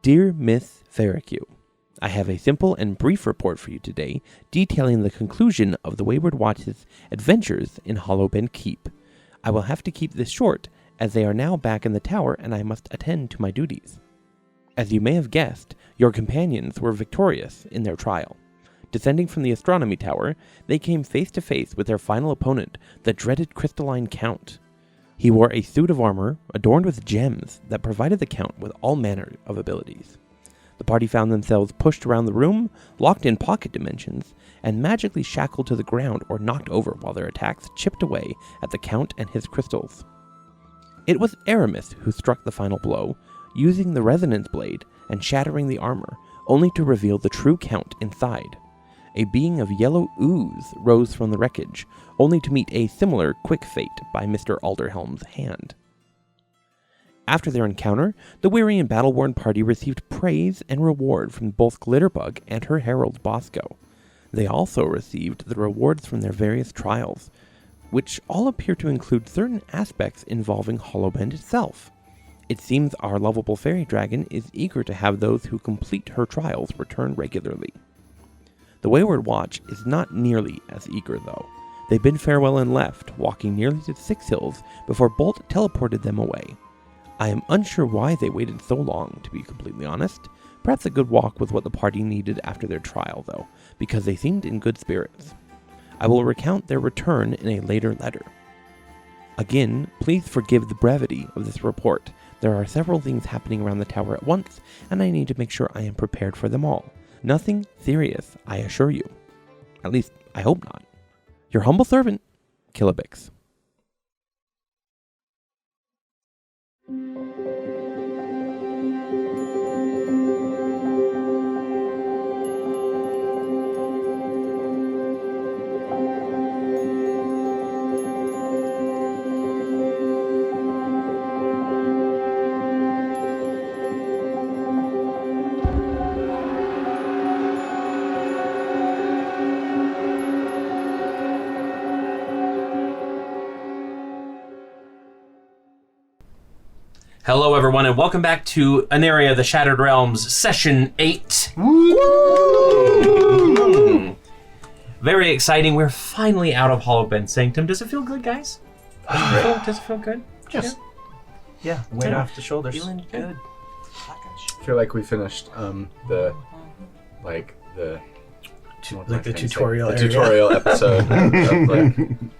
Dear Miss Ferricu, I have a simple and brief report for you today, detailing the conclusion of the Wayward Watch's adventures in Hollowbend Keep. I will have to keep this short, as they are now back in the tower and I must attend to my duties. As you may have guessed, your companions were victorious in their trial. Descending from the astronomy tower, they came face to face with their final opponent, the dreaded Crystalline Count. He wore a suit of armor adorned with gems that provided the Count with all manner of abilities. The party found themselves pushed around the room, locked in pocket dimensions, and magically shackled to the ground or knocked over while their attacks chipped away at the Count and his crystals. It was Aramis who struck the final blow, using the resonance blade and shattering the armor, only to reveal the true Count inside. A being of yellow ooze rose from the wreckage, only to meet a similar quick fate by Mr. Alderhelm's hand. After their encounter, the weary and battle-worn party received praise and reward from both Glitterbug and her herald Bosco. They also received the rewards from their various trials, which all appear to include certain aspects involving Hollowbend itself. It seems our lovable fairy dragon is eager to have those who complete her trials return regularly. The Wayward Watch is not nearly as eager, though. They bid farewell and left, walking nearly to 6 Hills before Bolt teleported them away. I am unsure why they waited so long, to be completely honest. Perhaps a good walk was what the party needed after their trial, though, because they seemed in good spirits. I will recount their return in a later letter. Again, please forgive the brevity of this report. There are several things happening around the tower at once, and I need to make sure I am prepared for them all. Nothing serious, I assure you. At least, I hope not. Your humble servant, Killabix. Hello, everyone, and welcome back to Aneria, the Shattered Realms, Session 8. Woo! Very exciting. We're finally out of Hollowbend Sanctum. Does it feel good, guys? Does it feel good? Yes. Yeah, weight off the shoulders. Feeling good. I feel like we finished the tutorial area. tutorial episode of like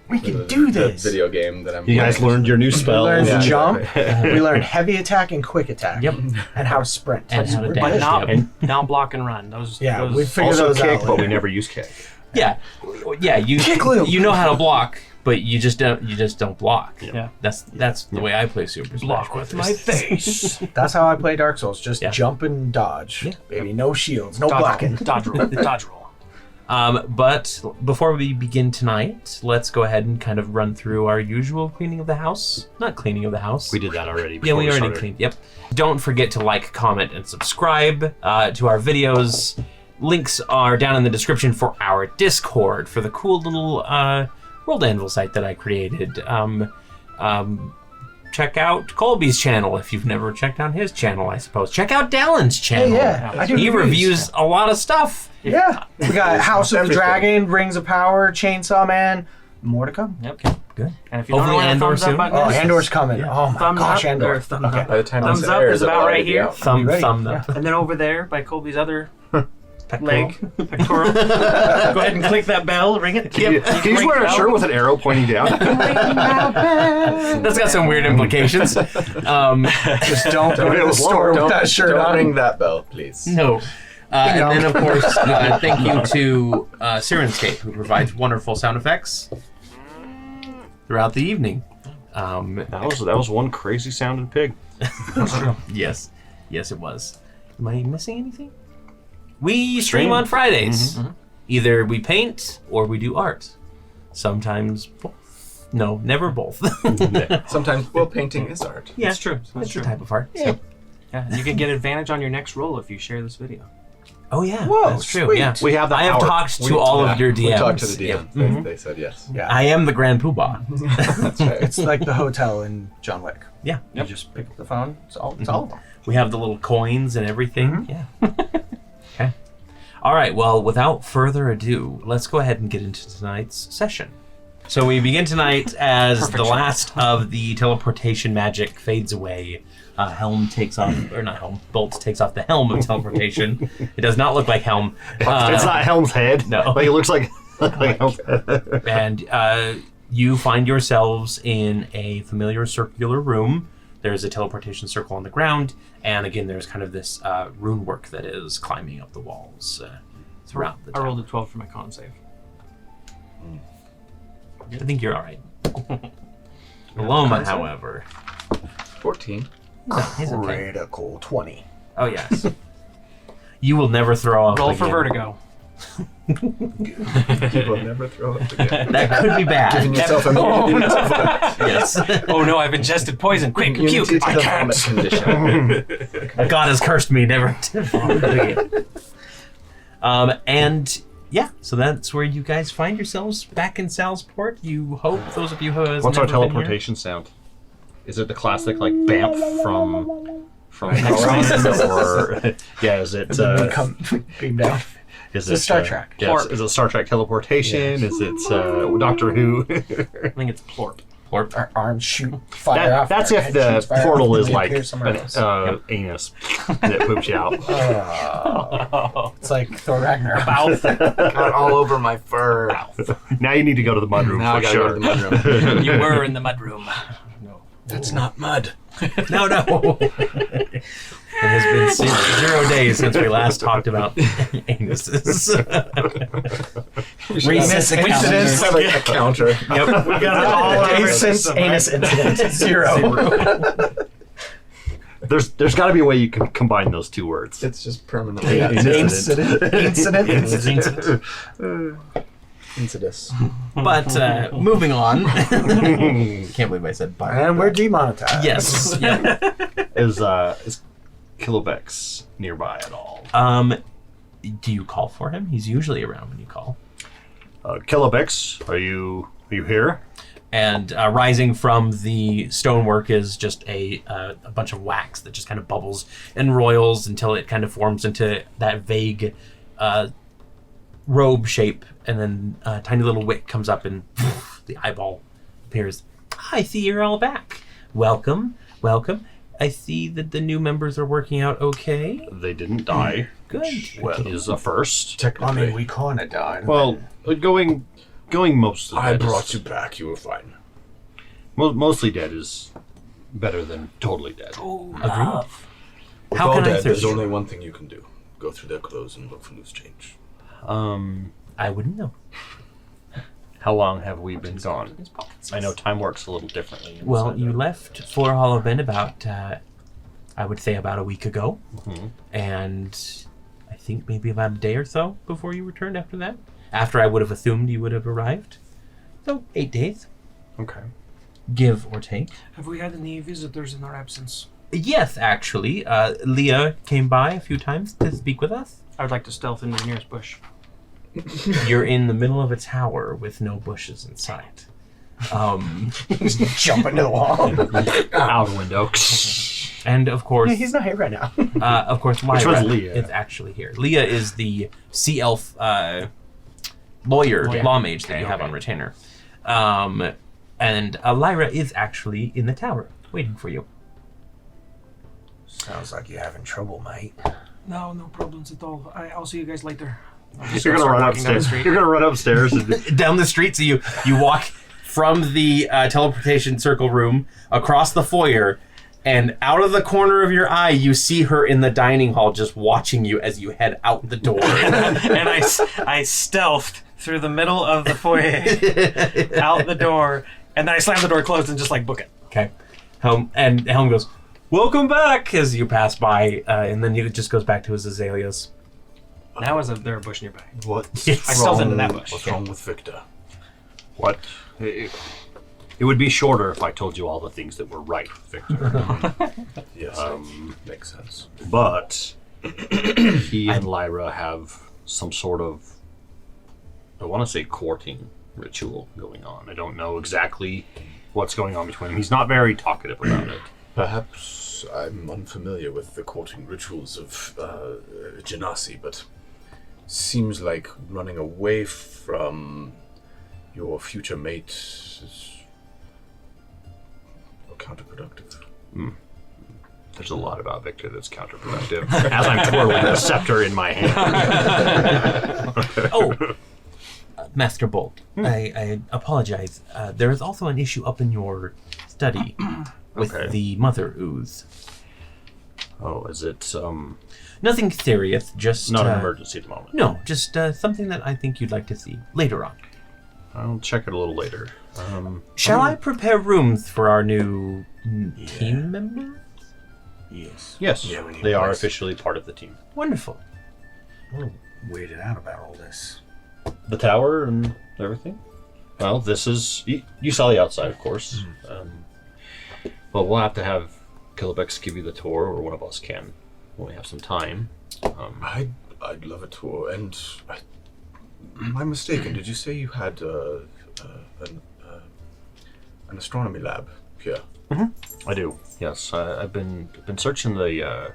We can do this. The video game that I'm You guys learned your new spells. We learned jump. exactly. We learned heavy attack and quick attack. Yep. And how to sprint. And how to But dash. not- Down, block, and run. Those. Yeah, those we figured Also those kick, out. but we never use kick. Yeah, you Kick loop. You know how to block, but you just don't block. Yeah. That's the way I play Super Smash Block with my face. That's how I play Dark Souls. Just Yeah. jump and dodge. Yeah. Baby, no shields, no Dodge blocking. roll. Dodge roll. Dodge roll. But before we begin tonight, let's go ahead and kind of run through our usual cleaning of the house. Not cleaning of the house. We did that already. Yeah, before we already started. cleaned. Yep. Don't forget to like, comment, and subscribe to our videos. Links are down in the description for our Discord, for the cool little World Anvil site that I created. Check out Colby's channel if you've never checked out his channel, I suppose. Check out Dallin's channel. Yeah, I do He reviews. reviews a lot of stuff. Yeah. We got House of the Everything. Dragon, Rings of Power, Chainsaw Man. More to come. Yep. Good. And if you don't know Hopefully where the Andor thumbs soon. up button Oh, is, Andor's coming. Yeah. Oh my thumbs gosh, up, Andor. or thumbs Okay. up. By the time Thumbs this up airs, is it'll about already right be here. out. Thumb ready? up. And then over there by Colby's other leg, pectoral. Go ahead and click that bell, ring it. Can you just wear a shirt with an arrow pointing down? That's got some weird implications. Just don't go to the store with that shirt Don't on. ring that bell, please. No. And then, of course, thank you to Syrinscape, who provides wonderful sound effects throughout the evening. That was one crazy sounding pig. Yes, it was. Am I missing anything? We stream on Fridays. Either we paint or we do art. Sometimes both. No, never both. Sometimes, well, painting is art. Yeah, that's true. That's It's a true. type of art. Yeah. So. Yeah, you can get advantage on your next roll if you share this video. Oh yeah, Whoa, that's true. sweet. Yeah, We have that I have power. talked to all of your DMs. We talked to the Yeah. DM. They said yes. Yeah. I am the Grand Poobah. That's right. It's like the hotel in John Wick. Yeah. You just pick up the phone. It's all of them. We have the little coins and everything. Yeah. Okay. All right. Well, without further ado, let's go ahead and get into tonight's session. So we begin tonight as the last of the teleportation magic fades away. Helm takes off, or not Helm, Bolt takes off the helm of teleportation. It does not look like Helm. It's not Helm's head. No. Like, it looks like Helm's head. And you find yourselves in a familiar circular room. There's a teleportation circle on the ground, and again, there's kind of this rune work that is climbing up the walls throughout the I tower. rolled a 12 for my con save. I think you're all right. Alomah, however, 14. he's okay. Critical 20. Oh yes. You will never throw up Roll again. for vertigo. You will never throw up again. That could be bad. Giving yourself immunity to vomit. Yes. Oh no, I've ingested poison. Quick, Immunity puke. to I the can't. vomit condition. God has cursed me never to vomit again. And yeah, so that's where you guys find yourselves back in Salsport. You hope, those of you who has What's our never been here. teleportation sound? Is it the classic, like, Bamf from Aramis? or yeah, is it We come beam down. is It's it Star Trek. Yeah, is it Star Trek teleportation? Is it Doctor Who? I think it's plorp. Plorp. Our arms shoot fire off. That's our if head the shoots fire portal off, is and we like appear somewhere else. an anus that poops you out. It's like Thor Ragnarok. Got all over my fur. Now you need to go to the mudroom Now I for gotta sure. go to the mudroom. You were in the mudroom. That's not mud. No. It has been 0 days since we last talked about anuses. Recent incidents. It's like a counter. Yep, we got it all over Days since anus incident. Zero. There's got to be a way you can combine those two words. It's just permanently. Incident. Incident. Incidus. But moving on. Can't believe I said but. And we're demonetized. Yes. Yeah. Is Kilovex nearby at all? Do you call for him? He's usually around when you call. Kilovex, are you here? And rising from the stonework is just a bunch of wax that just kind of bubbles and roils until it kind of forms into that vague robe shape, and then a tiny little wick comes up and the eyeball appears. I see you're all back. Welcome. I see that the new members are working out okay. They didn't die. Good. Well, is a first. I mean, we kind of died. Well, going mostly. I dead brought is- you back. You were fine. Mostly dead is better than totally dead. Agreed. With How all can I dead, serve there's you? only one thing you can do. Go through their clothes and look for loose change. I wouldn't know. How long have we been gone? I know time works a little differently. Well, inside you there. left for Hollow Bend about, I would say about a week ago. Mhm. And I think maybe about a day or so before you returned after that. After I would have assumed you would have arrived. So 8 days, Okay. give or take. Have we had any visitors in our absence? Yes, actually. Leah came by a few times to speak with us. I would like to stealth into the nearest bush. You're in the middle of a tower with no bushes in sight. Jump into the wall. Out the window. And of course, He's not here right now. of course, Lyra one's Leah? is actually here. Leah is the sea elf lawyer, law mage that you have on retainer. And Lyra is actually in the tower, waiting for you. Sounds like you're having trouble, mate. No problems at all. I'll see you guys later. You're gonna run walking down the upstairs. street. You're gonna run upstairs. And, Down the street, so you walk from the teleportation circle room across the foyer, and out of the corner of your eye, you see her in the dining hall just watching you as you head out the door. And I stealthed through the middle of the foyer, out the door, and then I slammed the door closed and just like book it. Okay. And Helm goes, "Welcome back," as you pass by, and then he just goes back to his azaleas. Now is there a bush nearby? What's I stealthed into that bush. What's wrong with Victor? what? It would be shorter if I told you all the things that were right, Victor. Yes, makes sense. But he and Lyra have some sort of, I want to say, courting ritual going on. I don't know exactly what's going on between them. He's not very talkative about it. Perhaps I'm unfamiliar with the courting rituals of Genasi, but seems like running away from your future mate is counterproductive. There's a lot about Victor that's counterproductive. As I'm twirling the scepter in my hand. Master Bolt, I apologize. There is also an issue up in your study with the Mother Ooze. Oh, is it Nothing serious, just... not an emergency at the moment? No, just something that I think you'd like to see later on. I'll check it a little later. Shall I prepare rooms for our new team member? Yes. Yes, Yeah, we need they are place. officially part of the team. Wonderful. I'm a little weirded out about all this. The tower and everything? Well, this is... You saw the outside, of course. But we'll have to have Kilobex give you the tour, or one of us can, when we have some time. I'd love a tour. And am I mistaken? Did you say you had an astronomy lab here? I do. Yes, I've been searching the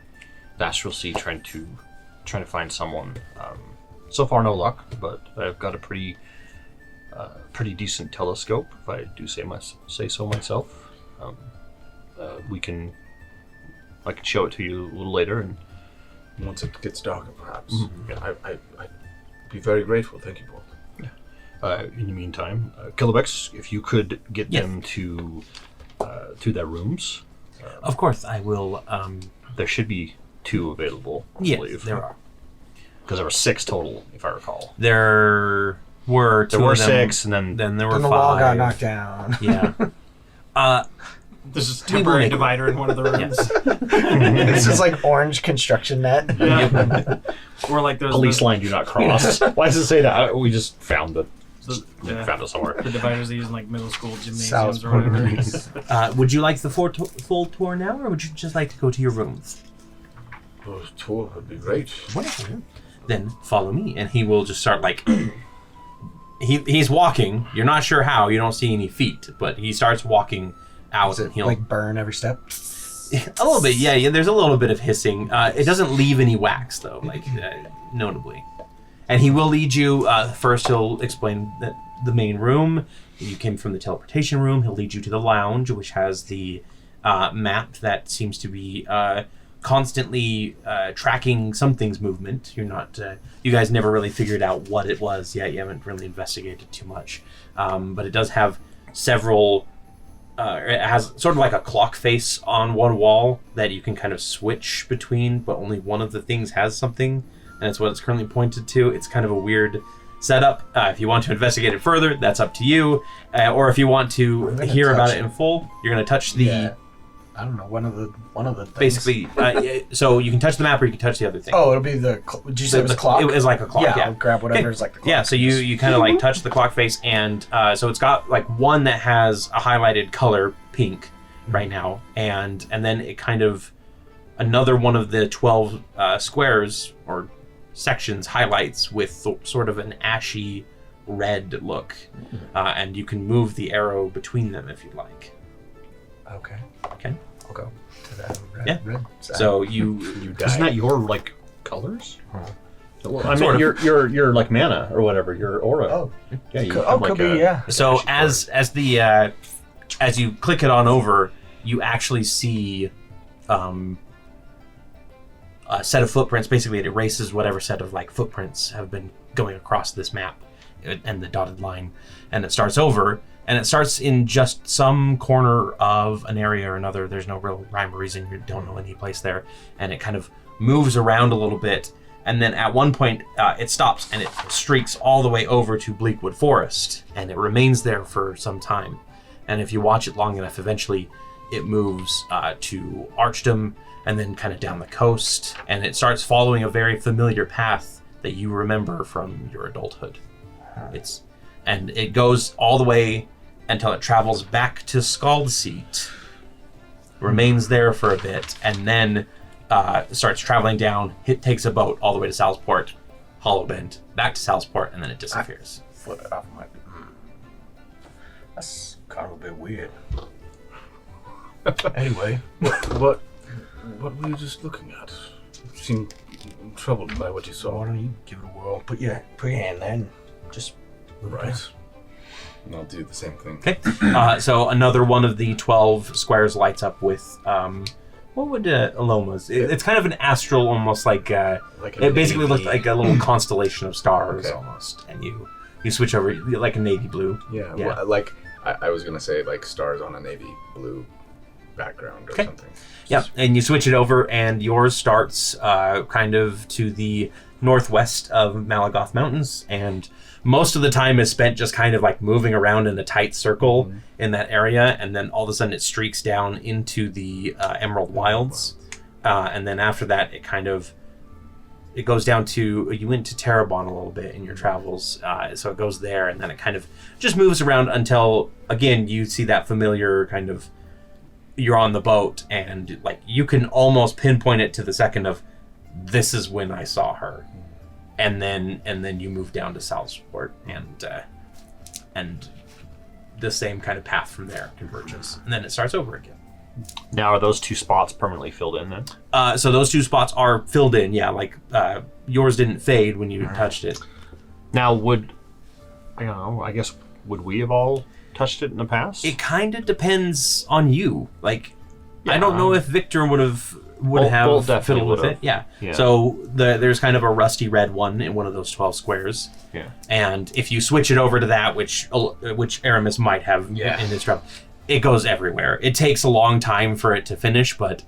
astral sea, trying to find someone. So far, no luck, but I've got a pretty decent telescope, if I do say so myself. I can show it to you a little later, and Once it gets darker, perhaps. Yeah. I'd be very grateful. Thank you, Paul. in the meantime, Kilobex, if you could get Yes. them to their rooms. Of course, I will. There should be 2 available, I Yes, believe. there are. Because there were 6 total, if I recall. There were 2 There were of them, 6, and then Then there were Then the 5. wall got knocked down. Yeah. There's just a We will temporary make it divider in one of the rooms. This is like orange construction net. Yeah. Or like there's police the, line do not cross. Why does it say that? We just found it. yeah, Found it somewhere. the dividers they use in like middle school gymnasiums South or whatever. Would you like the full tour now, or would you just like to go to your rooms? Oh, tour would be great. Wonderful. Then follow me, and he will just start like. He's walking. You're not sure how. You don't see any feet, but he starts walking out. Does And it he'll like burn every step? a little bit. Yeah. There's a little bit of hissing. It doesn't leave any wax though, like notably. And he will lead you. First, he'll explain that the main room. You came from the teleportation room. He'll lead you to the lounge, which has the map that seems to be constantly tracking something's movement. You're not. You guys never really figured out what it was yet. You haven't really investigated too much. But it does have several. It has sort of like a clock face on one wall that you can kind of switch between, but only one of the things has something. And that's what it's currently pointed to. It's kind of a weird setup. If you want to investigate it further, that's up to you. Or if you want to hear about it in full, you're going to touch the... Yeah. I don't know, one of the things. Basically, so you can touch the map or you can touch the other thing. Oh, ittle be the. Did you say it was a clock? It was like a clock, yeah. I'll grab whatever Okay. is like the clock. Yeah, so you kind of like touch the clock face, and so it's got like one that has a highlighted color, pink, right now, and then it kind of another one of the 12 squares or sections highlights with sort of an ashy red look, and you can move the arrow between them if you'd like. Okay. Okay. I'll go to that red. Yeah. Red side. So you die. Isn't that your like colors? Well, I Sort mean, of. your like mana or whatever, your aura. Oh. yeah. You Could, have, could like, be, yeah. So Ashy as you click it on over, you actually see a set of footprints. Basically, it erases whatever set of like footprints have been going across this map and the dotted line, and it starts over. And it starts in just some corner of an area or another. There's no real rhyme or reason. You don't know any place there. And it kind of moves around a little bit. And then at one point, it stops and it streaks all the way over to Bleakwood Forest. And it remains there for some time. And if you watch it long enough, eventually it moves to Archdom and then kind of down the coast. And it starts following a very familiar path that you remember from your adulthood. And it goes all the way until it travels back to Scaldseat, remains there for a bit, and then starts traveling down. It takes a boat all the way to Salsport, Hollowbend, back to Salsport, and then it disappears. Flip it off my. That's kind of a bit weird. Anyway, What were you just looking at? You seem troubled by what you so saw. why don't you give it a whirl? Put your hand there and just move it Right. around. And I'll do the same thing. Okay. So another one of the 12 squares lights up with what would Alomah's? It's kind of an astral, almost like Like a it basically navy- looked like a little constellation of stars Okay. almost, and you switch over like a navy blue. Yeah, Yeah. well, like I was gonna say like stars on a navy blue background or Okay. something. Yeah, and you switch it over, and yours starts kind of to the northwest of Malagoth Mountains, and most of the time is spent just kind of like moving around in a tight circle in that area, and then all of a sudden it streaks down into the Emerald Wilds, and then after that it goes down to, you went to Terrebonne a little bit in your travels, so it goes there, and then it kind of just moves around until, again, you see that familiar kind of, you're on the boat, and like you can almost pinpoint it to the second of, this is when I saw her, and then you move down to Southport, and the same kind of path from there converges, and then it starts over again. Now, are those two spots permanently filled in then? So those two spots are filled in, yeah. Like yours didn't fade when you touched it. Now, would we have all touched it in the past? It kind of depends on you. Like, I Yeah, don't know if Victor would Bolt have definitely fiddled with would've. it. Yeah. Yeah. So there's kind of a rusty red one in one of those 12 squares. Yeah. And if you switch it over to that, which Aramis might have in his travel, it goes everywhere. It takes a long time for it to finish, but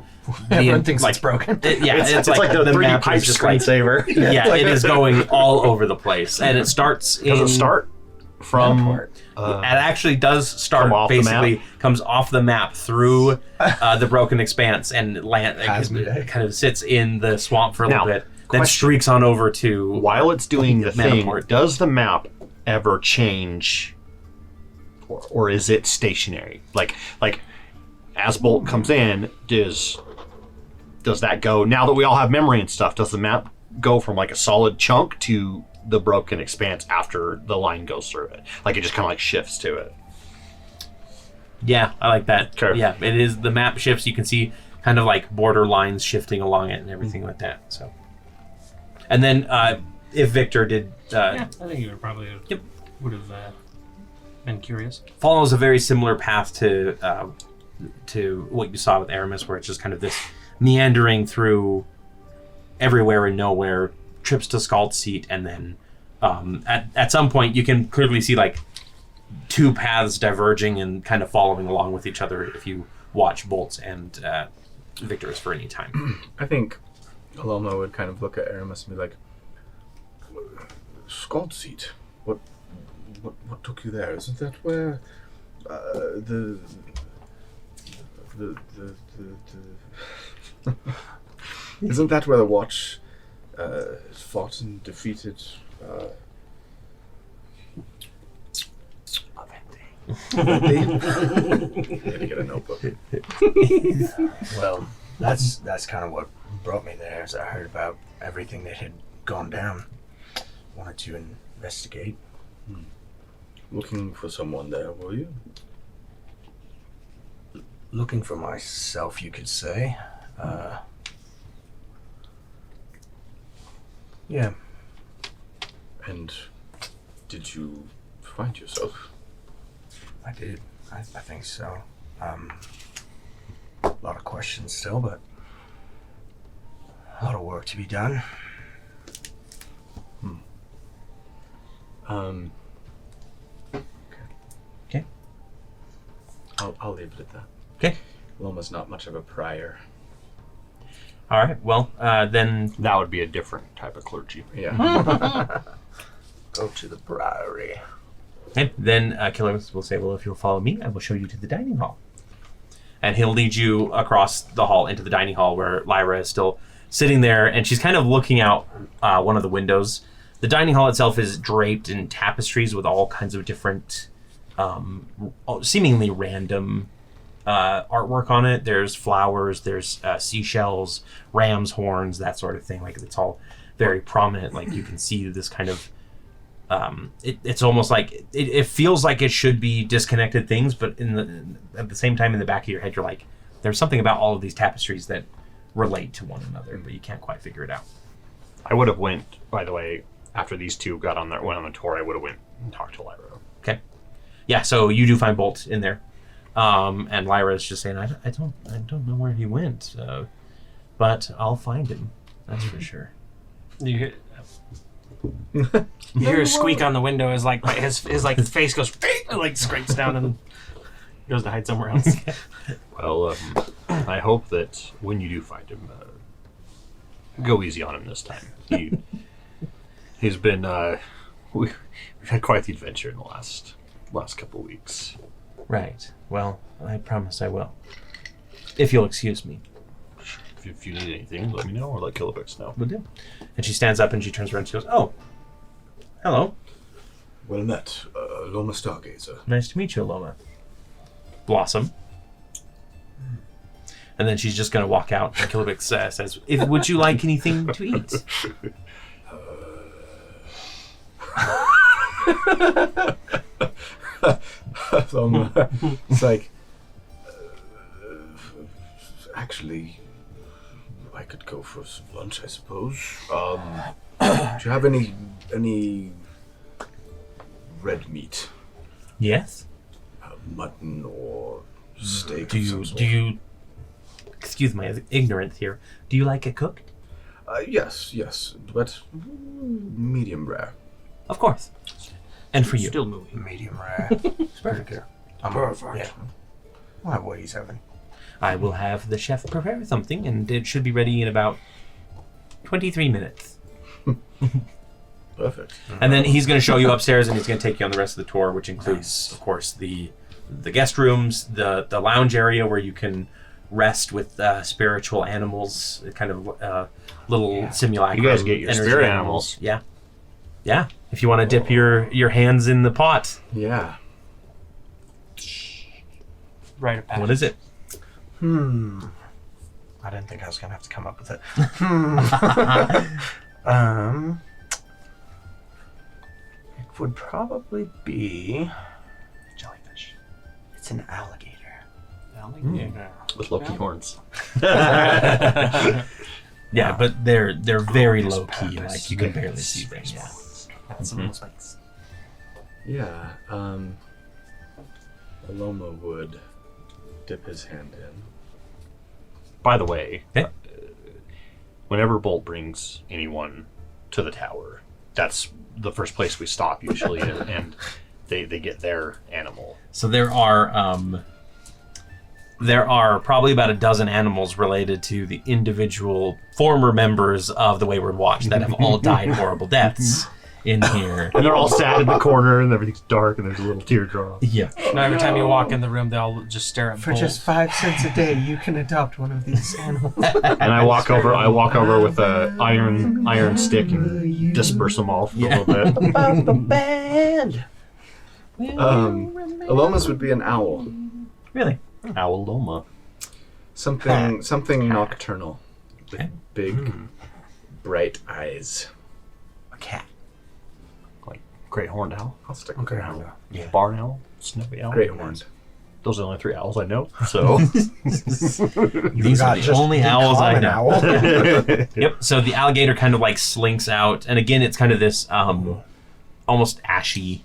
Everyone thinks it's broken. it's like the 3D map pipe is just like, screensaver. yeah, it is going all over the place, and it starts. Does it start from? It actually does start. Come off the basically, map? comes off the map through the Broken Expanse and it kind of sits in the swamp for a little Now, bit, then question. streaks on over to. While it's doing the thing, Manaport. does the map ever change, or is it stationary? Like as Bolt comes in, does that go? Now that we all have memory and stuff, does the map go from like a solid chunk to the Broken Expanse after the line goes through it? Like it just kind of like shifts to it. Yeah, I like that. Okay. Yeah, it is. The map shifts. You can see kind of like border lines shifting along it and everything like that. So, and then if Victor did. Yeah, I think you would probably Yep. would have been curious. Follows a very similar path to what you saw with Aramis, where it's just kind of this meandering through everywhere and nowhere, trips to Scald's Seat, and then at some point you can clearly see like two paths diverging and kind of following along with each other if you watch Bolt's and Victor's for any time. I think Alomah would kind of look at Aramis and be like, Scald Seat. What took you there? Isn't that where the isn't that where the Watch fought and defeated Maybe get a notebook. Well, that's kind of what brought me there. As I heard about everything that had gone down, wanted to investigate. Looking for someone there, were you? Looking for myself, you could say. Yeah. And did you find yourself? I did. I think so. A lot of questions still, but a lot of work to be done. Okay. I'll leave it at that. Okay. Alomah's not much of a prior. All right. Well, then That would be a different type of clergy. Yeah. Go to the priory. okay, then Killer will say, "Well, if you'll follow me, I will show you to the dining hall." And he'll lead you across the hall into the dining hall where Lyra is still sitting there, and she's kind of looking out one of the windows. The dining hall itself is draped in tapestries with all kinds of different, seemingly random artwork on it. There's flowers, there's seashells, ram's horns, that sort of thing. Like it's all very prominent. Like you can see this kind of. It's almost like it feels like it should be disconnected things, but at the same time, in the back of your head, you're like, There's something about all of these tapestries that relate to one another, but you can't quite figure it out. I would have went, by the way, after these two went on the tour, I would have went and talked to Lyra. Okay. Yeah, so you do find Bolt in there. And Lyra's just saying, I don't know where he went. But I'll find him. That's for sure. You hear a squeak on the window as like his face goes and like scrapes down and goes to hide somewhere else. Well, I hope that when you do find him, go easy on him this time. He's been we've had quite the adventure in the last couple of weeks. Right. Well, I promise I will. If you'll excuse me. If you need anything, let me know, or let Killabix know. Will do. And she stands up and she turns around and she goes, "Oh, hello. Well met, Alomah Stargazer. Nice to meet you, Alomah. Blossom." And then she's just going to walk out, and Killabix says, "Would you like anything to eat?" It's like, actually, I could go for some lunch, I suppose. Do you have any red meat? Yes. Mutton or steak? Do you? Excuse my ignorance here. Do you like it cooked? Yes, but medium rare. Of course. And for you? Still moving. Medium rare. Perfect. Perfect. Yeah. I'll have what he's having. I will have the chef prepare something, and it should be ready in about 23 minutes. Perfect. And then he's going to show you upstairs, and he's going to take you on the rest of the tour, which includes, of course, the guest rooms, the lounge area where you can rest with spiritual animals, kind of little simulacrum. You guys get your energy spirit animals. Yeah. Yeah. If you want to dip your hands in the pot. Yeah. Right up. What is it? I didn't think I was gonna have to come up with it. It would probably be jellyfish. It's an alligator. With Loki horns. Yeah, but they're very low key. purpose. Like you can barely see them. Yeah. That's some little spikes. Yeah. Alomah would dip his hand in. By the way, Okay. Whenever Bolt brings anyone to the tower, that's the first place we stop usually, and they get their animal. So there are probably about a dozen animals related to the individual former members of the Wayward Watch that have all died horrible deaths in here. And they're all sad in the corner, and everything's dark, and there's a little teardrop. Yeah. Now every time you walk in the room, they all just stare at For Bolt. just 5 cents a day, you can adopt one of these animals. And I walk over with a iron stick and disperse them all for a little bit. About the band. Alomah's would be an owl. Really? Alomah. Something nocturnal. With Okay. big, bright eyes. A cat. Like great horned owl, I'll stick with an owl. Yeah. barn owl, snippy owl. Great horned. Those are the only 3 owls I know. So These are the only owls I know. Yep. So the alligator kind of like slinks out, and again, it's kind of this almost ashy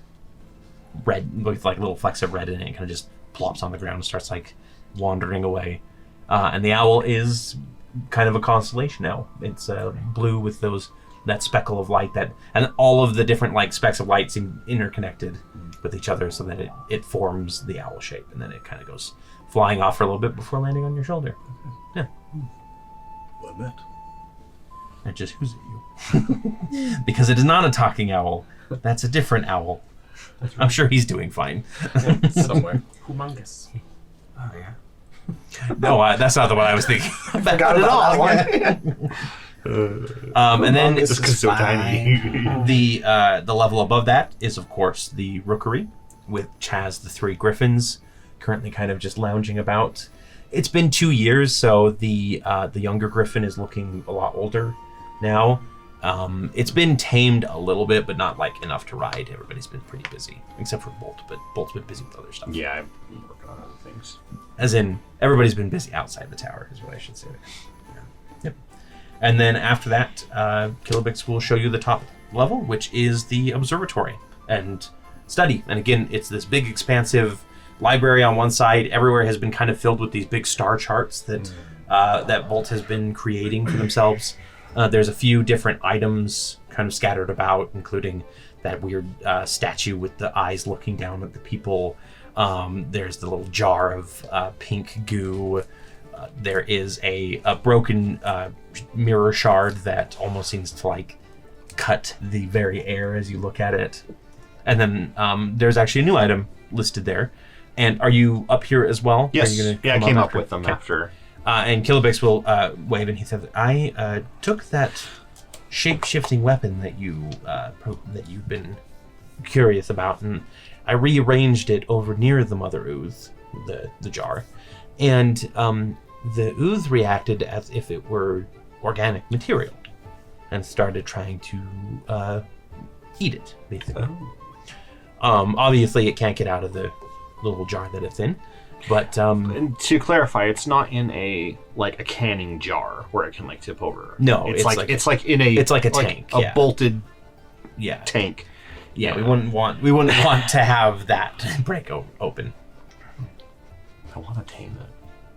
red with like little flecks of red in it. And kind of just plops on the ground and starts like wandering away. And the owl is kind of a constellation owl. It's blue with that speckle of light and all of the different like specks of light seem interconnected with each other, so that it forms the owl shape, and then it kind of goes flying off for a little bit before landing on your shoulder. Yeah. Well met. It just who's at you. Because it is not a talking owl. That's a different owl. I'm sure he's doing fine. Somewhere. Humongous. Oh, yeah. No, that's not the one I was thinking. Forgot about that one. And then just because so tiny. the level above that is, of course, the rookery, which has the 3 griffins currently kind of just lounging about. It's been 2 years, so the younger griffin is looking a lot older now. It's been tamed a little bit, but not like enough to ride. Everybody's been pretty busy, except for Bolt, but Bolt's been busy with other stuff. Yeah, I'm working on other things. As in, everybody's been busy outside the tower, is what I should say. Yeah. Yep. And then after that, Kilobix will show you the top level, which is the observatory and study. And again, it's this big, expansive library on one side. Everywhere has been kind of filled with these big star charts that that Bolt has been creating for themselves. There's a few different items kind of scattered about, including that weird statue with the eyes looking down at the people. There's the little jar of pink goo. There is a broken mirror shard that almost seems to like cut the very air as you look at it. And then there's actually a new item listed there. And are you up here as well? Yes. I came up with them Okay. after. And Kilobix will wave, and he says, "I took that shape-shifting weapon that you've been curious about, and I rearranged it over near the Mother Ooze, the jar, and the ooze reacted as if it were organic material, and started trying to eat it, basically. Obviously, it can't get out of the little jar that it's in." But And to clarify, it's not in a canning jar where it can like tip over. No, it's like a tank, a bolted tank. Yeah, we wouldn't want to have that break open. I want to tame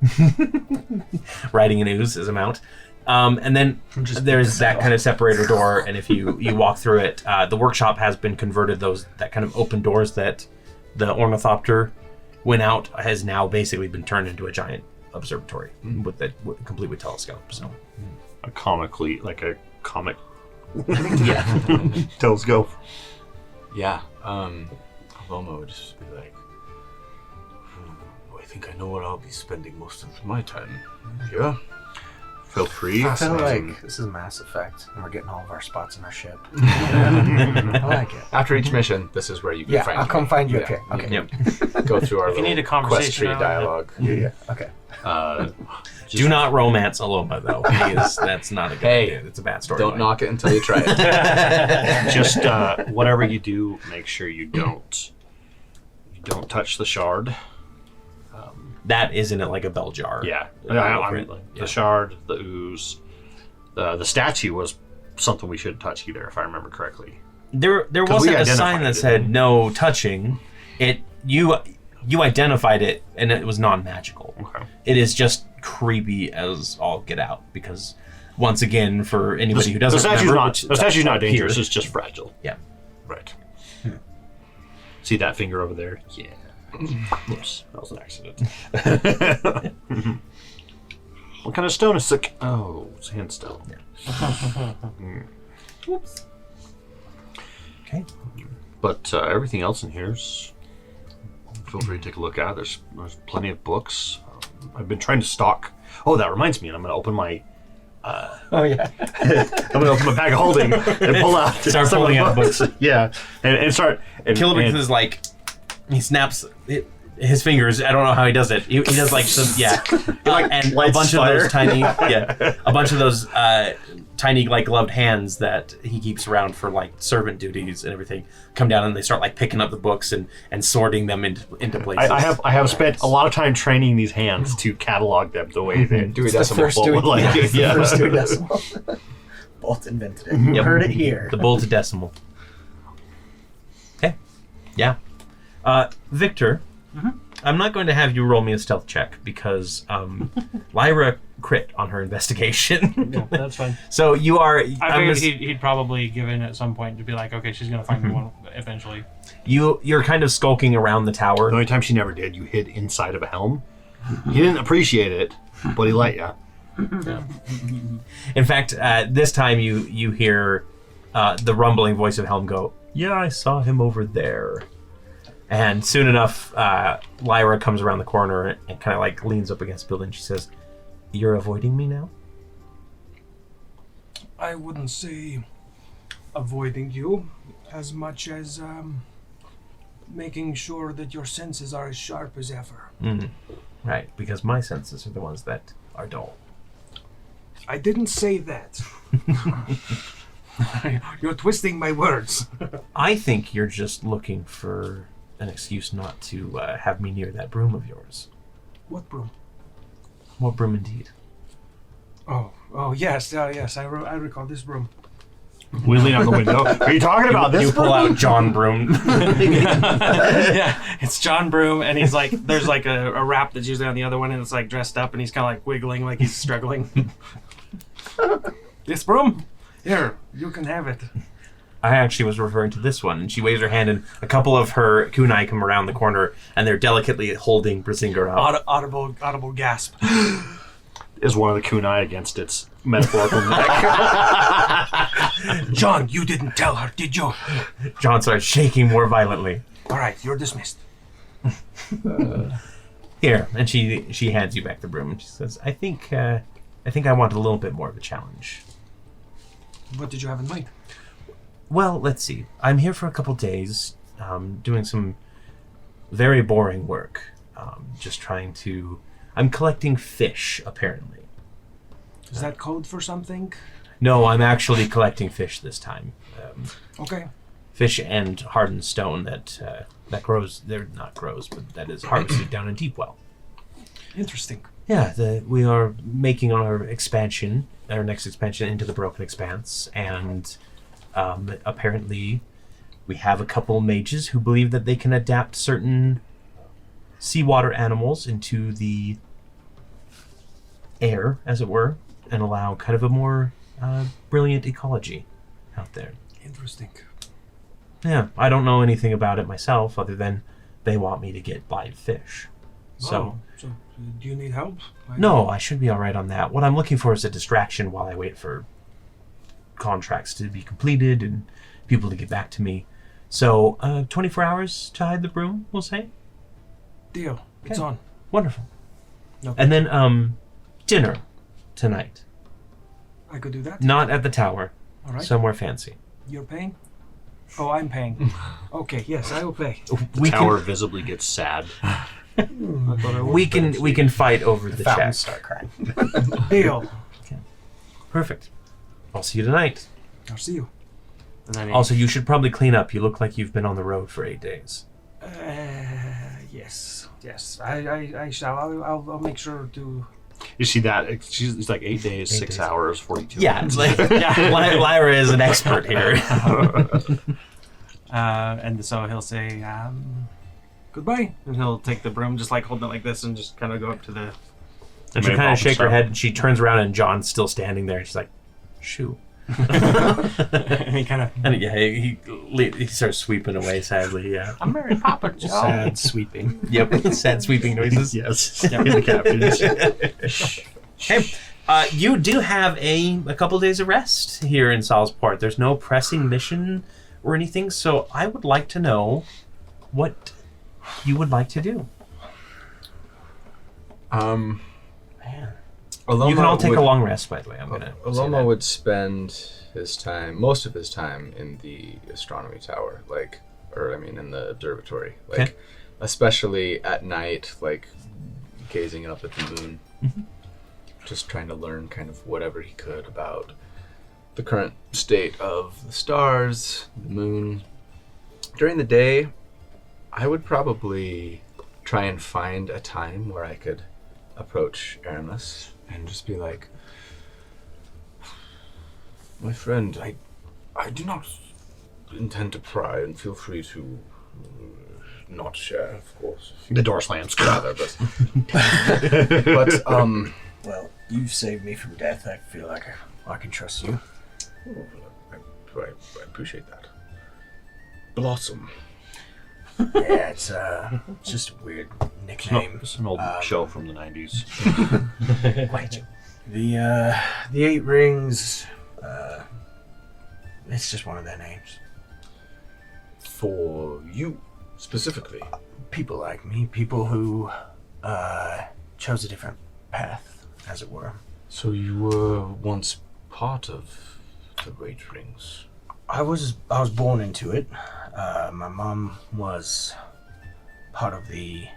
it. Riding an ooze as a mount. And then there's that kind of separator door, and if you walk through it, the workshop has been converted. That kind of open doors that the ornithopter went out has now basically been turned into a giant observatory complete with telescope. So A comic yeah. telescope. Yeah. Alomah would just be like, I think I know where I'll be spending most of my time. Yeah. Feel free. I feel like this is Mass Effect, and we're getting all of our spots in our ship. I like it. After each mission, this is where you can find I'll come find you. Yeah. Okay. Yep. Go through our If you need a little quest conversation tree around it. dialogue. Yeah. Okay. Do not romance Alomah, though. That's not a good idea. It's a bad story. Don't knock it until you try it. Just whatever you do, make sure you don't touch the shard. That is in it like a bell jar. Yeah, Over it, like, the shard, the ooze, the statue was something we shouldn't touch either, if I remember correctly. There wasn't a sign that said no touching. You identified it, and it was non-magical. Okay. It is just creepy as all get out, because once again, for anybody who doesn't remember, the statue's not dangerous. It's just fragile. Yeah. Right. See that finger over there? Yeah. Oops, that was an accident. What kind of stone is thick? Oh, sandstone. Yeah. Whoops. Okay. But everything else in here's feel free to take a look at. There's plenty of books. I've been trying to stock. Oh, that reminds me, and I'm going to open my. Oh yeah. I'm going to open my bag of holding and pull out. Start pulling out books. Yeah, and start. And, Kilobix is like, he snaps his fingers. I don't know how he does it. He does like some and a bunch of those tiny like gloved hands that he keeps around for like servant duties and everything come down, and they start like picking up the books and sorting them into places. I have spent a lot of time training these hands to catalog them the way that Dewey The Decimal first Bolt Dewey, would like it. the first Dewey Decimal. Bolt invented it. You Yep. heard it here. The bolted decimal. Okay. Yeah. Victor, I'm not going to have you roll me a stealth check because Lyra crit on her investigation. Yeah, that's fine. So you are. I figured he'd probably give in at some point to be like, okay, she's gonna find me one eventually. You're kind of skulking around the tower. The only time she never did, you hid inside of a helm. He didn't appreciate it, but he let you. In fact, this time you hear the rumbling voice of Helm go, "Yeah, I saw him over there." And soon enough, Lyra comes around the corner and kind of like leans up against the building. She says, "You're avoiding me now?" I wouldn't say avoiding you as much as making sure that your senses are as sharp as ever. Right, because my senses are the ones that are dull. I didn't say that. You're twisting my words. I think you're just looking for an excuse not to have me near that broom of yours. What broom? What broom indeed? Oh, yes, yes. I recall this broom. We lean out the window. Are you talking about this? You pull out John Broom. Yeah, it's John Broom, and he's like, there's like a wrap that's usually on the other one, and it's like dressed up, and he's kind of like wiggling, like he's struggling. This broom? Here, you can have it. I actually was referring to this one, and she waves her hand, and a couple of her kunai come around the corner, and they're delicately holding Brisinger up. Audible gasp. Is one of the kunai against its metaphorical neck. John, you didn't tell her, did you? John starts shaking more violently. All right, you're dismissed. Here, and she hands you back the broom, and she says, I think I want a little bit more of a challenge. What did you have in mind? Well, let's see. I'm here for a couple days, doing some very boring work. I'm collecting fish, apparently. Is that code for something? No, I'm actually collecting fish this time. Okay. Fish and hardened stone that grows. Not grows, but that is harvested down in Deepwell. Interesting. Yeah, we are making our next expansion into the Broken Expanse, and apparently we have a couple mages who believe that they can adapt certain seawater animals into the air, as it were, and allow kind of a more brilliant ecology out there. Interesting. Yeah, I don't know anything about it myself, other than they want me to get live fish. So do you need help? no, I should be all right on that. What I'm looking for is a distraction while I wait for contracts to be completed and people to get back to me. So 24 hours to hide the broom, we'll say. Deal. It's Okay. on. Wonderful. Okay. And then dinner tonight. I could do that. Not at the tower. All right. Somewhere fancy. You're paying? Oh, I'm paying. Okay, yes, I will pay. The tower visibly gets sad. We can fight over the Fountains check. start crying. Deal. Perfect. I'll see you tonight. I'll see you. And then he, Also, you should probably clean up. You look like you've been on the road for 8 days. Yes. I shall. I'll make sure to. You see that? It's like 8 days, 6 days. hours, 42 Yeah, it's like Lyra is an expert here. and so he'll say, goodbye. And he'll take the broom, just like holding it like this, and just kind of go up to the... And she Maybe kind pop of shake her and head, and she turns around, and John's still standing there. And she's like, "Shoo!" and he kind of... And yeah, he starts sweeping away sadly. Yeah. I'm Mary Poppins, y'all. Sad sweeping. Yep. Sad sweeping noises. Yes. In the captains. Hey, you do have a couple days of rest here in Salsport. There's no pressing mission or anything, so I would like to know what you would like to do. Man. Alomah You can all take would, a long rest, by the way. I'm gonna. say Alomah that. would spend most of his time in the astronomy tower, in the observatory, Okay. especially at night, gazing up at the moon, just trying to learn kind of whatever he could about the current state of the stars, the moon. During the day, I would probably try and find a time where I could approach Aramis and just be like, my friend, I do not intend to pry, and feel free to not share, of course. The door slams. Rather, but Well, you saved me from death. I feel like I can trust you. I appreciate that. Blossom. Yeah, it's just a weird nickname. It's an old show from the 90s. Quite. The 8 Rings. It's just one of their names. For you, specifically. People like me, people who chose a different path, as it were. So you were once part of the 8 Rings. I was born into it. My mom was part of the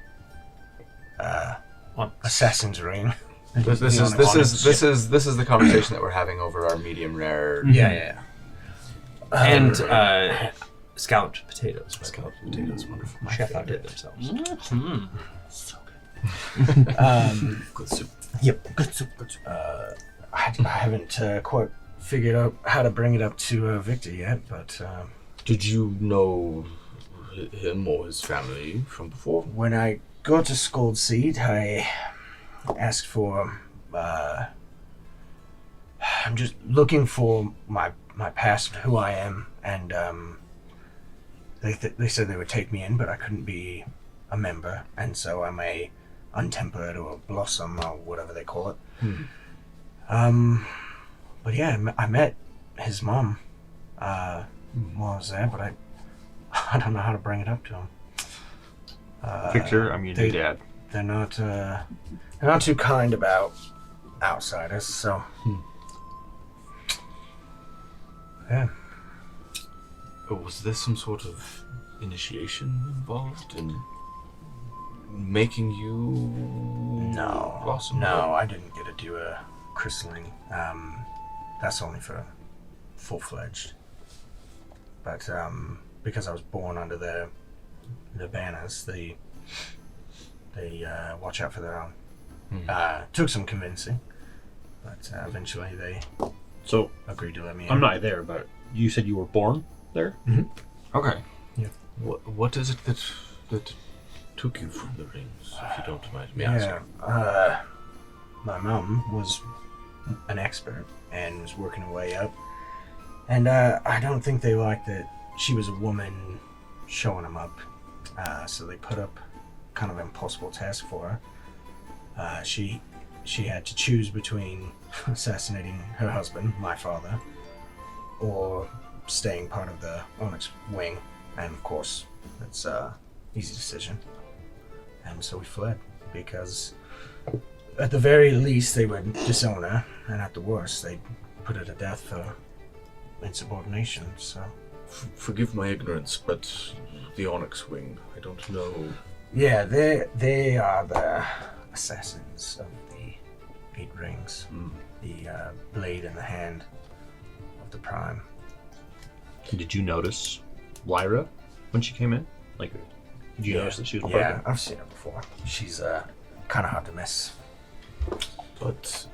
Assassin's Ring. This is the conversation that we're having over our medium rare. Yeah. And scalloped potatoes. Scalloped potatoes, wonderful. My Chef favorite. outdid themselves. So good. Good soup. Yep, good soup, good soup. I haven't quite figured out how to bring it up to Victor yet, but Did you know him or his family from before? when I go to Scald Seed, I asked for. I'm just looking for my past, who I am, and they said they would take me in, but I couldn't be a member, and so I'm a untempered or blossom or whatever they call it. But yeah, I met his mom while I was there, but I don't know how to bring it up to him. Victor, I'm your new dad. They're not too kind about outsiders, so yeah. Was there some sort of initiation involved in making you blossom? No, I didn't get to do a christening. That's only for full-fledged. But because I was born under the banners, they watch out for their own. Took some convincing, but eventually they So, agreed to let me in. I'm not there, but you said you were born there? Mhm. Okay. What is it that took you from the rings, if you don't mind me asking? Yeah, my mom was an expert and was working her way up, and I don't think they liked that she was a woman showing them up, so they put up kind of an impossible task for her. She had to choose between assassinating her husband, my father, or staying part of the Onyx wing, and of course it's an easy decision. And so we fled, because at the very least they would disown her, and at the worst they'd put her to death for insubordination. So Forgive my ignorance, but the Onyx Wing, I don't know. yeah, they are the assassins of the Eight Rings, the blade in the hand of the Prime. Did you notice Lyra when she came in? Like, did you notice that she was Yeah, pregnant? I've seen her before. She's kind of hard to miss. But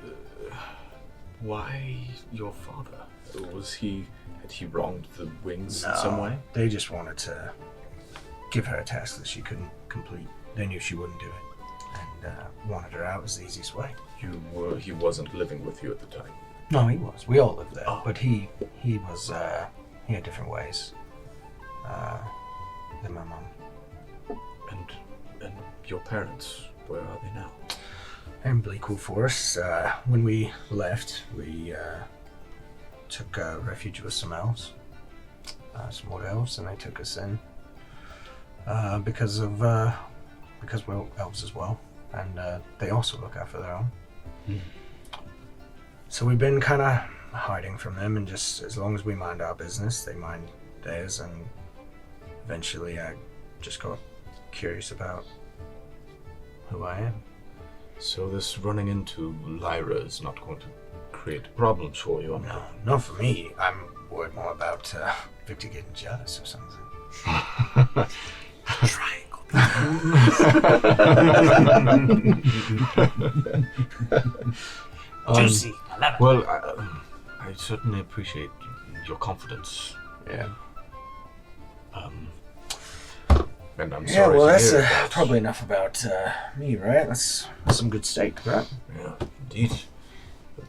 why your father? Had he wronged the wings in some way? They just wanted to give her a task that she couldn't complete. They knew she wouldn't do it, and wanted her out was the easiest way. He wasn't living with you at the time. No, he was. We all lived there, Oh. but he was he had different ways than my mom. And your parents, where are they now? And Bleakwood Forest. When we left, we took refuge with some elves, some wood elves, and they took us in because we're elves as well, and they also look out for their own. So we've been kind of hiding from them, and just as long as we mind our business, they mind theirs, and eventually I just got curious about who I am. So this running into Lyra is not going to create problems for you? No, not for me. I'm worried more about Victor getting jealous or something. Triangle. Juicy. I love it. Well, I certainly appreciate your confidence. Yeah. And I'm Yeah, sorry well, to that's hear about... probably enough about me, right? That's some good steak, right? Yeah, indeed.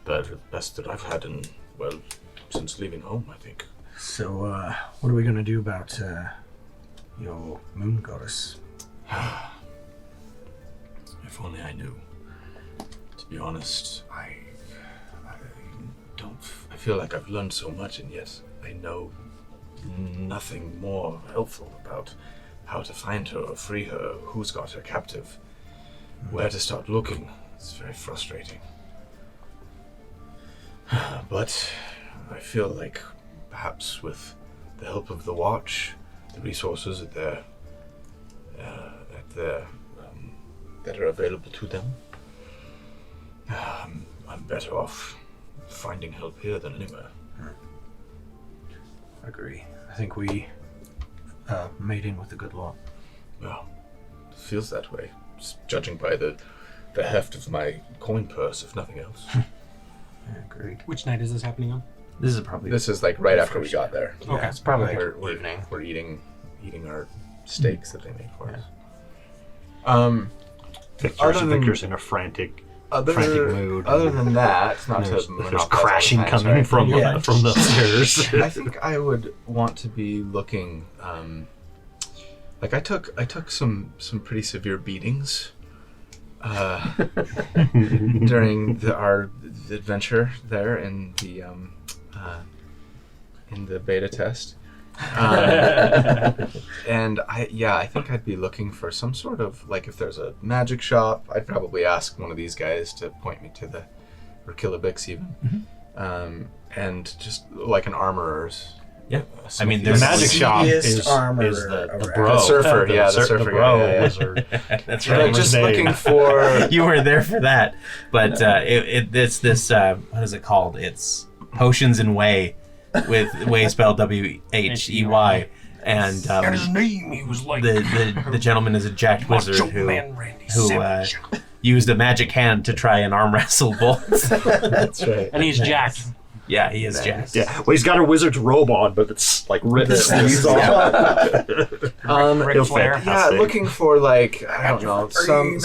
The best that I've had in, well, since leaving home, I think. So, what are we gonna do about your moon goddess? If only I knew. To be honest, I feel like I've learned so much, and yet I know nothing more helpful about how to find her or free her, who's got her captive, where to start looking. It's very frustrating. But I feel like perhaps with the help of the Watch, the resources that are available to them, I'm better off finding help here than anywhere. Agree. I think we made in with a good lot. Well, it feels that way, just judging by the heft of my coin purse, if nothing else. Agreed. Which night is this happening on? This is probably This is like right after we got there. Okay. It's probably like We're evening. We're eating our steaks that they made for us. Victor's in a frantic mood. Other than that, not There's to monopolize crashing all the times, coming right? from Yeah. from the stairs. I think I would want to be looking. Like I took some pretty severe beatings during our adventure there in the beta test. And I think I'd be looking for some sort of, like, if there's a magic shop, I'd probably ask one of these guys to point me to the, or Kilobix even, and just like an armorer's. Yeah. I mean, The there's magic shop is Seediest armor the around. bro. The surfer, the yeah, the surfer bro guy, yeah. wizard. That's Like, right. just name. looking for. You were there for that, but it's this what is it called? It's Potions and Whey, with Whey spelled Whey, and And his name, he was like the gentleman is a jacked wizard Macho who Man Randy who Savage. used a magic hand to try and arm wrestle Bolt. That's right. And he's jacked. Yeah, he is jacked. Yeah, well, he's got a wizard's robe on, but it's like ripped sleeves off. Ric He'll Flair. fit. Yeah, looking for, like, I don't know, some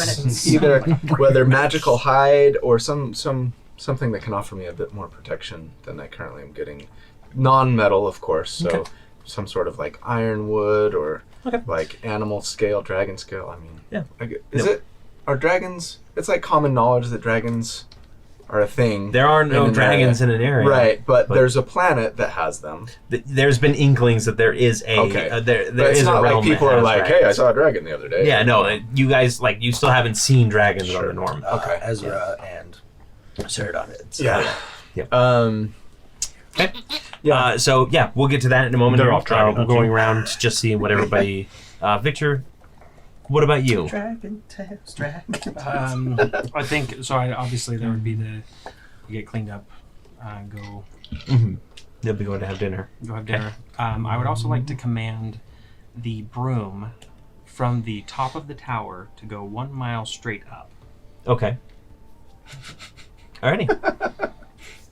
either whether magical hide or something that can offer me a bit more protection than I currently am getting. Non-metal, of course, so some sort of like ironwood or like animal scale, dragon scale. I mean, Yeah. Are dragons? It's like common knowledge that dragons are a thing. There are no in dragons in Aneria. Aneria. Right, but there's a planet that has them. There's been inklings that there is a Okay. there But it's is not a realm like people that are has like, dragons. hey, I saw a dragon the other day. Yeah, no, you guys you still haven't seen dragons on the norm. Okay. Ezra and Ceradon did. So. Yeah. Okay. So yeah, we'll get to that in a moment. They're off dragon We're hunting. going around just seeing what everybody. Victor, what about you? Dragon tails, dragon. I think so. Obviously, there would be you get cleaned up, go They'll be going to have dinner. have dinner. I would also like to command the broom from the top of the tower to go 1 mile straight up, Okay. Alrighty.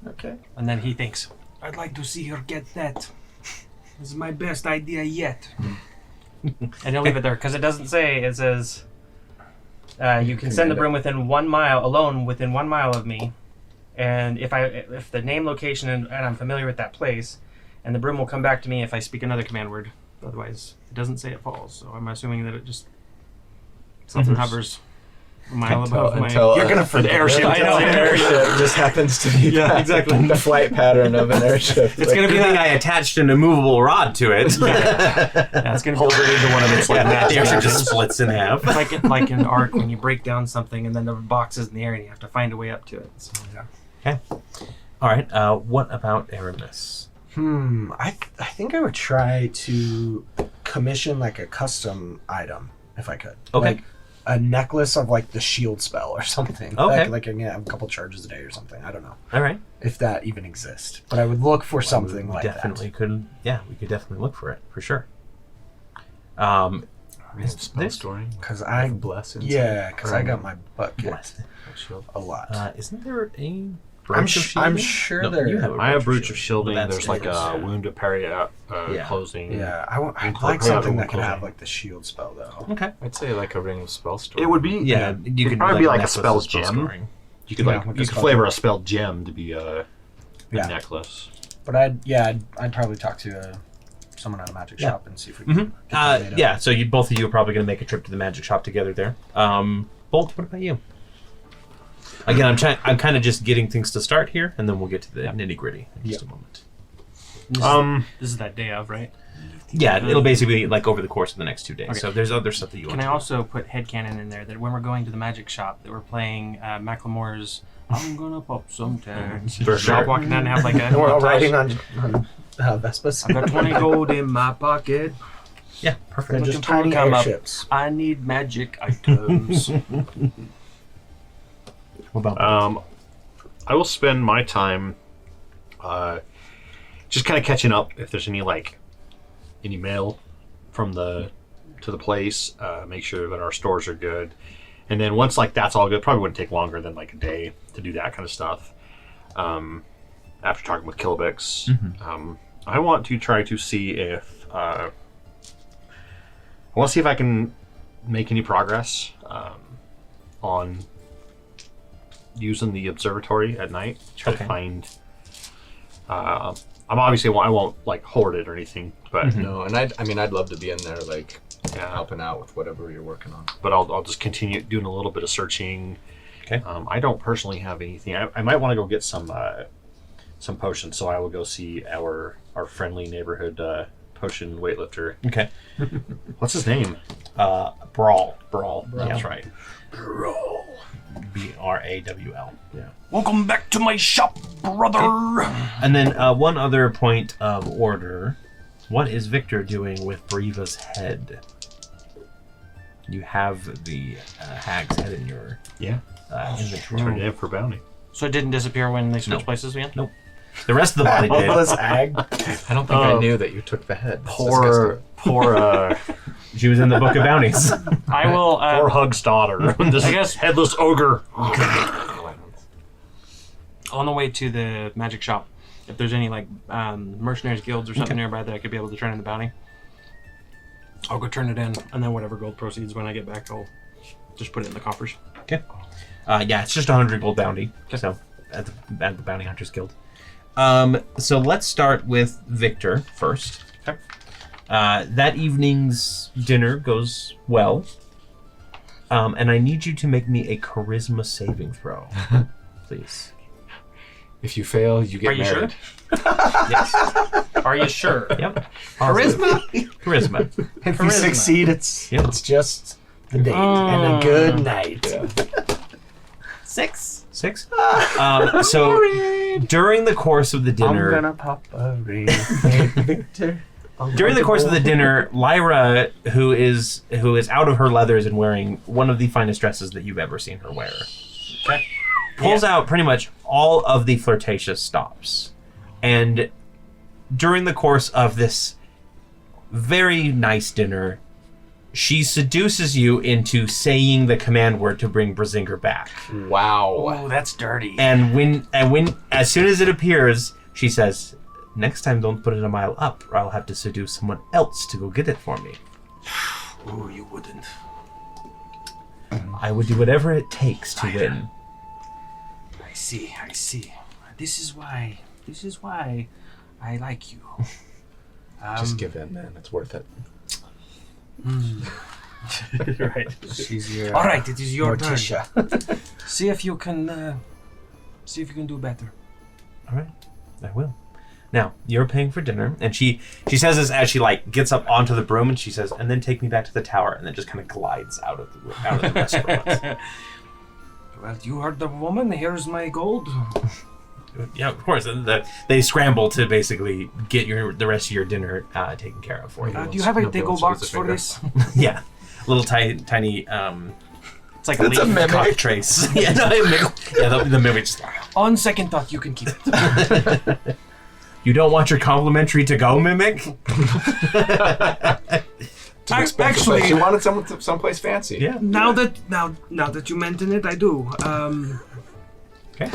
Okay. and then he thinks, I'd like to see her get that. This is my best idea yet. and he'll leave it there because it doesn't say. It says you can send the broom within 1 mile alone within 1 mile of me, and if the name, location, and I'm familiar with that place, and the broom will come back to me if I speak another command word. Otherwise, it doesn't say it falls. So I'm assuming that it just something hovers a mile above my. You're gonna forget. airship. I know. An airship just happens to be exactly. the flight pattern of an airship. It's gonna be Good thing that. I attached an immovable rod to it. Yeah, it's gonna Hold it into one of its Yeah, the airship just splits in half. like in Ark when you break down something and then the box is in the air and you have to find a way up to it. So, Okay. All right. What about Aramis? I think I would try to commission like a custom item if I could. Okay. Like a necklace of like the shield spell or something. Okay. Like I can have a couple charges a day or something. I don't know All right. if that even exists, but I would look for something like Definitely that. could. Yeah, we could definitely look for it for sure. Spell story. Because I Bless. because I got my butt kicked Blessed. a lot. Isn't there a? I'm brooch of I'm shielding? sure No, there. you have a I have brooch Brooch of Shielding. Well, There's that's like a nice. wound to parry out Yeah. closing. Yeah, I'd Like like the something wound that can have closing. like the shield spell though. Okay. I'd say like a ring of spell story. It would be. Yeah, you could probably do be like a necklace spell of spell gem. scoring. You could Yeah, like like a you could spell flavor gem. a spell gem to be a Yeah. necklace. But I'd probably talk to someone at a magic Yeah. shop and see if we can. Mm-hmm. get that made up. Yeah. So both of you are probably going to make a trip to the magic shop together there. Bolt, what about you? Again, I'm kind of just getting things to start here, and then we'll get to the nitty gritty in just a moment. this is that day of, right? Yeah, it'll basically be like over the course of the next 2 days. Okay. So if there's other stuff that you want Can I to also put headcanon in there that when we're going to the magic shop that we're playing Macklemore's I'm gonna pop some tags. For Shop sure. walking down and have like a And we're all montage. riding on Vespas. I got 20 gold in my pocket. do? Yeah, perfect. They're looking just for a tiny come up. airships. I need magic items. What about I will spend my time just kind of catching up if there's any mail from to the place. Make sure that our stores are good, and then once that's all good, probably wouldn't take longer than a day to do that kind of stuff. After talking with Kilbix, I want to try to see if I want to see if I can make any progress on using the observatory at night. Try to find. I won't hoard it or anything, but No, and I'd love to be in there, helping out with whatever you're working on. But I'll just continue doing a little bit of searching. Okay. I don't personally have anything. I might want to go get some potions, so I will go see our friendly neighborhood potion weightlifter. Okay. What's his name? Brawl. That's right. Brawl. BRAWL. Yeah. Welcome back to my shop, brother. And then one other point of order. What is Victor doing with Briva's head? You have the hag's head in your inventory. Turn it in for bounty. So it didn't disappear when they switched No. places again? Nope. The rest of the body did. ag. I don't think I knew that you took the head. That's Poor She was in the book of bounties. I will. poor Hug's daughter. This I guess- headless ogre. On the way to the magic shop, if there's any mercenaries guilds or something nearby that I could be able to turn in the bounty, I'll go turn it in, and then whatever gold proceeds when I get back, I'll just put it in the coffers. Okay. It's just 100 gold bounty. So at the Bounty Hunters Guild. So let's start with Victor first. Okay. That evening's dinner goes well. And I need you to make me a charisma saving throw, please. If you fail, you get Are you married. sure? Yes. Are you sure? Yep. Charisma? Charisma. If you succeed, it's just a date and a good night. 6. So during the course of the dinner, I'm gonna pop a ring. Victor. during the course of the dinner, Lyra, who is out of her leathers and wearing one of the finest dresses that you've ever seen her wear, pulls out pretty much all of the flirtatious stops. And during the course of this very nice dinner, she seduces you into saying the command word to bring Brazinger back. Wow. Oh, that's dirty. And when as soon as it appears, she says, "Next time don't put it a mile up, or I'll have to seduce someone else to go get it for me." Oh, you wouldn't. I would do whatever it takes to win. I see. This is why I like you. Just give in, man. It's worth it. Right. She's your All right, it is your turn. Morticia. See if you can do better. All right, I will. Now you're paying for dinner, and she says this as she gets up onto the broom, and she says, "And then take me back to the tower," and then just kind of glides out of the restaurant. Well, you heard the woman. Here's my gold. Yeah, of course. They scramble to basically get the rest of your dinner taken care of for you. Do you have a Nobody deco wants to use box a for finger. this? Yeah, little tiny. It's like a leaf. Cock trace. Yeah, no, the mimic just. On second thought, you can keep it. You don't want your complimentary to-go mimic? Actually, She wanted someplace fancy. Yeah. now that you mention it, I do. Okay.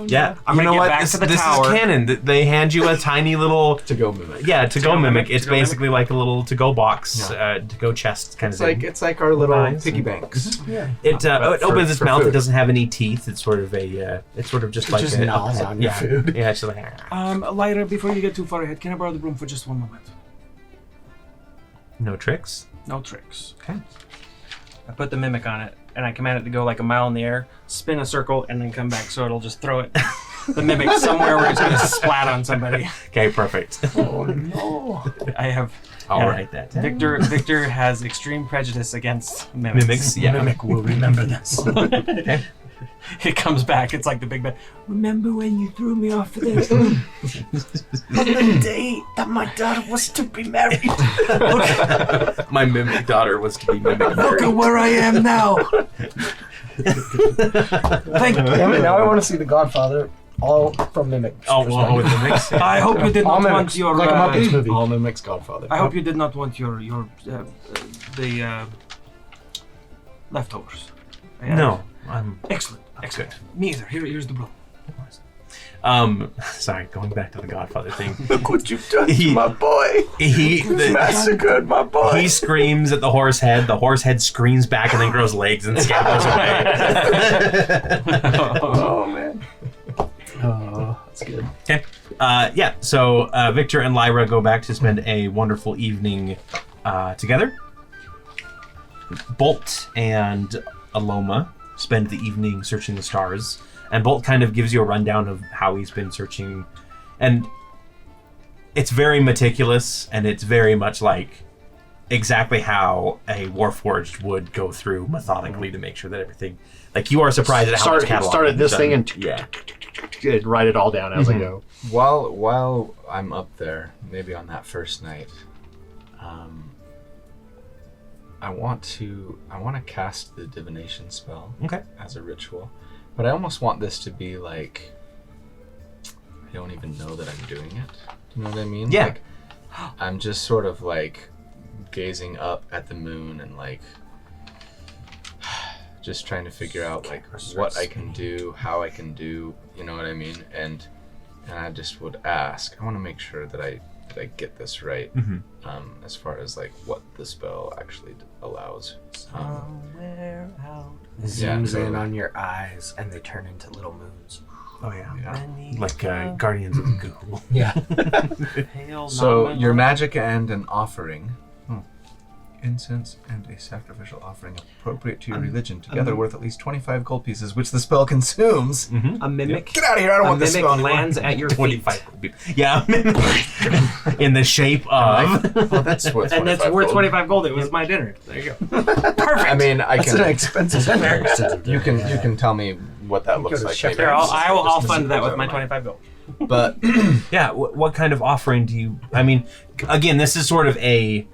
Yeah. I'm gonna get back to the tower. This is canon. They hand you a tiny little To go mimic. to-go mimic. It's to-go basically like a little to-go box, to-go chest kind of thing. It's like our little Nice. piggy banks. It opens its for mouth. food. It doesn't have any teeth. It's sort of just like just a gnaws on your food. Yeah, it's just like. Lyra, before you get too far ahead, can I borrow the broom for just one moment? No tricks. No tricks. Okay. I put the mimic on it, and I command it to go like a mile in the air, spin a circle, and then come back. So it'll just throw it, the mimic, somewhere where it's going to splat on somebody. Okay, perfect. Oh no! I have I'll write that down. Victor has extreme prejudice against mimics. Mimics. Yeah. Mimic will remember this. It comes back. It's like the big bad. Remember when you threw me off this? On the day that my daughter was to be married. My mimic daughter was to be mimic. Look at where I am now. Damn it! Now I want to see The Godfather. All from Mimic's with the mix. I hope you did All not want Mimics, your. like a Muppets movie. All Mimics Godfather. I hope you did not want your the leftovers. No. Excellent. Good. Me either. Here's the broom. Sorry, going back to the Godfather thing. Look what you've done to my boy. He Massacred my boy. He screams at the horse head. The horse head screams back and then grows legs and scampers away. Oh man. Oh, that's good. Okay. So Victor and Lyra go back to spend a wonderful evening together. Bolt and Alomah spend the evening searching the stars. And Bolt kind of gives you a rundown of how he's been searching. And it's very meticulous, and it's very much like exactly how a Warforged would go through methodically to make sure that everything... Like, you are surprised at how much catalog started this he's thing done. and write it all down as I go. While I'm up there, maybe on that first night, I want to cast the divination spell as a ritual. But I almost want this to be like, I don't even know that I'm doing it. Do you know what I mean? Yeah. Like, I'm just sort of like gazing up at the moon and like just trying to figure out like what I can do, how I can do, you know what I mean? And I just would ask, I want to make sure that I get this right, as far as like what the spell actually allows. Somewhere out. Zooms in on your eyes and they turn into little moons. Oh, yeah. Yeah. Like Guardians of the Goo. Yeah. Pale So non-wind your light. magic and an offering, incense and a sacrificial offering appropriate to your religion, together worth at least 25 gold pieces, which the spell consumes. A mimic. Get out of here! I don't A want this mimic spell anymore. lands at your feet. 25. Yeah. In the shape of... Well, that's worth 25 And that's worth gold. 25 gold. It was my dinner. There you go. Perfect. I mean, I That's can. an expensive dinner. You can tell me what that looks to like. Chef maybe. Here, I'll Just fund that with over my my- 25 gold. But Yeah, what kind of offering do you... I mean, again, this is sort of a...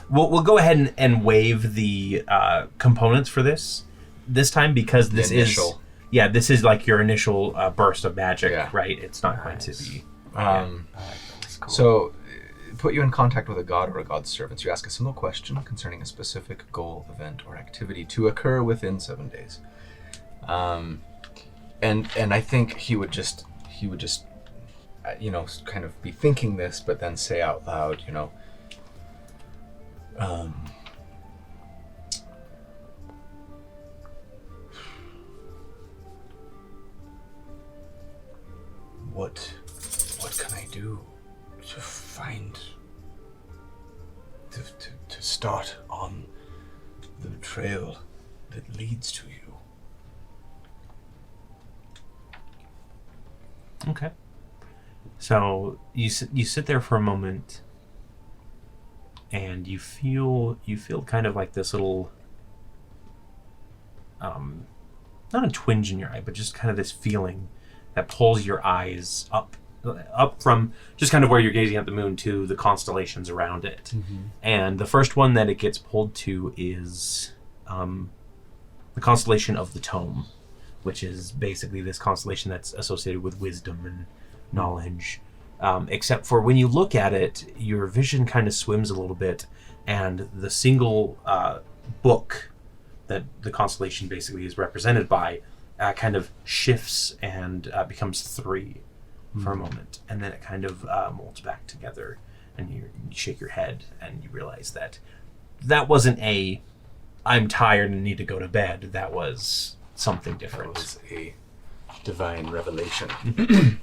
We'll go ahead and waive the components for this time because this initial. this is like your initial burst of magic, Yeah. right? It's not going to be... So, put you in contact with a god or a god's servants. You ask a single question concerning a specific goal, event, or activity to occur within 7 days. And I think he would just kind of be thinking this, but then say out loud, what can I do to find to start on the trail that leads to you? Okay. So you sit there for a moment, and you feel kind of like this little, not a twinge in your eye, but just kind of this feeling that pulls your eyes up from just kind of where you're gazing at the moon to the constellations around it. And the first one that it gets pulled to is the constellation of the Tome, which is basically this constellation that's associated with wisdom and knowledge. Except for when you look at it, your vision kind of swims a little bit, and the single book that the constellation basically is represented by kind of shifts and becomes 3 for a moment, and then it kind of molds back together, and you shake your head and you realize that wasn't a I'm tired and need to go to bed. That was something different. That was a divine revelation.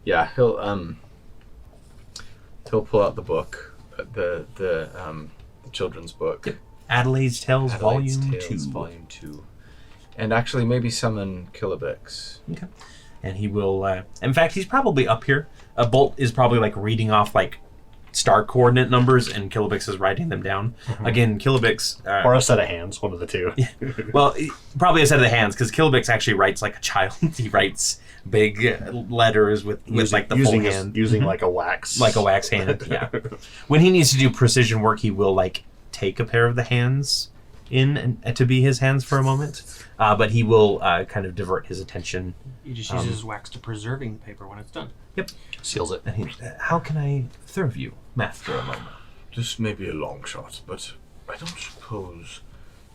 Yeah, he'll pull out the book, the children's book. Yep. Adelaide's Tales, Adelaide's Volume Tales, 2. Volume 2. And actually maybe summon Kilobix. Okay. And he will, in fact, he's probably up here. Bolt is probably like reading off like star coordinate numbers, and Kilobix is writing them down. Again, Kilobix... Or a set of hands, one of the two. Well, probably a set of the hands, because Kilobix actually writes like a child. He writes big letters with like the full hand. Using like a wax. Like a wax hand, yeah. When he needs to do precision work, he will like take a pair of the hands in to be his hands for a moment, but he will kind of divert his attention. He just uses wax to preserving paper when it's done. Yep. Seals it. And how can I serve you, Master Alomah? This may be a long shot, but I don't suppose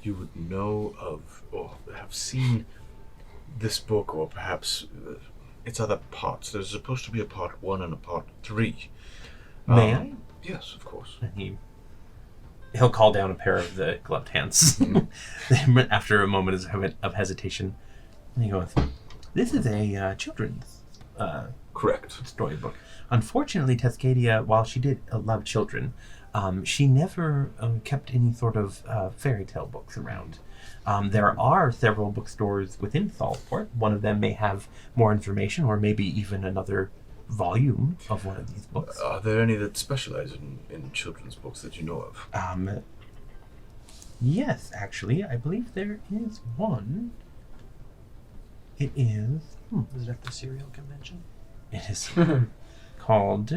you would know of or have seen this book, or perhaps its other parts. There's supposed to be a part 1 and a part 3. May I? Yes, of course. And he'll call down a pair of the gloved hands after a moment of hesitation. And he goes, "This is a children's Correct. storybook. Unfortunately, Cascadia, while she did love children, she never kept any sort of fairy tale books around. There are several bookstores within Saltport. One of them may have more information, or maybe even another volume of one of these books. Are there any that specialize in children's books that you know of? Yes, actually, I believe there is one. It is... Is it at the cereal convention? It is called...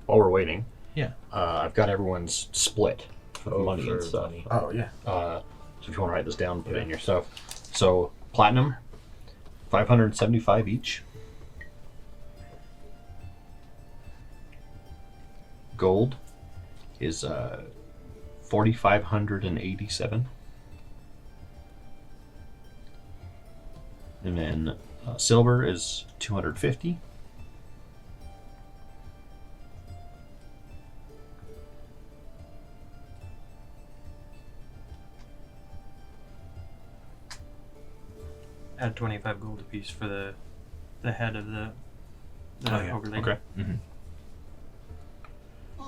While we're waiting, Yeah. I've got everyone's split for the money and for stuff. money. Oh, yeah. So if you want to write this down, put it in your stuff. So platinum, 575 each. Gold is 4,587. And then silver is 250. Add 25 gold apiece for the head of the ogre lady. Okay. Mm-hmm.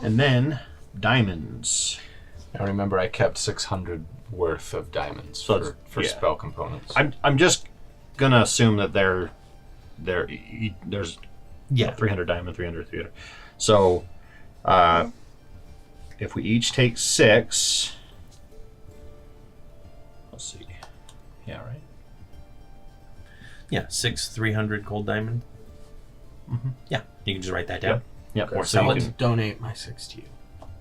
And then diamonds. Now remember, I kept 600 worth of diamonds So it's- for yeah. spell components. I'm just gonna assume that there's Yeah. 300 diamond, 300. So if we each take 6, let's see. Yeah, right. Yeah, 6 300 gold diamond. Mm-hmm. Yeah, you can just write that down. Yep. Or So sell I'll it. donate my 6 to you.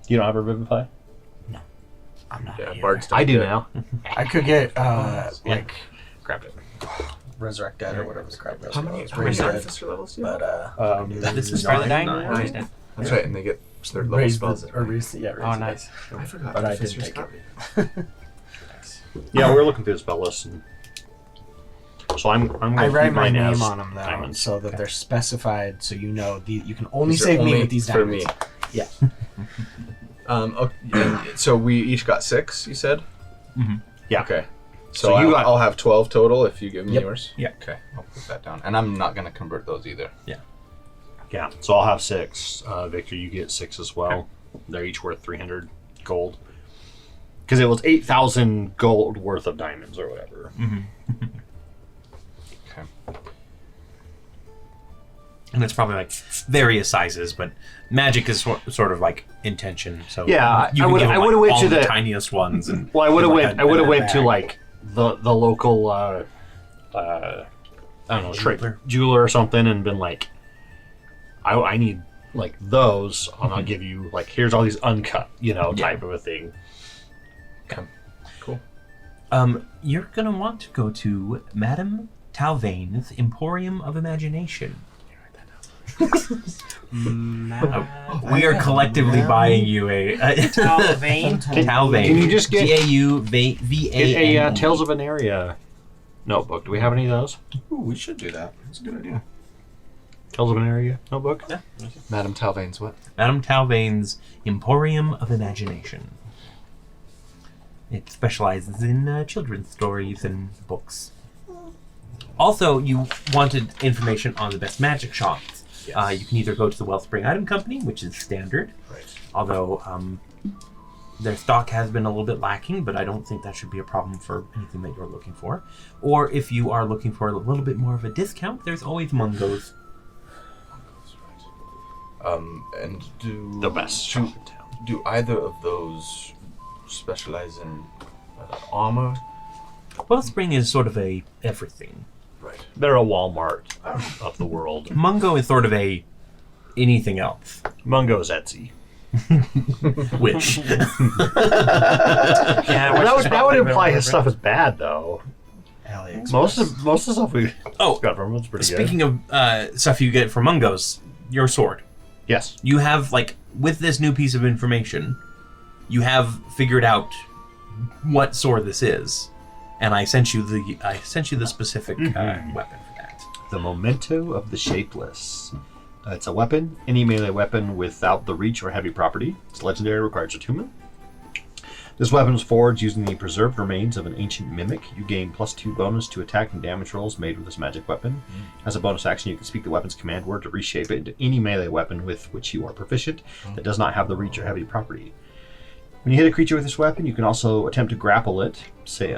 You don't have Revivify? I'm not Yeah, here. Bard's I do dead. now. I could get, like, Grab it. Resurrect Dead or whatever the crap is. How many Raise Dead. Artificer levels do you have? But, This is Are for the the dying? dying. Raise Dead. That's right, and they get third level raise spells. or raise, yeah, raise Oh, Dead. nice. I forgot. But I Artificer's didn't take got it. Yeah, we were looking through the spell list, and so I'm going I to write keep my mine name as on them though, diamonds. so that they're specified, so you know you can only These are save me only with these for diamonds. me. Yeah. Okay, and so we each got 6, you said? Yeah. Okay. So, So you got- I'll have 12 total if you give me Yep. yours? Yeah. Okay, I'll put that down. And I'm not going to convert those either. Yeah, so I'll have 6. Victor, you get 6 as well. They're each worth 300 gold. Because it was 8,000 gold worth of diamonds or whatever. Okay. And it's probably like various sizes, but magic is sort of like intention. So Yeah, you I can would- give I them, would've went all to the the- tiniest ones. And Well, I would have like went. a- I would have a went to bag. like the local. I don't know, jeweler or something, and been like, I need like those. I'll not give you like here's all these uncut, type of a thing. You're gonna want to go to Madame Tauvane's Emporium of Imagination. We are collectively buying you a Tauvane? Tauvane. Can you just get- Tauvane? Get a Tales of Aneria notebook. Do we have any of those? Ooh, we should do that. That's a good idea. Tales of Aneria notebook. Yeah. Madame Talvane's what? Madame Tauvane's Emporium of Imagination. It specializes in children's stories and books. Also, you wanted information on the best magic shops. Yes. You can either go to the Wellspring Item Company, which is standard, Right. although their stock has been a little bit lacking, but I don't think that should be a problem for anything that you're looking for. Or if you are looking for a little bit more of a discount, there's always Mungo's. And do... The best shop in town. Do either of those specialize in armor? Wellspring is sort of a everything. Right. They're a Walmart of the world. Mungo is sort of a anything else. Mungo's Etsy. Which? Yeah, That would imply his stuff is bad, though. AliExpress. Most of the stuff we Oh, got from him was pretty speaking of stuff you get from Mungo's, your sword. good. Yes. You have, like, with this new piece of information, you have figured out what sword this is, and I sent you the specific weapon for that. The Memento of the Shapeless. It's a weapon, any melee weapon without the reach or heavy property. It's legendary, requires attunement. This weapon is forged using the preserved remains of an ancient mimic. You gain +2 bonus to attack and damage rolls made with this magic weapon. As a bonus action, you can speak the weapon's command word to reshape it into any melee weapon with which you are proficient that does not have the reach or heavy property. When you hit a creature with this weapon, you can also attempt to grapple it, save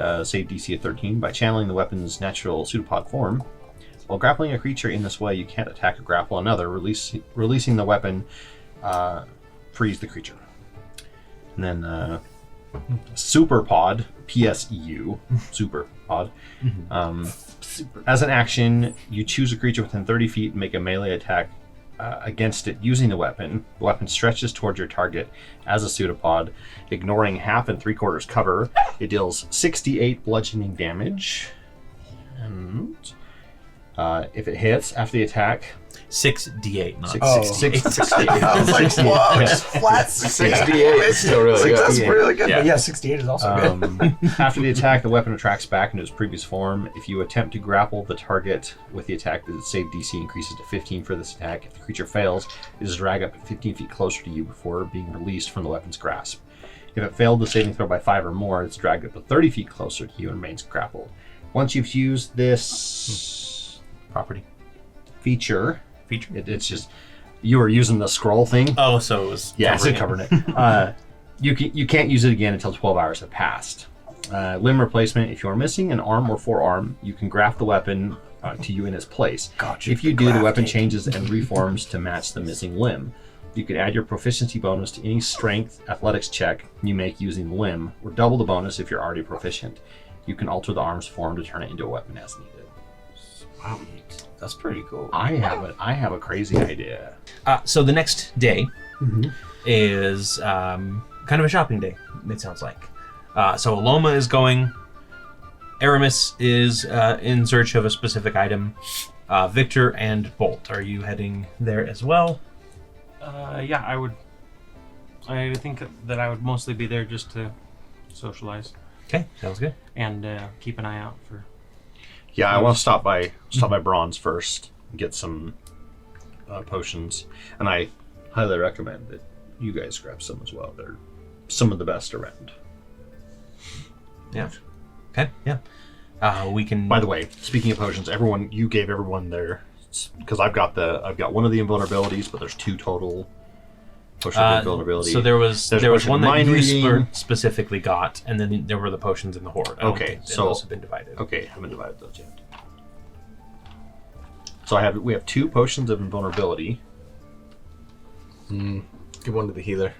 DC of 13, by channeling the weapon's natural pseudopod form. While grappling a creature in this way, you can't attack or grapple another. Releasing the weapon frees the creature. And then Superpod, PSEU, Superpod. As an action, you choose a creature within 30 feet and make a melee attack against it using the weapon. The weapon stretches towards your target as a pseudopod, ignoring 1/2 and 3/4 cover. It deals 68 bludgeoning damage. And if it hits after the attack, 6d8, not Oh. 68. I was like, whoa, just flat 68 is still really good. That's really good. Yeah. But yeah, 68 is also good. After the attack, the weapon retracts back into its previous form. If you attempt to grapple the target with the attack, the save DC increases to 15 for this attack. If the creature fails, it is dragged up 15 feet closer to you before being released from the weapon's grasp. If it failed the saving throw by 5 or more, it's dragged up to 30 feet closer to you and remains grappled. Once you've used this property. feature, it's just you were using the scroll thing. Oh, so it was Covering it. You can't use it again until 12 hours have passed. Limb replacement. If you are missing an arm or forearm, you can graft the weapon to you in its place. Gotcha, If you the do, the weapon grafting. changes and reforms to match the missing limb. You can add your proficiency bonus to any strength athletics check you make using the limb, or double the bonus if you're already proficient. You can alter the arm's form to turn it into a weapon as needed. Wow. That's pretty cool. I have a crazy idea. So the next day is kind of a shopping day, it sounds like. So Alomah is going. Aramis is in search of a specific item. Victor and Bolt, are you heading there as well? Yeah, I would. I think that I would mostly be there just to socialize Okay, sounds good. and keep an eye out for. Yeah, I want to stop by Bronze first and get some potions, and I highly recommend that you guys grab some as well. They're some of the best around. Yeah. Okay, yeah. We can... By the way, speaking of potions, you gave everyone their, because I've got one of the invulnerabilities, but there's 2 total potion of invulnerability. So there was There's one that mind you reading. specifically got, and then there were the potions in the horde. I don't Okay, think that so- those have been divided. Okay, haven't divided those yet. So we have 2 potions of invulnerability. Give one to the healer,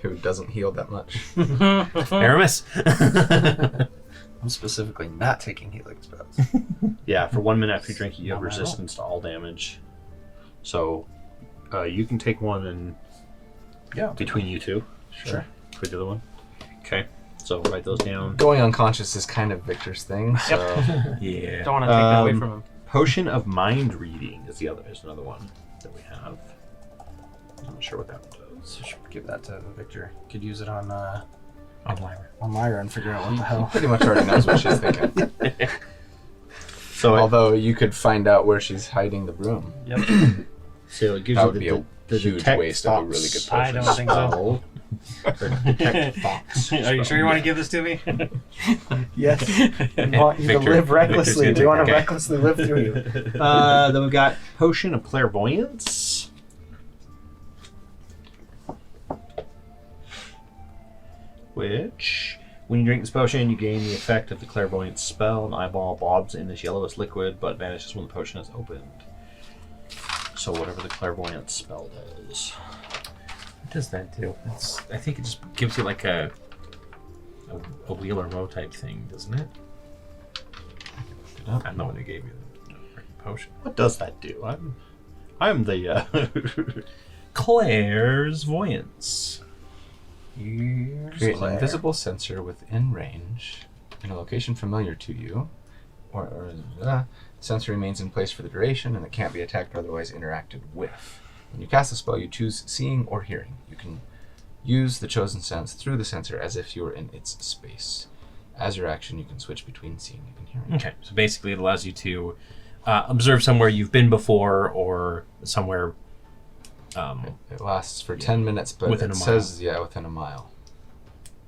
who doesn't heal that much. Aramis. I'm specifically not taking healing spells. Yeah, for 1 minute after you drink it, you have Not bad at all. resistance to all damage. So you can take one and Yeah. between you two. Sure. For the other one. Okay. So write those down. Going unconscious is kind of Victor's thing. So Yeah. Don't want to take that away from him. Potion of mind reading is another one that we have. I'm not sure what that one does. Should give that to Victor. Could use it on Lyra. Lyra and figure out what the hell. pretty much already knows what she's thinking. So Although you could find out where she's hiding the broom. Yep. so it gives That you would be the a huge detect waste of a thoughts really good I potion. don't think so. spell. The detect thoughts. Are you sure you want to give this to me? Yes. We want you to Victor- live recklessly. Victor's We want to okay. recklessly live through you. Then we've got potion of clairvoyance. Which, when you drink this potion, you gain the effect of the clairvoyance spell. An eyeball bobs in this yellowish liquid, but vanishes when the potion is opened. So whatever the clairvoyance spell does. What does that do? I think it just gives you like a wheel or row type thing, doesn't it? I don't know when it gave you the freaking potion. What does that do? I'm the Clairvoyance. Create an invisible sensor within range in a location familiar to you, or sensor remains in place for the duration and it can't be attacked or otherwise interacted with. When you cast a spell, you choose seeing or hearing. You can use the chosen sense through the sensor as if you were in its space. As your action, you can switch between seeing and hearing. Okay, so basically it allows you to observe somewhere you've been before or somewhere. It lasts for 10 minutes, but within it a mile. says, within a mile.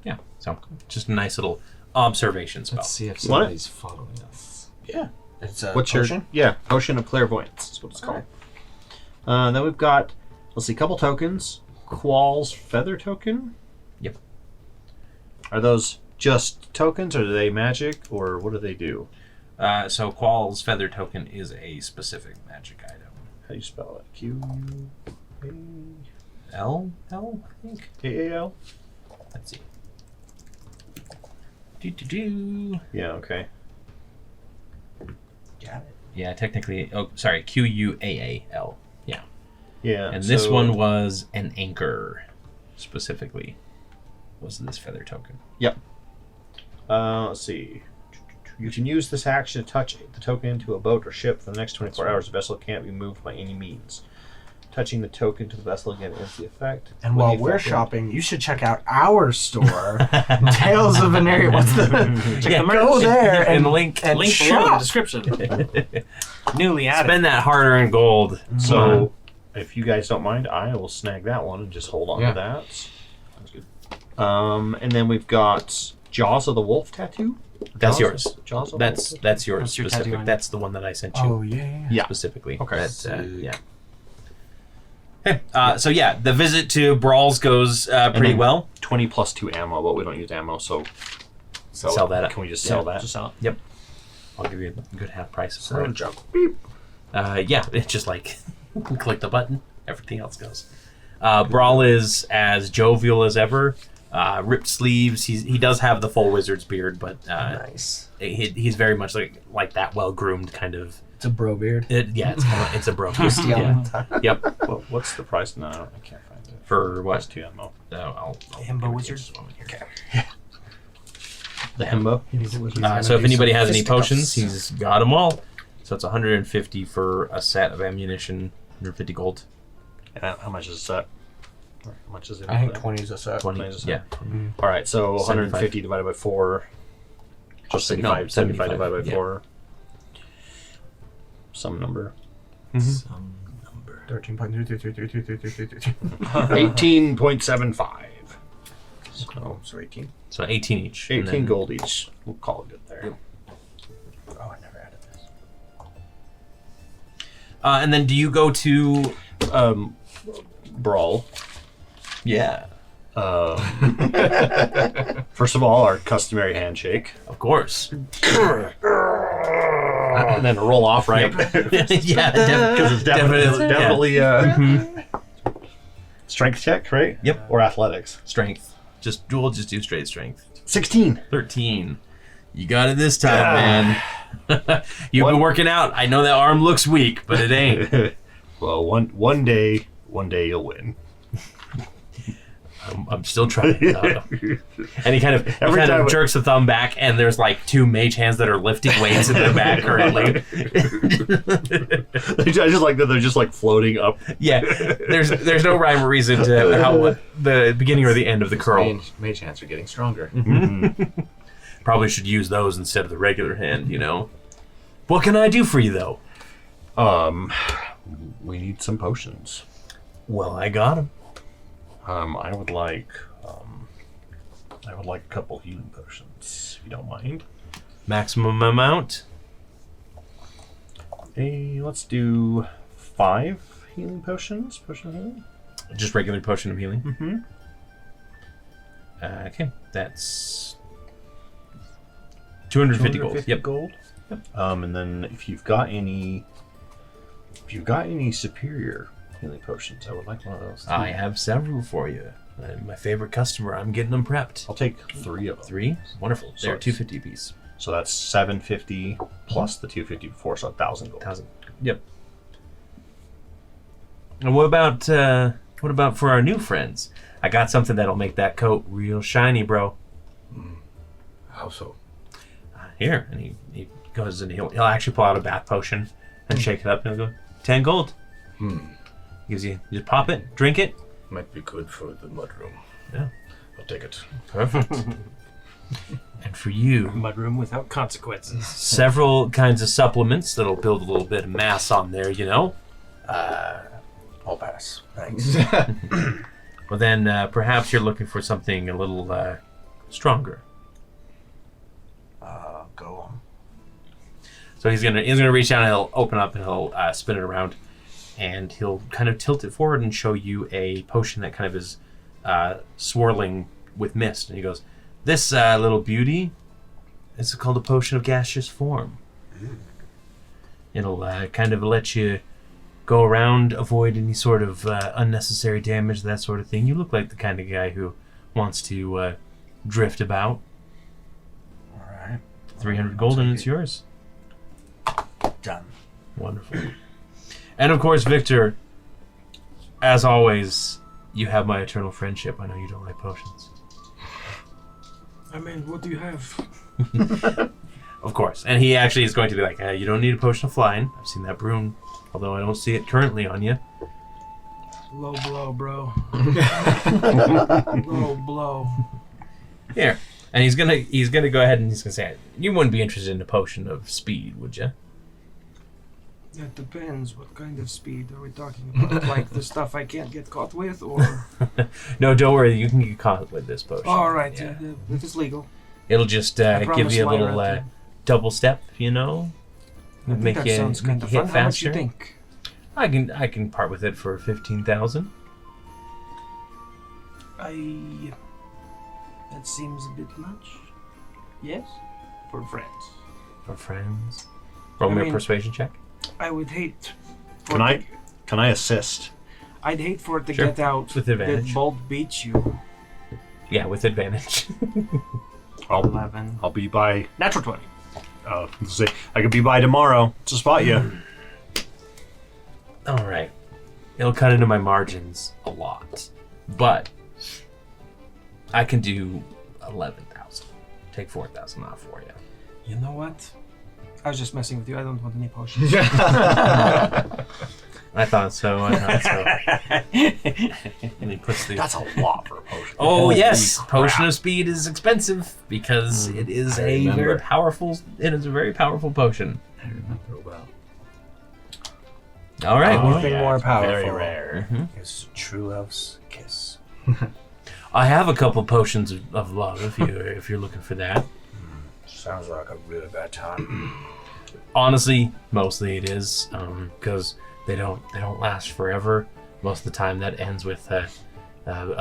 Yeah, so just a nice little observation spell. Let's see if somebody's following us. Yeah. It's a What's potion? your Potion of Clairvoyance is what it's called. Then we've got, let's see, a couple tokens. Qual's Feather Token. Yep. Are those just tokens, or are they magic, or what do they do? So Qual's Feather Token is a specific magic item. How do you spell it? L, I think. Q-A-A-L? Let's see. Do. Yeah, okay. Got it. Yeah, technically. Oh, sorry. Quaal. Yeah. Yeah. And this one was an anchor, specifically. Was this feather token? Yep. Let's see. You can use this action to touch the token to a boat or ship for the next 24 hours. The vessel can't be moved by any means. Touching the token to the vessel again ends the effect. And When while the we're effect- shopping, you should check out our store, Tales of Aneria. What's the? Yeah, Go there and and link and Link below in the shop. description. Newly added. Spend that hard-earned gold. So, if you guys don't mind, I will snag that one and just hold on Yeah. to that. Sounds good. And then we've got Jaws of the Wolf tattoo. That's Jaws? yours. Jaws of That's the Wolf? that's yours That's your specific. tattoo on That's the one that I sent you Oh yeah. Yeah. specifically. Okay. Yeah. Hey, so yeah, the visit to Brawls goes pretty then- well. 20 plus 2 ammo, but we don't use ammo, so Sell that. can we just sell that? Just sell it. I'll give you a good half price for So it. jump. Yeah, it's just like click the button, everything else goes. Brawl is as jovial as ever. Ripped sleeves. He does have the full wizard's beard, but Nice. he's very much like that well groomed kind of. It's a bro beard. It's a bro. Twisty on the top. Yep. Well, what's the price? No, I can't find it. For what? Plus 2 ammo. I'll Himbo give it wizard? just a moment here. Okay. The Himbo. He's gonna So if do anybody some has any fisticuffs. potions, he's got them all. So it's 150 for a set of ammunition, 150 gold. And how much is that? Or how much is it? I think 20 is a set. 20. Nice. Yeah. All right, so 75. 150 divided by 4. Just 75, 75 divided by yeah. 4. Some number. Some number. 13.3333333. 18.75. So 18. So 18 each. and 18 then- gold each. We'll call it good there. Oh, I never added this. And then do you go to? Brawl. Yeah. First of all, our customary handshake. Of course. And then roll off, right? Yeah. Because it's definitely yeah. strength check, right? Yep. Or athletics. Strength. We'll just do straight strength. 16. 13. You got it this time, man. You've been working out. I know that arm looks weak, but it ain't. Well, one day you'll win. I'm still trying. And he kind of time- jerks the thumb back, and there's like 2 mage hands that are lifting weights in their back currently. I just like that they're just like floating up. Yeah, there's no rhyme or reason to how the beginning or the end of the curl. Mage hands are getting stronger. Probably should use those instead of the regular hand, you know. What can I do for you though? We need some potions. Well, I got them. I would like a couple healing potions, if you don't mind. Maximum amount. Hey, let's do 5 healing potions. Potion healing. Just regular potion of healing. Mm-hmm. Okay, that's 250 gold. Yep. Gold. Yep. And then if you've got any superior healing potions, I would like one of those. Too. I have several for you. My favorite customer. I'm getting them prepped. I'll take 3 of them. 3? Wonderful. So They're it's- 250 apiece. So that's 750 plus the 250 before, so 1,000 gold. 1,000. Yep. And what about What about for our new friends? I got something that'll make that coat real shiny, bro. How so? Here, and he goes and he'll actually pull out a bath potion and shake it up, and he'll go 10 gold. Gives you just pop it, drink it. Might be good for the mudroom. Yeah, I'll take it. perfect. And for you, Mudroom without consequences. several kinds of supplements that'll build a little bit of mass on there, you know. I'll pass. Thanks. Well, then perhaps you're looking for something a little stronger. Go on. So he's gonna reach down and he'll open up and he'll spin it around, and he'll kind of tilt it forward and show you a potion that kind of is swirling with mist. And he goes, "This little beauty is called a potion of gaseous form. It'll kind of let you go around, avoid any sort of unnecessary damage, that sort of thing. You look like the kind of guy who wants to drift about. All right. 300 gold and it's yours." Done. Wonderful. And of course, Victor, as always, you have my eternal friendship. I know you don't like potions. I mean, what do you have? Of course. And he actually is going to be like, you don't need a potion of flying. I've seen that broom, although I don't see it currently on you. Low blow, bro. Low blow. Here. And he's gonna go ahead and he's gonna say, you wouldn't be interested in a potion of speed, would you? It depends. What kind of speed are we talking about? Like the stuff I can't get caught with, or? No, don't worry. You can get caught with this potion. All right, Yeah. if it's legal. It'll just I give promise you a Lyra little to- double step, you know? I think Make that you sounds make kind you of hit fun. How much faster. you think? I can part with it for 15,000. That seems a bit much. Yes, for friends. For friends. Roll I me a mean- persuasion check. I would hate. For Can I assist? I'd hate for it to Sure. get out With advantage. that Bolt beats you. Yeah, with advantage. I'll 11. I'll be by. Natural 20. Let's see. I could be by tomorrow to spot you. All right. It'll cut into my margins a lot, but I can do 11,000. Take 4,000 off for you. You know what? I was just messing with you. I don't want any potions. I thought so. And he puts the. That's a lot for a potion. Oh Holy yes, crap. potion of speed is expensive because it is I a remember. very powerful. It is a very powerful potion. I remember well. All right. well, Anything more powerful Very rare. is a true elf's kiss. I have a couple potions of love if you're looking for that. Sounds like a really bad time. Honestly, mostly it is because they don't last forever. Most of the time, that ends with a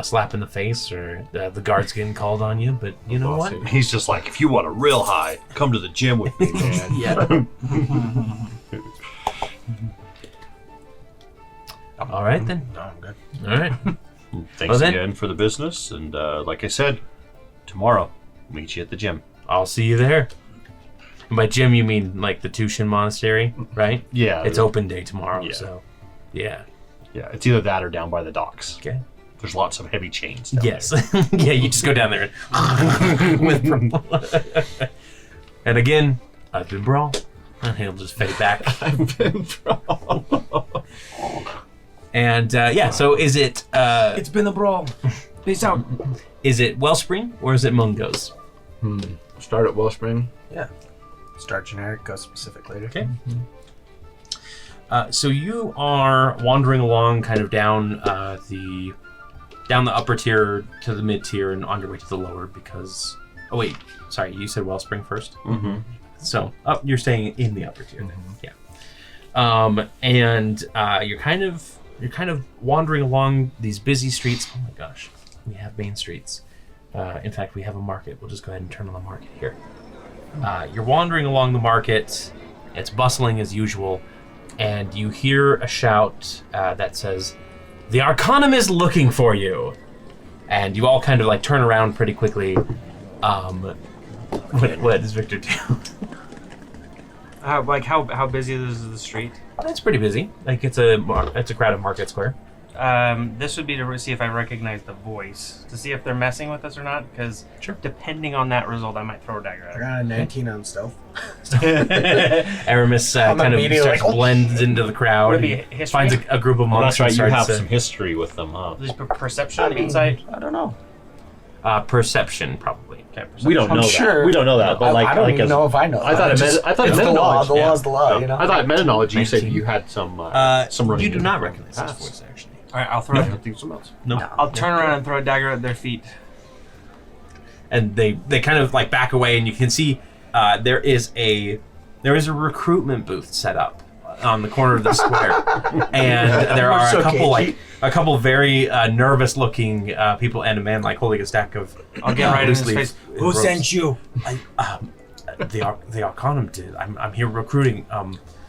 slap in the face or the guards getting called on you. But you know what? He's just like, if you want a real high, come to the gym with me, man. Yeah. All right then. No, I'm good. All right. Thanks Well, then- again for the business, and like I said, tomorrow meet you at the gym. I'll see you there. And by gym, you mean like the Tushin Monastery, right? Yeah, It's open day tomorrow, Yeah. so yeah. Yeah, it's either that or down by the docks. Okay. There's lots of heavy chains. Down Yes. there. Yeah, you just go down there and with Brawl. And again, I've been Brawl. And he'll just fade back. I've been And yeah, so is it It's been a brawl. Peace out. is it Wellspring or is it Mungo's? Start at Wellspring. Yeah. Start generic, go specific later. Okay. So you are wandering along, kind of down the upper tier to the mid tier, and on your way to the lower because. Oh wait, sorry, you said Wellspring first. Mm-hmm. So you're staying in the upper tier then. Yeah. And you're kind of wandering along these busy streets. Oh my gosh, we have main streets. In fact, we have a market. We'll just go ahead and turn on the market here. You're wandering along the market. It's bustling as usual. And you hear a shout that says, "The Arcanum is looking for you!" And you all kind of like turn around pretty quickly. What does Victor do? How busy is the street? It's pretty busy. Like it's a crowded market square. This would be to see if I recognize the voice, to see if they're messing with us or not, because depending on that result, I might throw a dagger at I her. got a 19 on stealth. Aramis kind of starts blends into the crowd. Would it be and history? finds a group of Well, monks. that's right. You and have starts, some history with them, huh? Just perception, insight. I don't know. Perception, probably. Okay, perception. We don't know sure. that. We don't know that. But I don't even know if I know. I thought it's meta the law. knowledge. The law's the law. You know. I thought meta knowledge. You said 19. you had some running. You do in not the recognize this past. voice, actually. All right, I'll throw. I think someone else. No. I'll turn around and throw a dagger at their feet. And they kind of like back away, and you can see there is a recruitment booth set up on the corner of the square, and there are a couple very nervous looking people and a man like holding a stack of. I'll get right in his face. Who sent you? The Arcanum did. I'm here recruiting.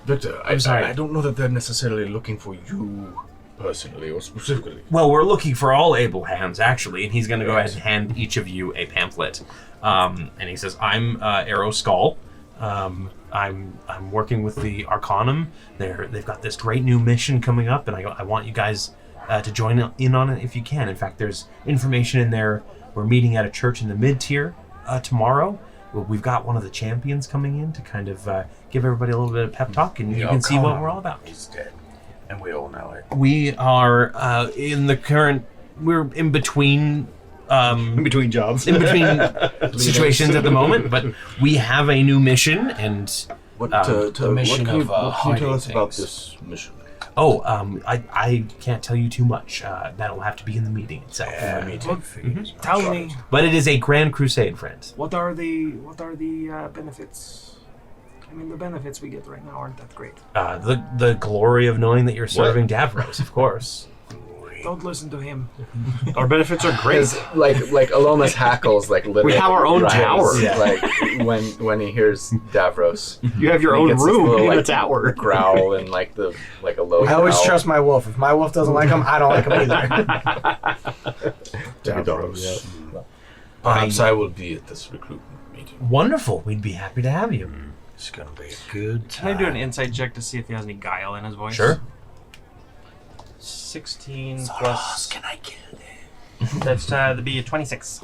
Victor, I'm sorry. I don't know that they're necessarily looking for you personally or specifically. Well, we're looking for all able hands, actually, and he's going to go ahead and hand each of you a pamphlet. And he says, "I'm Arrow Skull. I'm working with the Arcanum. They've got this great new mission coming up, and I want you guys to join in on it if you can. In fact, there's information in there. We're meeting at a church in the mid-tier tomorrow. We've got one of the champions coming in to kind of give everybody a little bit of pep talk, and you can see what we're all about." He's dead, and we all know it. We are we're in between In between jobs. in between situations at the moment, but we have a new mission, and What, the mission what can of, what can you tell hiding us about things. this mission? I can't tell you too much. That'll have to be in the meeting itself. Me too. Tell me, But it is a grand crusade, friends. what are the benefits? I mean, the benefits we get right now aren't that great. The glory of knowing that you're serving Davros, of course. Don't listen to him. Our benefits are great. like Alomah's hackles like literally We have our own rise, tower. Yeah. Like when he hears Davros, You have your he own gets this room little, in the like, tower. growl and like a low. I always growl. trust my wolf. If my wolf doesn't like him, I don't like him either. Davros. Perhaps I will be at this recruitment meeting. Wonderful. We'd be happy to have you. It's gonna be a good Can I time. do an insight check to see if he has any guile in his voice? Sure. 16 plus. Can I kill him? That's to be a 26.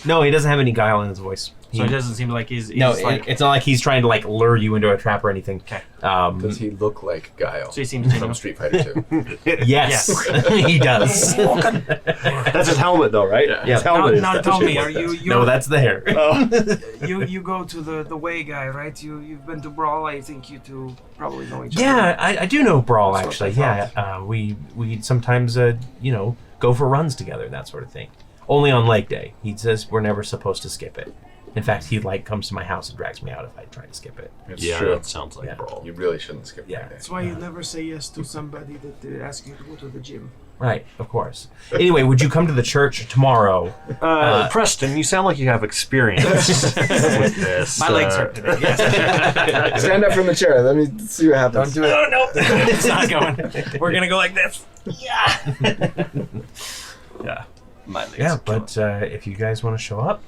No, he doesn't have any guile in his voice. So it doesn't seem like he's No, like. it's not like he's trying to like lure you into a trap or anything. Okay. Does he look like Guile So he seems from Street Fighter 2? Yes, he does. That's his helmet, though, right? Yeah. His helmet is Now that. tell me, are you No, that's the hair. you go to the Whey guy, right? You've been to Brawl. I think you two probably know each other. Yeah, I do know Brawl That's what actually. I Yeah, we sometimes go for runs together, that sort of thing. Only on leg day. He says we're never supposed to skip it. In fact, he comes to my house and drags me out if I try to skip it. It's Yeah, true. that sounds like Yeah. Brawl. You really shouldn't skip Yeah. that day. That's why you never say yes to somebody that asks you to go to the gym. Right, of course. Anyway, would you come to the church tomorrow? Preston, you sound like you have experience with this. My legs hurt today. Yes. Stand up from the chair. Let me see what happens. Don't do it. Oh no, it's not going. We're gonna go like this. Yeah. My legs. Yeah, are killing. but if you guys want to show up,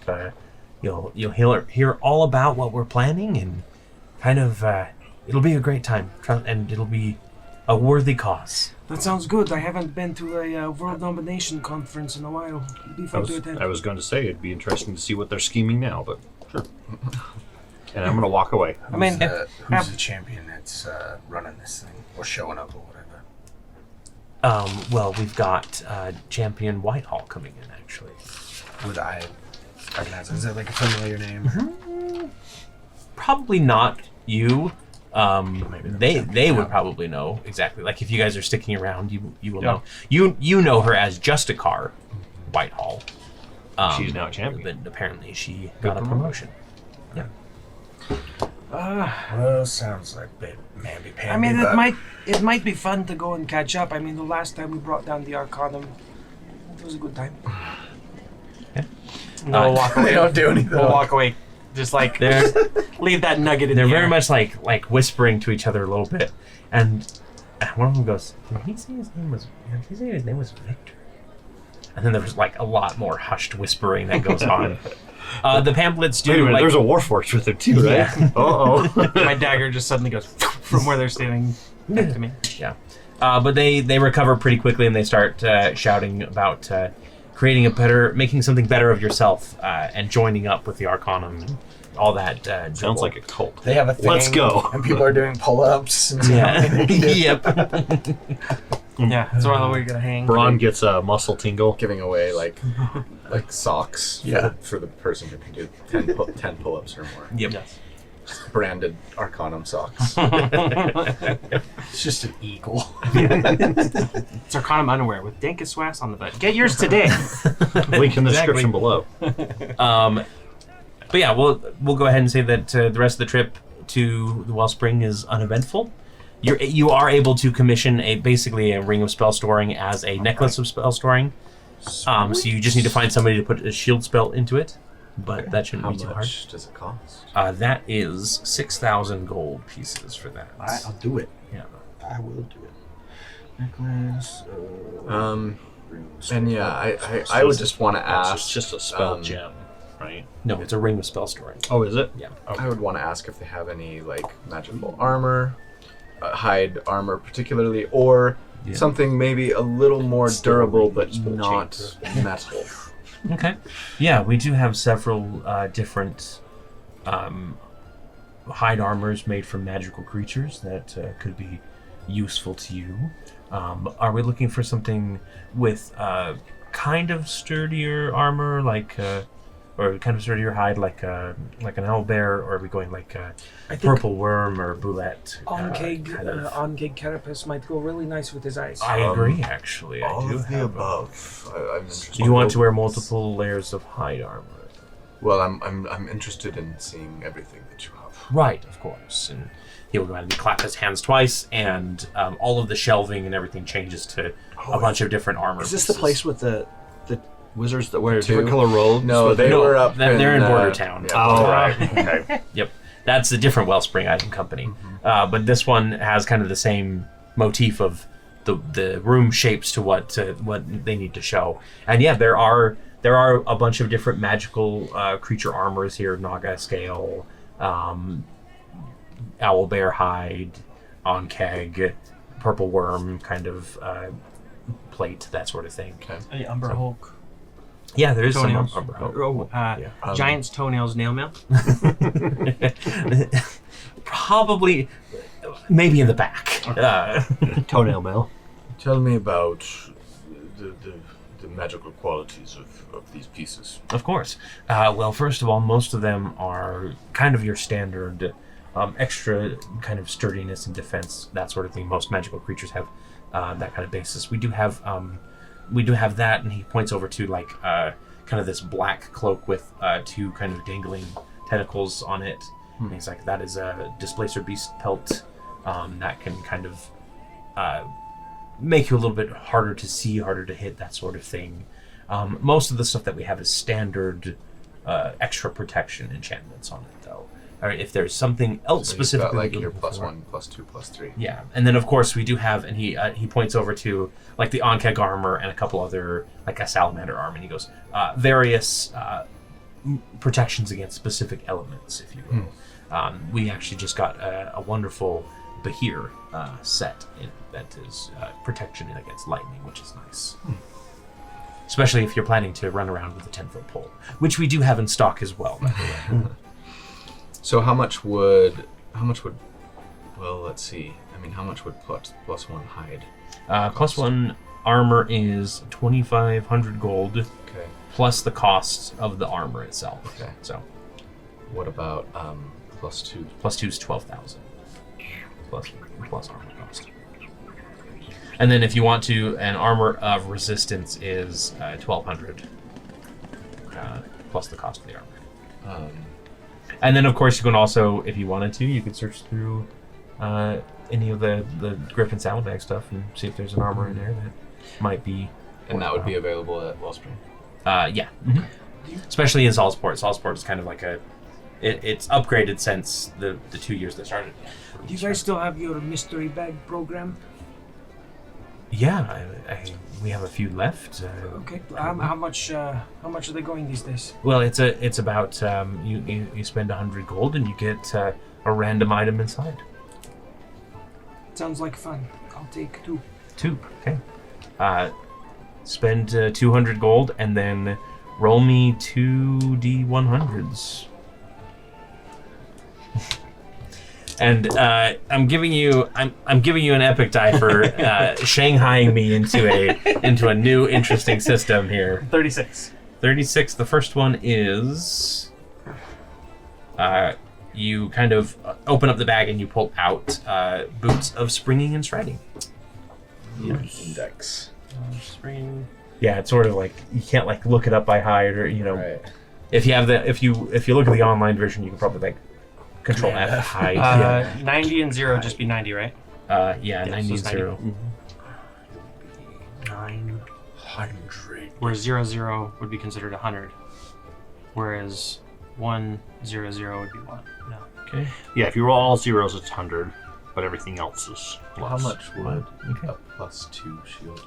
you'll hear all about what we're planning, and kind of it'll be a great time, and it'll be a worthy cause. That sounds good. I haven't been to a World Domination conference in a while. It'd be fun to attend. I was going to say it'd be interesting to see what they're scheming now, but sure. And I'm going to walk away. I mean, Who's the champion that's running this thing or showing up or whatever? Well, we've got Champion Whitehall coming in, actually. Would I recognize it? Is it like a familiar name? Probably not you. Maybe They would probably know exactly. Like if you guys are sticking around, you will Yeah. know. You know her as Justicar Whitehall. She's now champion. But apparently she got a promotion. Yeah. Well, sounds like bit mamby-pamby. I mean, but it might be fun to go and catch up. I mean, the last time we brought down the Arcanum, it was a good time. No, we'll walk away. they don't do anything. We'll walk away. Just like They're leave that nugget in they're the very air. much like whispering to each other a little bit, and one of them goes, "Did he say his name was? Did he say his name was Victor?" And then there's like a lot more hushed whispering that goes on. The pamphlets do. Wait a minute, like, there's a Warforged with him too, right? Yeah. Uh-oh. My dagger just suddenly goes. from where they're standing next to me. Yeah. But they recover pretty quickly and they start shouting about making something better of yourself and joining up with the Arcanum and all that. Sounds like a cult. They have a thing. Let's go. And people are doing pull-ups. And Yeah. Yep. Yeah, that's where we're gonna hang. Braun gets a muscle tingle. Giving away like socks for the person who can do 10 pull-ups or more. Yep. Yes. Branded Arcanum socks. It's just an eagle. It's Arcanum underwear with Dankus Swass on the butt. Get yours today. Link in the description below. But yeah, we'll go ahead and say that the rest of the trip to the Wellspring is uneventful. You are able to commission basically a ring of spell storing as a necklace of spell storing. So you just need to find somebody to put a shield spell into it, but that shouldn't be too hard. How much does it cost? That is 6,000 gold pieces for that. I'll do it. Yeah. I will do it. Necklace. And yeah, I would just want to ask. It's just a spell gem, right? No, it's a ring of spell storing. Oh, is it? Yeah. I would want to ask if they have any like magical armor, hide armor particularly, or something maybe a little more durable but not metal. Okay. Yeah, we do have several different hide armors made from magical creatures that could be useful to you. Are we looking for something with kind of sturdier armor, or kind of sturdier hide, like an owlbear, or are we going like purple worm or boulette? On-keg carapace might go really nice with his eyes. I agree, actually. All I do of the have above. I'm interested. So you want to wear multiple layers of hide armor? Well, I'm interested in seeing everything that you have. Right, of course. And he will go ahead and clap his hands twice, and all of the shelving and everything changes to a bunch of different armor. Is this the place with the Wizards that wear Two? different color robes? No, they were up. They're in Border Town. Yeah, Oh, right. Okay. Yep, that's a different Wellspring Item Company. But this one has kind of the same motif of the room shapes to what they need to show. And yeah, there are a bunch of different magical creature armors here: Naga scale, owl bear hide, on keg, purple worm kind of plate, that sort of thing. Hey, Umber Hulk. Yeah, there is Toenails. some Umber Hulk. Giant's toenails nail mail. Probably, maybe in the back. Toenail mail. Tell me about the magical qualities of these pieces. Of course. Well, first of all, most of them are kind of your standard extra kind of sturdiness and defense, that sort of thing. Most magical creatures have that kind of basis. We do have that, and he points over to kind of this black cloak with two kind of dangling tentacles on it. And he's like, that is a displacer beast pelt that can kind of make you a little bit harder to see, harder to hit, that sort of thing. Most of the stuff that we have is standard extra protection enchantments on it, though. Or if there's something else So specifically, you've got, like you're your looking plus for. 1, plus 2, plus 3. Yeah, and then of course we do have, and he points over to like the on-keg armor and a couple other, like a salamander armor, and he goes, various protections against specific elements, if you will. We actually just got a wonderful Bahir set that is protection against lightning, which is nice. Especially if you're planning to run around with a 10-foot pole, which we do have in stock as well, by the way. So how much would well, let's see. I mean, how much would plus 1 hide? Plus 1 armor is 2,500 gold, Okay. plus the cost of the armor itself. Okay. So What about plus 2? plus 2 is 12,000. Plus armor cost. And then if you want to, an armor of resistance is 1,200. Plus the cost of the armor. And then, of course, you can also, if you wanted to, you could search through any of the Griffin saddlebag stuff and see if there's an armor in there that might be. And that would be available at Wellspring. Yeah. Especially in Salzport. Salzport is kind of like it's upgraded since the 2 years they started. Do you guys still have your mystery bag program? Yeah, we have a few left. Okay. How much are they going these days? Well, it's about you spend 100 gold and you get a random item inside. Sounds like fun. I'll take 2. 2. Okay. Spend 200 gold and then roll me 2d100s. And I'm giving you an epic die for shanghaiing me into a new interesting system here. 36. 36. The first one is you kind of open up the bag and you pull out boots of springing and striding. Index. Spring. Yeah, it's sort of like you can't like look it up by height or Right. if you have if you look at the online version you can probably like control F height. 90 and 0 just be 90, right? Yeah, 90 so and 0. 900. Whereas 0 would be considered 100. Whereas 100 would be 1. No. Okay. Yeah, if you roll all zeros, it's 100, but everything else is plus. How much would Okay. a +2 shield be?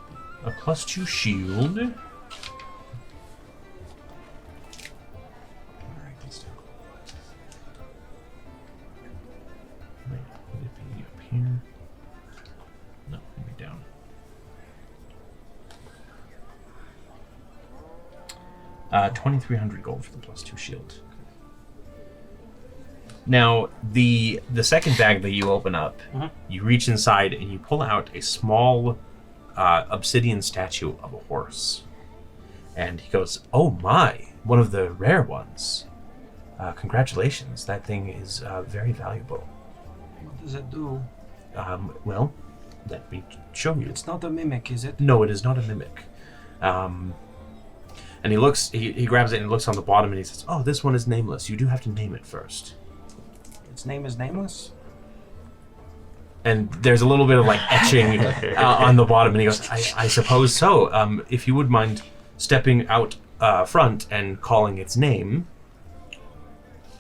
A +2 shield. Write these down. Wait, would it be up here? No, it'd be down. Uh, 2,300 gold for the +2 shield. Now, the second bag that you open up, you reach inside and you pull out a small obsidian statue of a horse. And he goes, "Oh my, one of the rare ones. Congratulations, that thing is very valuable." What does it do? Well, let me show you. It's not a mimic, is it? No, it is not a mimic. And he looks, he grabs it and looks on the bottom and he says, "Oh, this one is nameless. You do have to name it first." Its name is nameless? And there's a little bit of like etching on the bottom, and he goes, I suppose so. If you would mind stepping out front and calling its name."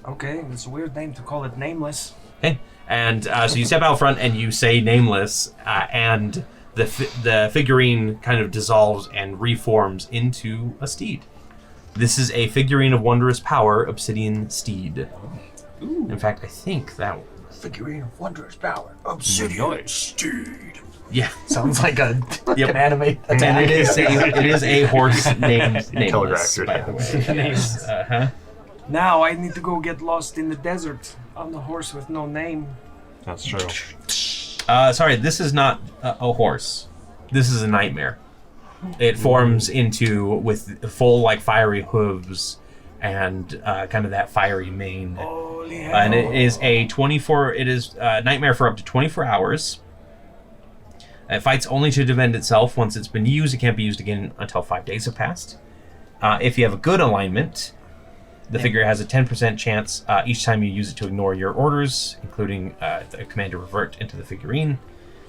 Okay, it's a weird name to call it nameless. Okay. And so you step out front and you say nameless, and the figurine kind of dissolves and reforms into a steed. This is a figurine of wondrous power, obsidian steed. Ooh. In fact, I think that Figurine of wondrous power. Obsidian steed. yeah. Sounds like a Yep. an anime And attack. it is a horse named Nameless, Telegraphed, by the way. Nameless. Uh-huh. Now I need to go get lost in the desert on the horse with no name. That's true. Sorry, this is not a horse. This is a nightmare. It forms into with full like fiery hooves and kind of that fiery mane. Holy hell. And it is a 24. It is nightmare for up to 24 hours. It fights only to defend itself. Once it's been used, it can't be used again until 5 days have passed. If you have a good alignment, the figure has a 10% chance each time you use it to ignore your orders, including the command to revert into the figurine.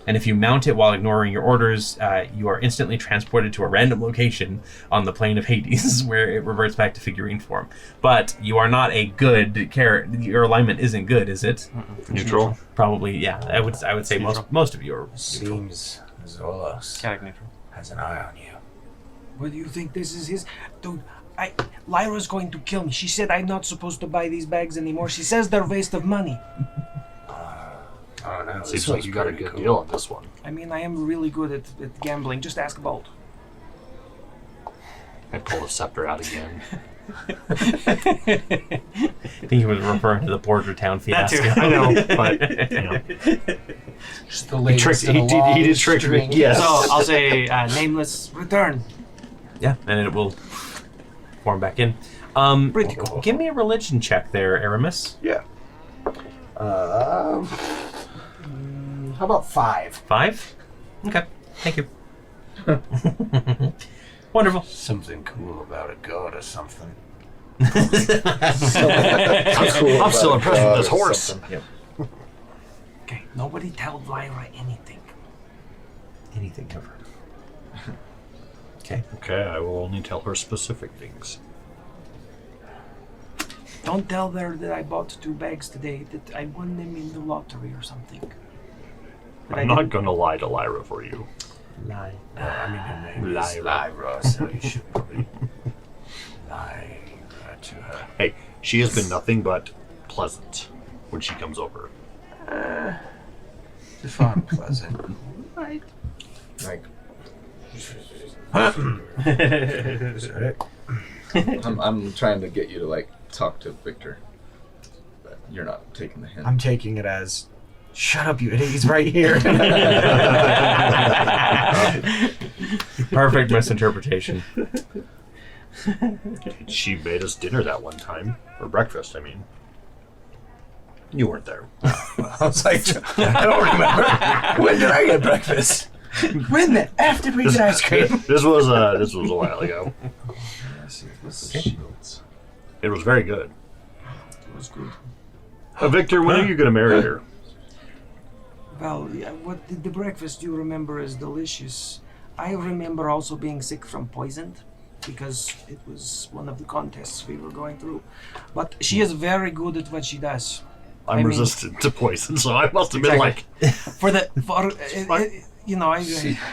And if you mount it while ignoring your orders, you are instantly transported to a random location on the plane of Hades, where it reverts back to figurine form. But you are not a good character. Your alignment isn't good, is it? Neutral. Probably, yeah. I would say most of you are. Seems Zolos Chaotic neutral. has an eye on you. What do you think this is his? Dude, Lyra's going to kill me. She said I'm not supposed to buy these bags anymore. She says they're a waste of money. Oh no, Seems like you got a good deal on this one. I mean, I am really good at gambling. Just ask Bolt. I pull the scepter out again. I think he was referring to the Border Town That too. fiasco. I know, but you know, Just the he latest in a did long trick me. string. Yes. So I'll say nameless return. Yeah, and it will form back in. Pretty cool. Give me a religion check there, Aramis. Yeah. How about 5? 5? Okay, thank you. Wonderful. Something cool about a god or something. I'm still impressed with this horse. Yep. Okay, nobody tell Lyra anything. Anything ever. Okay. Okay, I will only tell her specific things. Don't tell her that I bought 2 bags today, that I won them in the lottery or something. That I I'm not didn't- gonna lie to Lyra for you. Lie. I mean, her name is Lyra. Lyra, so you should probably lie to her. Hey, she has been nothing but pleasant when she comes over. Define pleasant. Like, I'm trying to get you to like talk to Victor, but you're not taking the hint. I'm taking it as, shut up, you idiot. He's right here. Perfect misinterpretation. She made us dinner that one time, or breakfast. I mean, you weren't there. I was like, I don't remember. When did I get breakfast? When the F did we get ice cream? This was a while ago. Shields. It was very good. It was good. Victor, when are you going to marry her? Well, yeah, what the breakfast you remember is delicious. I remember also being sick from poisoned because it was one of the contests we were going through. But she is very good at what she does. I'm resistant to poison, so I must have been like...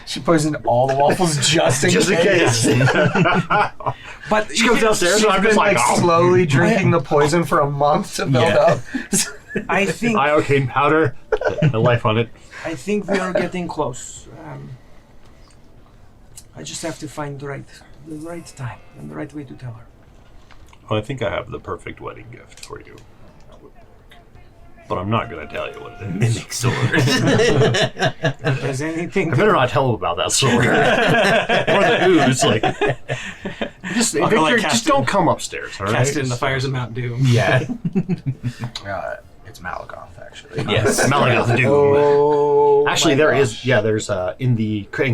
She poisoned all the waffles just in case. But She comes downstairs and I'm just like, oh. slowly drinking the poison for a month to build up. I think Iocane powder, a life on it. I think we are getting close. I just have to find the right time and the right way to tell her. I think I have the perfect wedding gift for you. But I'm not going to tell you what it is. Mimic sword. If there's anything I better not tell him about that sword. Or the ooze. Like, Victor, just don't come upstairs, all right? Cast it in the fires of Mount Doom. Yeah. It's Malagoth, actually. Yes. MacLeod Doom. Oh, Actually, my there gosh. is, there's, in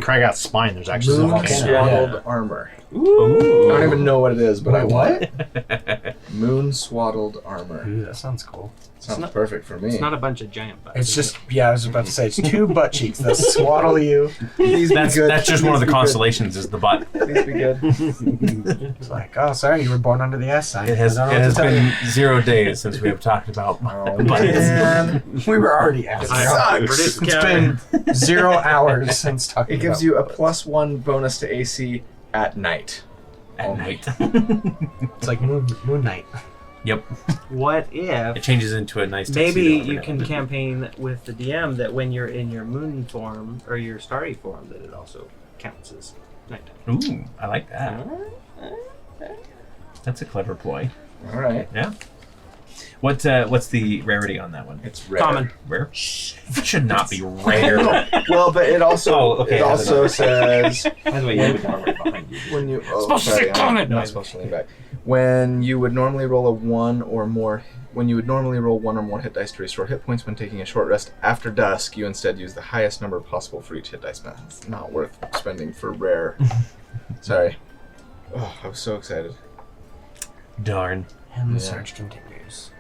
Kragath's spine, there's actually some Moon volcano. swaddled armor. Ooh. I don't even know what it is, but I want What? it. Moon swaddled armor. Ooh, that sounds cool. Sounds perfect for me. It's not a bunch of giant butts. It's just, I was about to say, it's 2 butt cheeks that swaddle you. That's just one of the constellations is the butt. Please be good. It's like, oh, sorry, you were born under the S sign. It has I don't know what to tell been 0 days since we have talked about Oh, butts. Man, we were already S. Sucks. It's been 0 hours since talking It gives about you a butts. +1 bonus to AC at night. At night. It's like Moon Knight. Yep. What if It changes into a nice maybe tuxedo every you now can and then. campaign with the DM that when you're in your moon form or your starry form that it also counts as nighttime. Ooh, I like that. That's a clever ploy. All right. Yeah. What's the rarity on that one? It's rare. Common. Rare? It should not be rare. Well, but it also Oh, okay, it I have also says By the way, you have a dog right behind you. when you Supposed to say I'm common. not supposed to lean back. When you would normally roll a 1 or more hit dice to restore hit points when taking a short rest after dusk, you instead use the highest number possible for each hit dice. It's not worth spending for rare. Sorry. Oh, I was so excited. Darn. And the Yeah. search continues.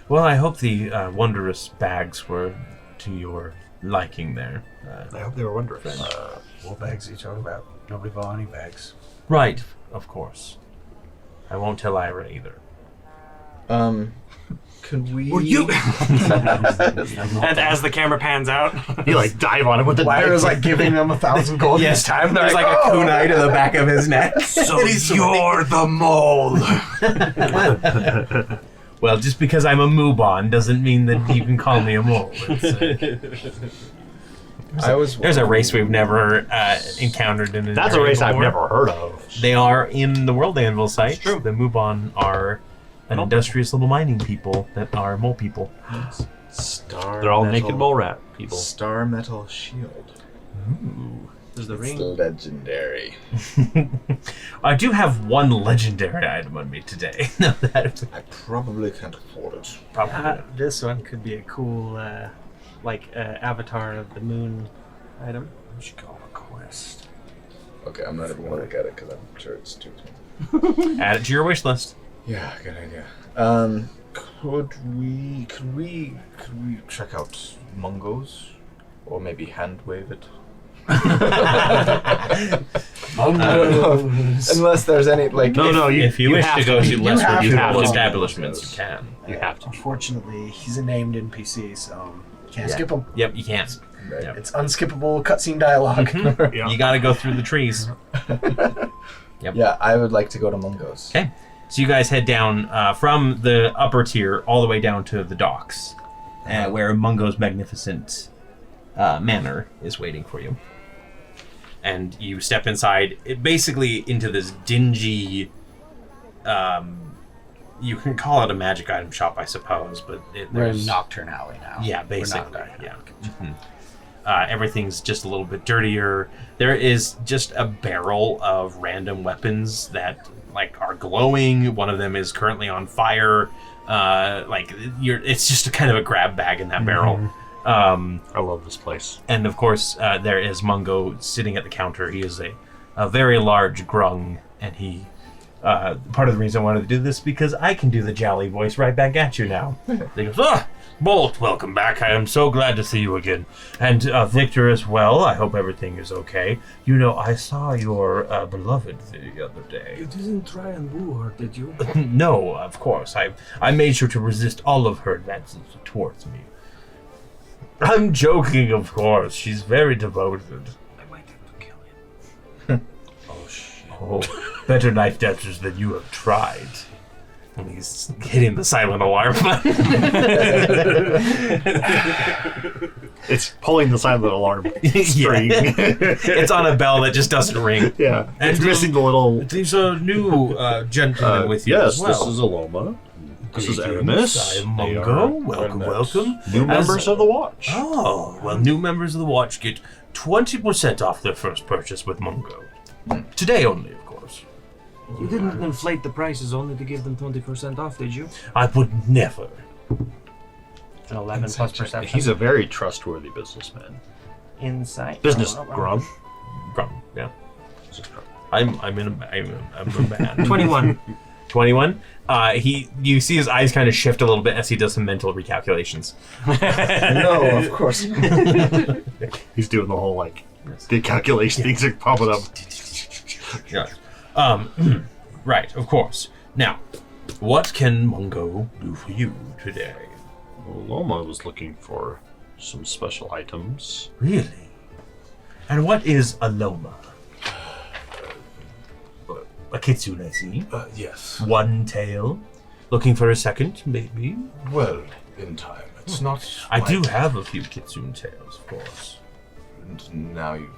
Well, I hope the wondrous bags were to your liking there. I hope they were wondrous. What bags are you talking about? Nobody bought any bags. Right, of course. I won't tell Ira either. Could we? Were you? And as the camera pans out, You like dive on him with the Lyra's like giving them 1,000 gold Yes, this time. There's like a kunai to the back of his neck. So you're the mole. Well, just because I'm a Mubon doesn't mean that you can call me a mole. There's a race we've never encountered in. That's a race I've never heard of. They are in the World Anvil site. true. The Mubon are an industrious little mining people that are mole people. Star. They're all metal, naked mole rat people. Star metal shield. there's the It's ring. legendary. I do have one legendary item on me today. No, that I probably can't afford it. probably. This one could be a cool, avatar of the moon item. We should go on a quest. Okay, I'm not even gonna look at it because I'm sure it's too expensive. Add it to your wish list. Yeah, good idea. Could we check out Mungo's, or maybe hand wave it? Unless there's any like. No, If you wish have to go to less have to reputable go. establishments, you can. You have to. Unfortunately, he's a named NPC, so can't skip him. Yep, you can. Right. Yep. It's unskippable cutscene dialogue. Yeah. You gotta go through the trees. Yeah, I would like to go to Mungo's. Okay. So you guys head down from the upper tier all the way down to the docks. where Mungo's magnificent manor is waiting for you. And you step inside, basically into this dingy, you can call it a magic item shop, I suppose, but We're in Nocturne Alley now. Yeah, We're basically, not yeah. Everything's just a little bit dirtier. There is just a barrel of random weapons that are glowing. One of them is currently on fire. It's just a kind of a grab bag in that barrel. I love this place. And of course, there is Mungo sitting at the counter. He is a very large grung, and he. Part of the reason I wanted to do this because I can do the jolly voice right back at you now. He goes, Bolt, welcome back. I am so glad to see you again. And Victor as well. I hope everything is okay. You know, I saw your beloved the other day. You didn't try and woo her, did you? No, of course. I made sure to resist all of her advances towards me. I'm joking, of course. She's very devoted. I might have to kill him. Oh, shit. Oh, better knife dancers than you have tried. And he's hitting the silent alarm button. It's pulling the silent alarm string. It's on a bell that just doesn't ring. Yeah. And It's missing the little... There's a new gentleman with you yes, as well. this is Alomah. This is Greetings, Aramis. I am They Mungo. are Welcome, Aramis. welcome. New members of the Watch. Oh, well, new members of the Watch get 20% off their first purchase with Mungo. Today only, of course. You didn't inflate the prices only to give them 20% off, did you? I would never. An 11 plus perception. He's a very trustworthy businessman. Insight. Business Oh, grub. Grum, yeah. I'm a man. 21. 21. You see his eyes kind of shift a little bit as he does some mental recalculations. No, of course. He's doing the whole the calculation things are popping up. Yeah. Right, of course. Now, what can Mungo do for you today? Alomah was looking for some special items. Really? And what is Alomah? A Kitsune, I see. Yes. One tail. Looking for a second, maybe? Well, in time. It's not. I do quite- have a few Kitsune tails, of course. And now you've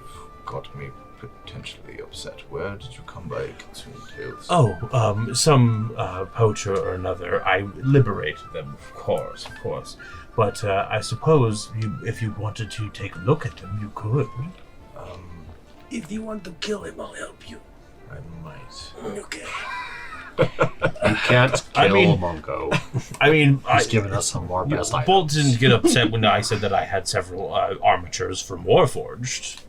got me potentially upset. Where did you come by Kitsune tails? Oh, some poacher or another. I liberated them, of course. But I suppose if you wanted to take a look at them, you could. If you want to kill him, I'll help you. I might. Okay. You can't kill Mungo. I mean, He's given us some more best items. Bolt didn't get upset when I said that I had several armatures from Warforged.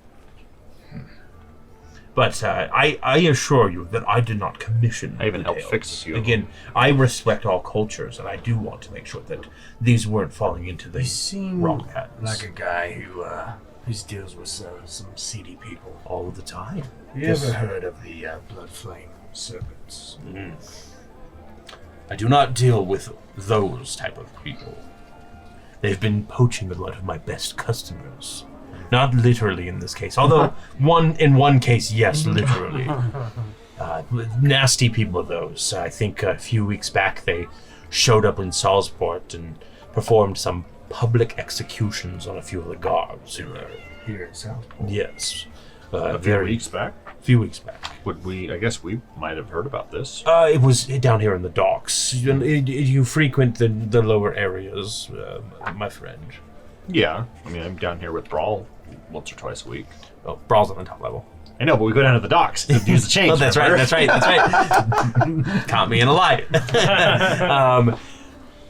But I assure you that I did not commission I even the helped tails. fix you. Again, I respect all cultures, and I do want to make sure that these weren't falling into the You seem wrong hands. like a guy who deals with some seedy people. all the time. You ever heard of the blood flame serpents? I do not deal with those type of people. They've been poaching a lot of my best customers. Not literally in this case, although in one case, yes, literally. Nasty people, those. I think a few weeks back they showed up in Salzport and performed some public executions on a few of the guards in there. Here in Southport. Yes. A few weeks back? Few weeks back. I guess we might have heard about this. It was down here in the docks. You frequent the lower areas, my friend. Yeah. I mean, I'm down here with Brawl once or twice a week. Oh, Brawl's on the top level. I know, but we go down to the docks to use the change. Oh, that's right. That's right. Caught me in a lie.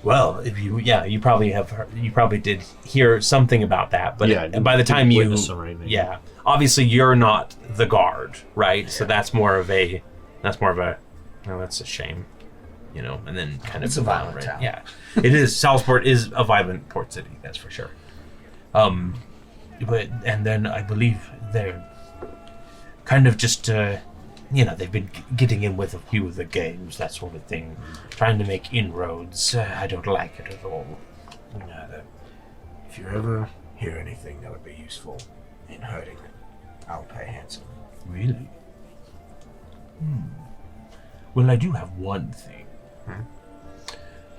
Well, you probably did hear something about that, but Yeah, by the time you, witness them or anything. obviously you're not the guard, right? Yeah. So that's more of a, that's a shame, and then kind of It's a violent town. Yeah, it is. Salzport is a violent port city, that's for sure. And then I believe they're kind of just, they've been getting in with a few of the games, that sort of thing, trying to make inroads. I don't like it at all. If you ever hear anything that would be useful in hurting, I'll pay handsome. Really? Well, I do have one thing.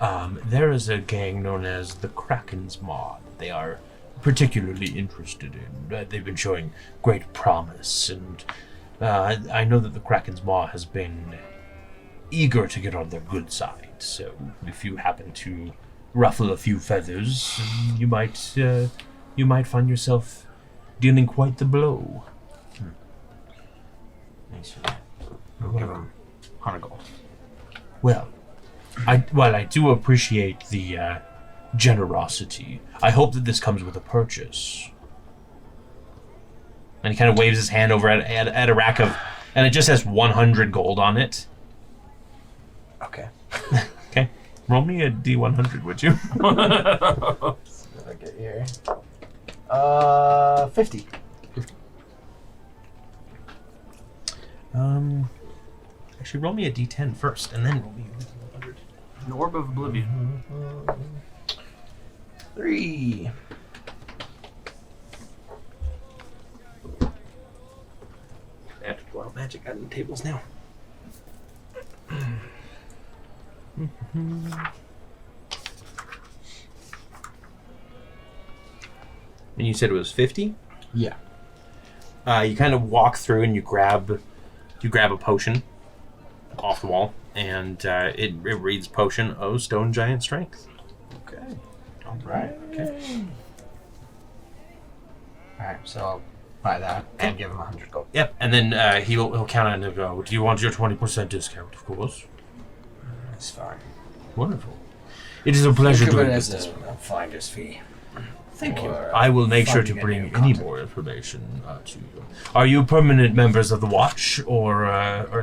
There is a gang known as the Kraken's Maw. They are particularly interested in. They've been showing great promise, and I know that the Kraken's Maw has been eager to get on their good side. So if you happen to ruffle a few feathers, you might find yourself dealing quite the blow. Nice. We'll give him 100 gold. Well, I do appreciate the generosity. I hope that this comes with a purchase. And he kind of waves his hand over at a rack of, and it just has 100 gold on it. Okay. Okay. Roll me a D100, would you? What did I get here? 50. Actually, roll me a D10 first, and then roll me a 100. An Orb of Oblivion. 3. I have to pull out magic out of the tables now. And you said it was 50? Yeah. You kind of walk through and you grab a potion off the wall, and it reads Potion of Stone Giant Strength. Okay. All right. Okay. All right. So I'll buy that and give him 100 gold. Yep, and then he'll count on and go, do you want your 20% discount? Of course. That's fine. Wonderful. It is a pleasure Think of doing it as business. a finder's fee. Thank you. Or, I will make sure to finding a bring new any content. more information to you. Are you permanent members of the Watch, or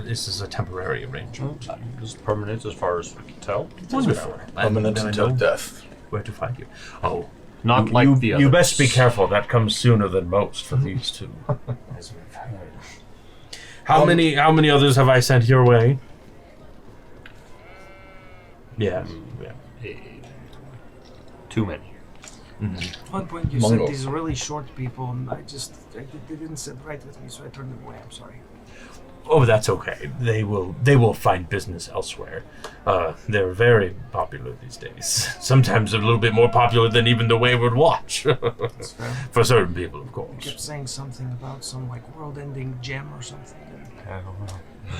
is this a temporary arrangement? It's permanent as far as we can tell. Wonderful. Permanent I until know death. where to find you. Oh, Not like the others. You best be careful. That comes sooner than most for these two. As we've heard. How many others have I sent your way? Yeah. Too many. At one point you Mungo. said these really short people, and they didn't sit right with me, so I turned them away. I'm sorry. Oh, that's okay. They will find business elsewhere. They're very popular these days. Sometimes a little bit more popular than even the Wayward Watch. That's fair. For certain people, of You course. kept saying something about some like world-ending gem or something. And I don't know.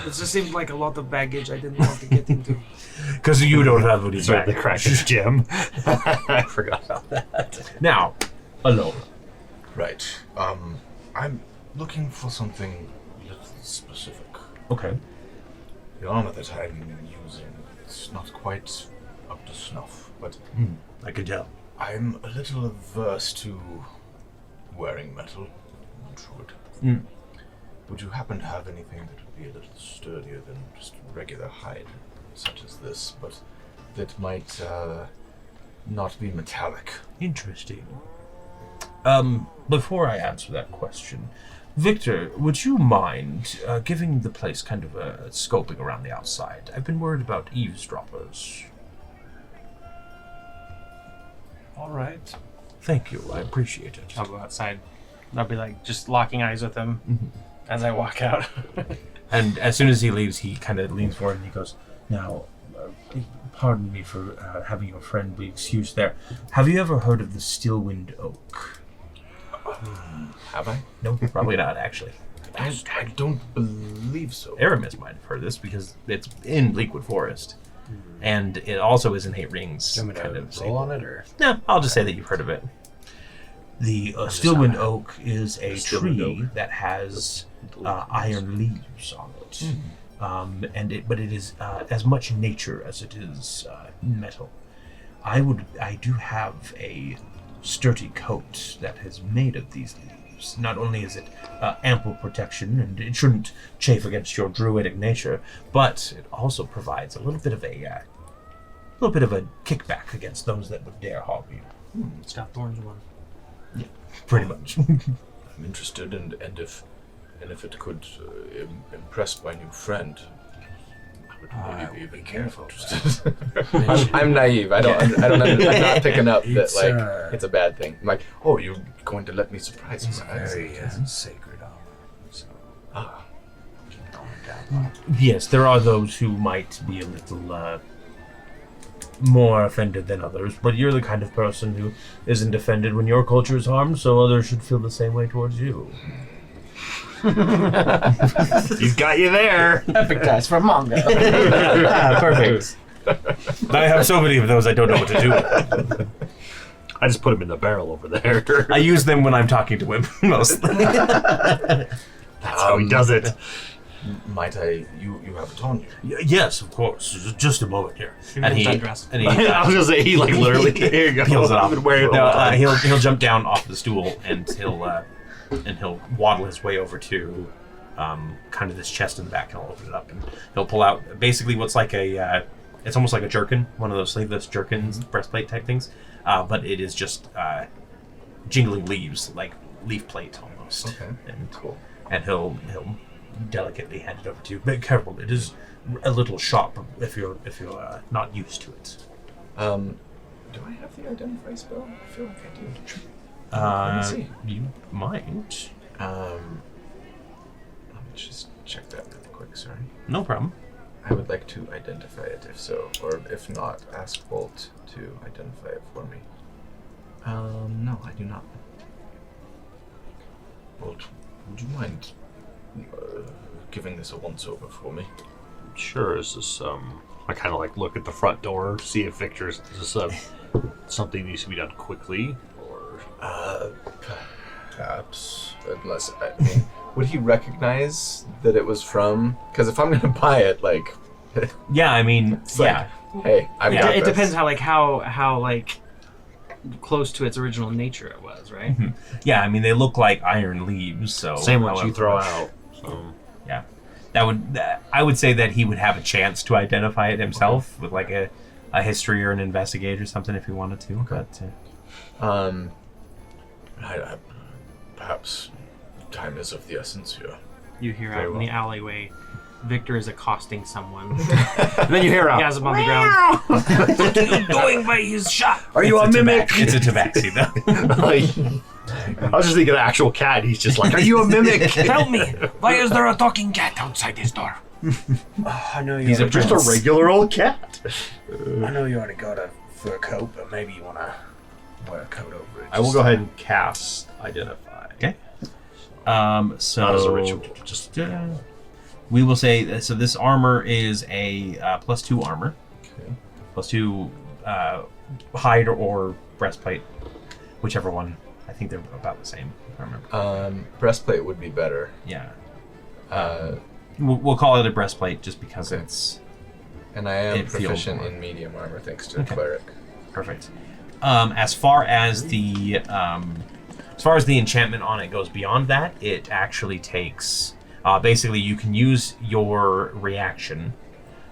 it just seemed like a lot of baggage I didn't want to get into. Because you don't have any Sorry, the baggage. Kraken's gem. I forgot about that. Now, Alomah. Right. I'm looking for something a little specific. Okay. The armor that I'm using is not quite up to snuff, but I can tell. I'm a little averse to wearing metal. Druid. Mm. Would you happen to have anything that would be a little sturdier than just regular hide, such as this, but that might not be metallic? Interesting. Before I answer that question, Victor, would you mind giving the place kind of a scoping around the outside? I've been worried about eavesdroppers. All right. Thank you, I appreciate it. I'll go outside. I'll be like just locking eyes with him as I walk out. And as soon as he leaves, he kind of leans forward and he goes, now, pardon me for having your friend be excused there. Have you ever heard of the Stillwind Oak? Have I? No, probably not, actually. I don't believe so. Aramis might have heard this because it's in Bleakwood Forest. And it also is in Eight Rings. Do you want me kind to of roll on it, or? No, I'll just say that you've heard of it. The Stillwind Oak is a tree that has iron leaves on it. But it is as much nature as it is metal. I do have a sturdy coat that is made of these leaves. Not only is it ample protection, and it shouldn't chafe against your druidic nature, but it also provides a little bit of a kickback against those that would dare harm you. It's got thorns one. Pretty much. I'm interested, and if it could impress my new friend, I would maybe be careful. Interested. I'm naive. I'm not picking up that It's, like it's a bad thing. I'm like, oh, you're going to let me surprise you? It's very sacred armor. So, keep going down. Yes, there are those who might be a little more offended than others, but you're the kind of person who isn't offended when your culture is harmed, so others should feel the same way towards you. He's got you there. Epic dice from Mungo. Perfect. I have so many of those I don't know what to do with. I just put him in the barrel over there. I use them when I'm talking to women, mostly. That's how he does it. Might I? You have it on you. Yes, of course. Just a moment here. And he, undressed. and he I was gonna say he like literally. Here you go. peels it I've off. been wearing it No, all the time. he'll jump down off the stool and he'll waddle his way over to kind of this chest in the back, and I'll open it up and he'll pull out basically what's like a it's almost like a jerkin, one of those sleeveless jerkins, breastplate type things, but it is just jingling leaves, like leaf plate almost. Okay, and cool. And he'll delicately hand it over to you. Be careful, it is a little sharp if you're not used to it. Do I have the identify spell? I feel like I do. Let me see. You might. Let me just check that really quick, sorry. No problem. I would like to identify it if so, or if not, ask Bolt to identify it for me. No, I do not. Bolt, would you mind giving this a once-over for me? Sure. Is this I kind of like look at the front door, see if Victor's. Is this something needs to be done quickly, or? Perhaps, unless I mean, would he recognize that it was from? Because if I'm gonna buy it, like, Yeah, I mean, it's like, hey, I've It, got it this. depends how like close to its original nature it was, right? Yeah, I mean they look like iron leaves, so Same ones you however throw much- out. So. Yeah, I would say that he would have a chance to identify it himself with like a history or an investigate or something if he wanted to. Okay. But Perhaps time is of the essence here. You hear Very out in well. the alleyway, Victor is accosting someone. And then you hear He has him on the ground. What are you doing by his shop? Are you a mimic? It's a tabaxi though. Like, I was just thinking of actual cat. He's just like, are you a mimic? Tell me, why is there a talking cat outside his door? I know you. He's ought to Just a regular old cat. I know you already got a fur coat, but maybe you want to wear a coat over it. I will go ahead and cast Identify. Okay. So Not as a ritual, just we will say so. This armor is a +2 armor, Okay. +2 hide or breastplate, whichever one. I think they're about the same. If I remember. Breastplate would be better. Yeah. Uh, We'll call it a breastplate just because Okay. it's and I am It feels proficient more. in medium armor thanks to Okay. Cleric. perfect. As far as the enchantment on it goes beyond that, it actually takes basically you can use your reaction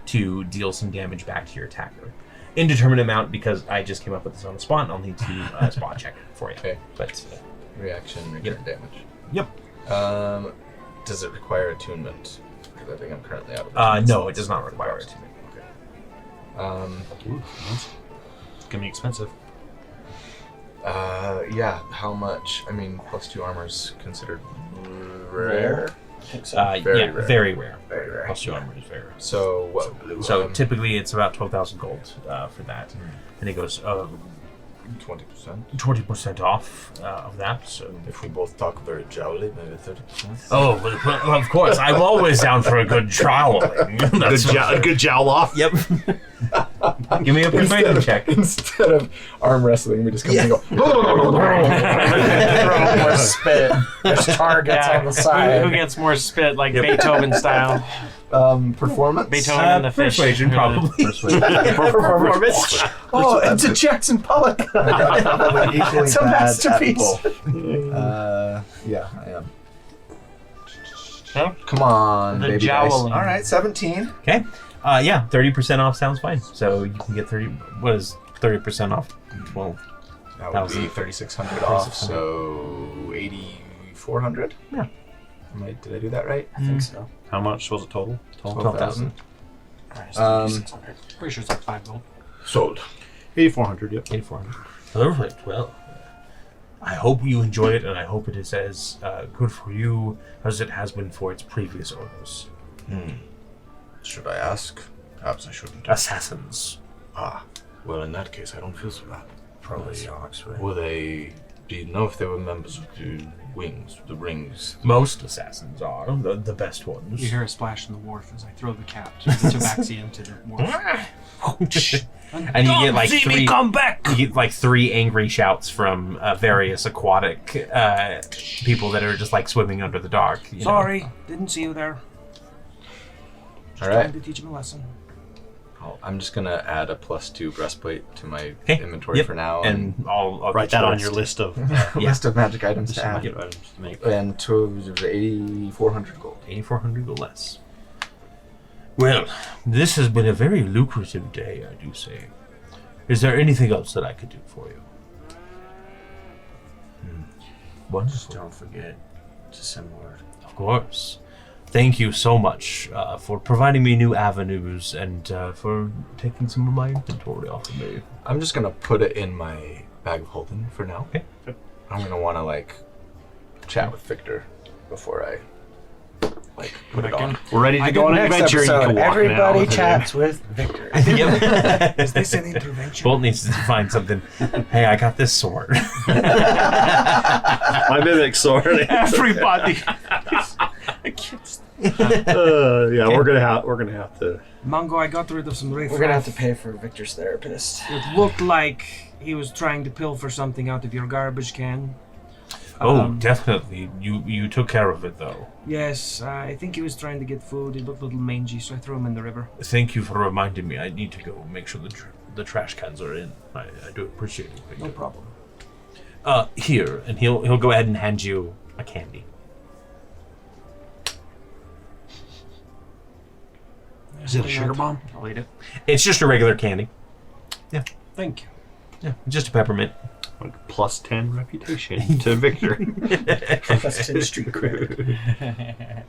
to deal some damage back to your attacker. Indeterminate amount because I just came up with this on the spot. I'll need to spot check for you. Okay. But Reaction, return damage. yep. Does it require attunement? Because I think I'm currently out of No, it does not require it. Okay. Ooh, that's gonna be expensive. Yeah. How much? I mean, +2 armor's considered rare. I think so. Very Yeah, rare. very rare. Very rare. +2 armor is very rare. So what? So typically it's about 12,000 gold for that, and it goes 20%. 20% off of that. So If we both talk very jowly, maybe 30%. oh, well, of course, I'm always down for a good troweling. Good jowl off. Yep. Give me a persuasion check. Instead of arm wrestling, we just come and go. Throw more spit. There's targets on the Who side. gets more spit, like Beethoven style? Performance. Beethoven and the fish. Persuasion, probably. Performance. Oh, it's a Jackson Pollock. It's a masterpiece. Yeah, I am. Okay. Come on, The baby joweling. dice. All right, 17. Okay. Yeah, 30% off sounds fine. So you can get 30. What is 30% off? 12. That That would was be it. 3,600 off, so 8,400. Yeah. Did I do that right? I think so. How much was it total? 12,000. Pretty sure it's like 5 gold. Sold. 8,400. Yep. 8,400. Perfect. Well, I hope you enjoy it, and I hope it is as good for you as it has been for its previous owners. Should I ask? Perhaps I shouldn't. Assassins. Well, in that case, I don't feel so bad. Probably socks, right? Were they... Do you know if they were members of the wings, the rings? Most assassins are the best ones. You hear a splash in the wharf as I throw the cap to tabaxi into the wharf. And you get like three. Come back! You get like 3 angry shouts from various aquatic people that are just like swimming under the dock. You know? Sorry, didn't see you there. All Trying right. to teach him a lesson. I'm just gonna add a +2 breastplate to my Okay. inventory Yep. for now, And I'll Write get that you on your list of list of magic items to add. items to make. And 8,400 gold. 8,400 or less. Well, this has been a very lucrative day, I do say. Is there anything else that I could do for you? Just Wonderful. don't forget to send word. Of course. Thank you so much for providing me new avenues and for taking some of my inventory off of me. I'm just gonna put it in my bag of holding for now. Okay. I'm gonna want to like chat with Victor before I like put it on. We're ready to go on an adventure. You can walk everybody now. chats with Victor. Yep. Is this an intervention? Bolt needs to find something. Hey, I got this sword. My mimic sword. Everybody! Yeah, we're gonna have to. Mungo, I got rid of some riff. We're gonna have to pay for Victor's therapist. It looked like he was trying to pilfer something out of your garbage can. Oh, definitely. You took care of it, though. Yes, I think he was trying to get food. He looked a little mangy, so I threw him in the river. Thank you for reminding me. I need to go make sure the trash cans are in. I do appreciate it. Victor. No problem. Here, and he'll go ahead and hand you a candy. Is it a sugar bomb? I'll eat it. It's just a regular candy. Thank you. Yeah, just a peppermint. Like +10 reputation to Victor. That's 10 street cred.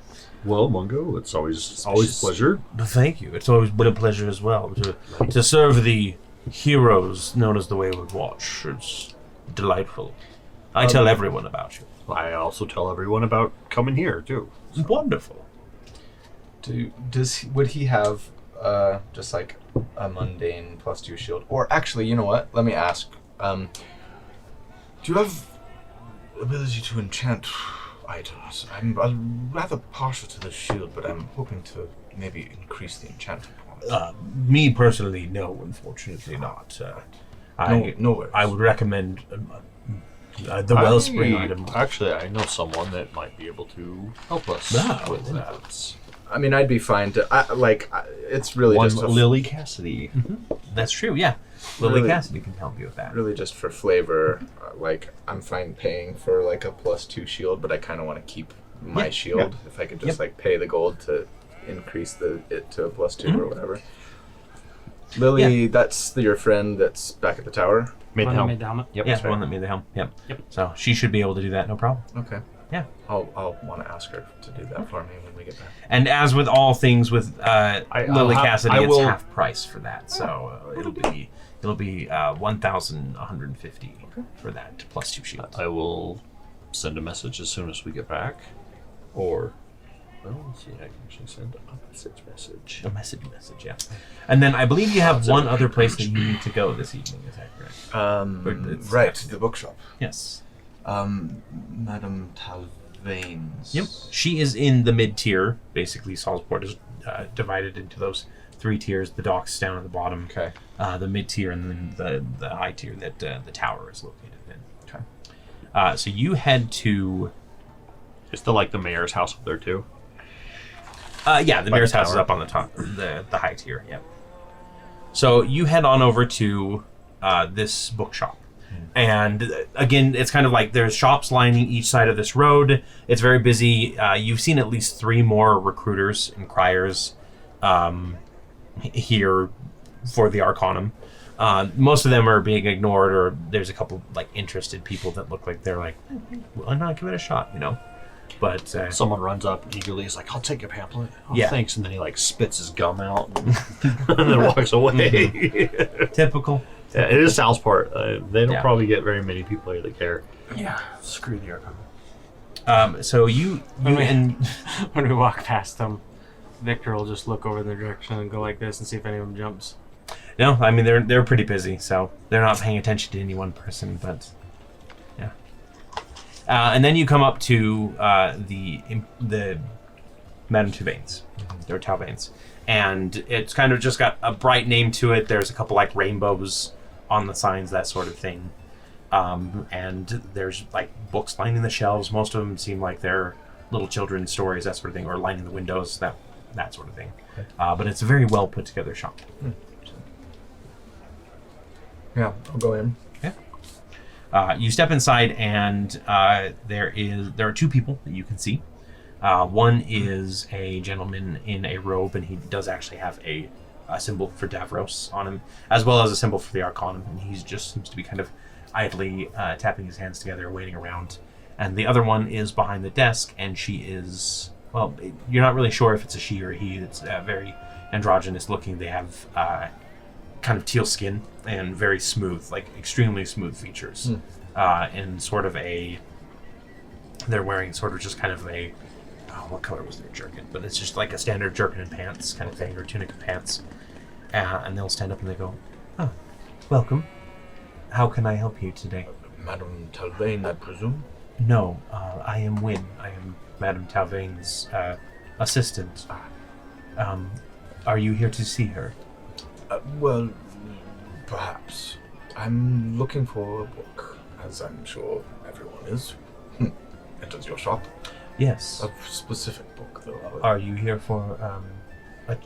Well, Mungo, it's always a pleasure. Thank you. It's always been a pleasure as well to serve the heroes known as the Wayward Watch. It's delightful. I tell everyone about you. I also tell everyone about coming here too. Wonderful. Would he have just like a mundane +2 shield? Or actually, you know what? Let me ask. Do you have ability to enchant items? I'm rather partial to the shield, but I'm hoping to maybe increase the enchanting quality. Me personally, no, unfortunately not. No worries. I would recommend the Wellspring Item. Actually, I know someone that might be able to help us with that. I mean, I'd be fine to it's really One just Lily Cassidy. That's true, yeah. Lily Really? Cassidy can help you with that. really just for flavor. Like I'm fine paying for like a +2 shield, but I kind of want to keep my shield. If I could just like pay the gold to increase it to a +2 or whatever. Lily, that's your friend that's back at the tower. Made the One helm. made the helmet. Yep. Yeah, that's the one right. that made the helm. Yep. Yep. So she should be able to do that, no problem. Okay. Yeah. I'll want to ask her to do that for me when we get back. And as with all things with Lily Cassidy, I it's will- half price for that. So it'll be 1,150 for that +2 shields. I will send a message as soon as we get back. Or, well, let's see, I can actually send a message. A message, yeah. And then I believe you have one other place that you need to go this evening. Is that correct? It's- Right, the bookshop. Yes. Madame Tauvane's. Yep. She is in the mid tier. Basically, Salzport is divided into those 3 tiers. The docks down at the bottom. Okay. The mid tier, and then the high tier that the tower is located in. Okay. So you head to. Is still like the mayor's house up there too? Yeah, the mayor's the house is tower. up on the top, the high tier. Yep. So you head on over to this bookshop. And again, it's kind of like there's shops lining each side of this road. It's very busy. You've seen at least 3 more recruiters and criers here for the Arcanum. Most of them are being ignored, or there's a couple like interested people that look like they're like, why not give it a shot, you know? But Someone runs up and eagerly is like, I'll take a pamphlet. Oh, Yeah. thanks. And then he like spits his gum out and then walks away. typical. Yeah, it is Southport. They don't Yeah. probably get very many people here that care. Yeah, screw the Arcanum. So you and When we walk past them, Victor will just look over in their direction and go like this and see if any of them jumps. No, I mean they're pretty busy, so they're not paying attention to any one person. But yeah, and then you come up to the Madame Tauvane's, or Tauvane's, and it's kind of just got a bright name to it. There's a couple like rainbows on the signs, that sort of thing, and there's like books lining the shelves. Most of them seem like they're little children's stories, that sort of thing, or lining the windows, that sort of thing. Okay. But it's a very well put together shop. Yeah, I'll go in. Yeah. You step inside, and there are two people that you can see. One is a gentleman in a robe, and he does actually have a symbol for Davros on him, as well as a symbol for the Arcanum, and he just seems to be kind of idly tapping his hands together, waiting around. And the other one is behind the desk, and she is, well, you're not really sure if it's a she or a he. It's very androgynous looking. They have kind of teal skin and very smooth, like extremely smooth features. And sort of they're wearing sort of just kind of a, what color was their jerkin? But it's just like a standard jerkin and pants kind of thing, or tunic and pants. And they'll stand up and they go, "Oh, welcome. How can I help you today?" Madame Tauvane, I presume? No, I am Wynn. I am Madame Tauvane's assistant. Are you here to see her? Well, perhaps. I'm looking for a book, as I'm sure everyone is. Enters your shop. Yes. A specific book, though. Are you here for a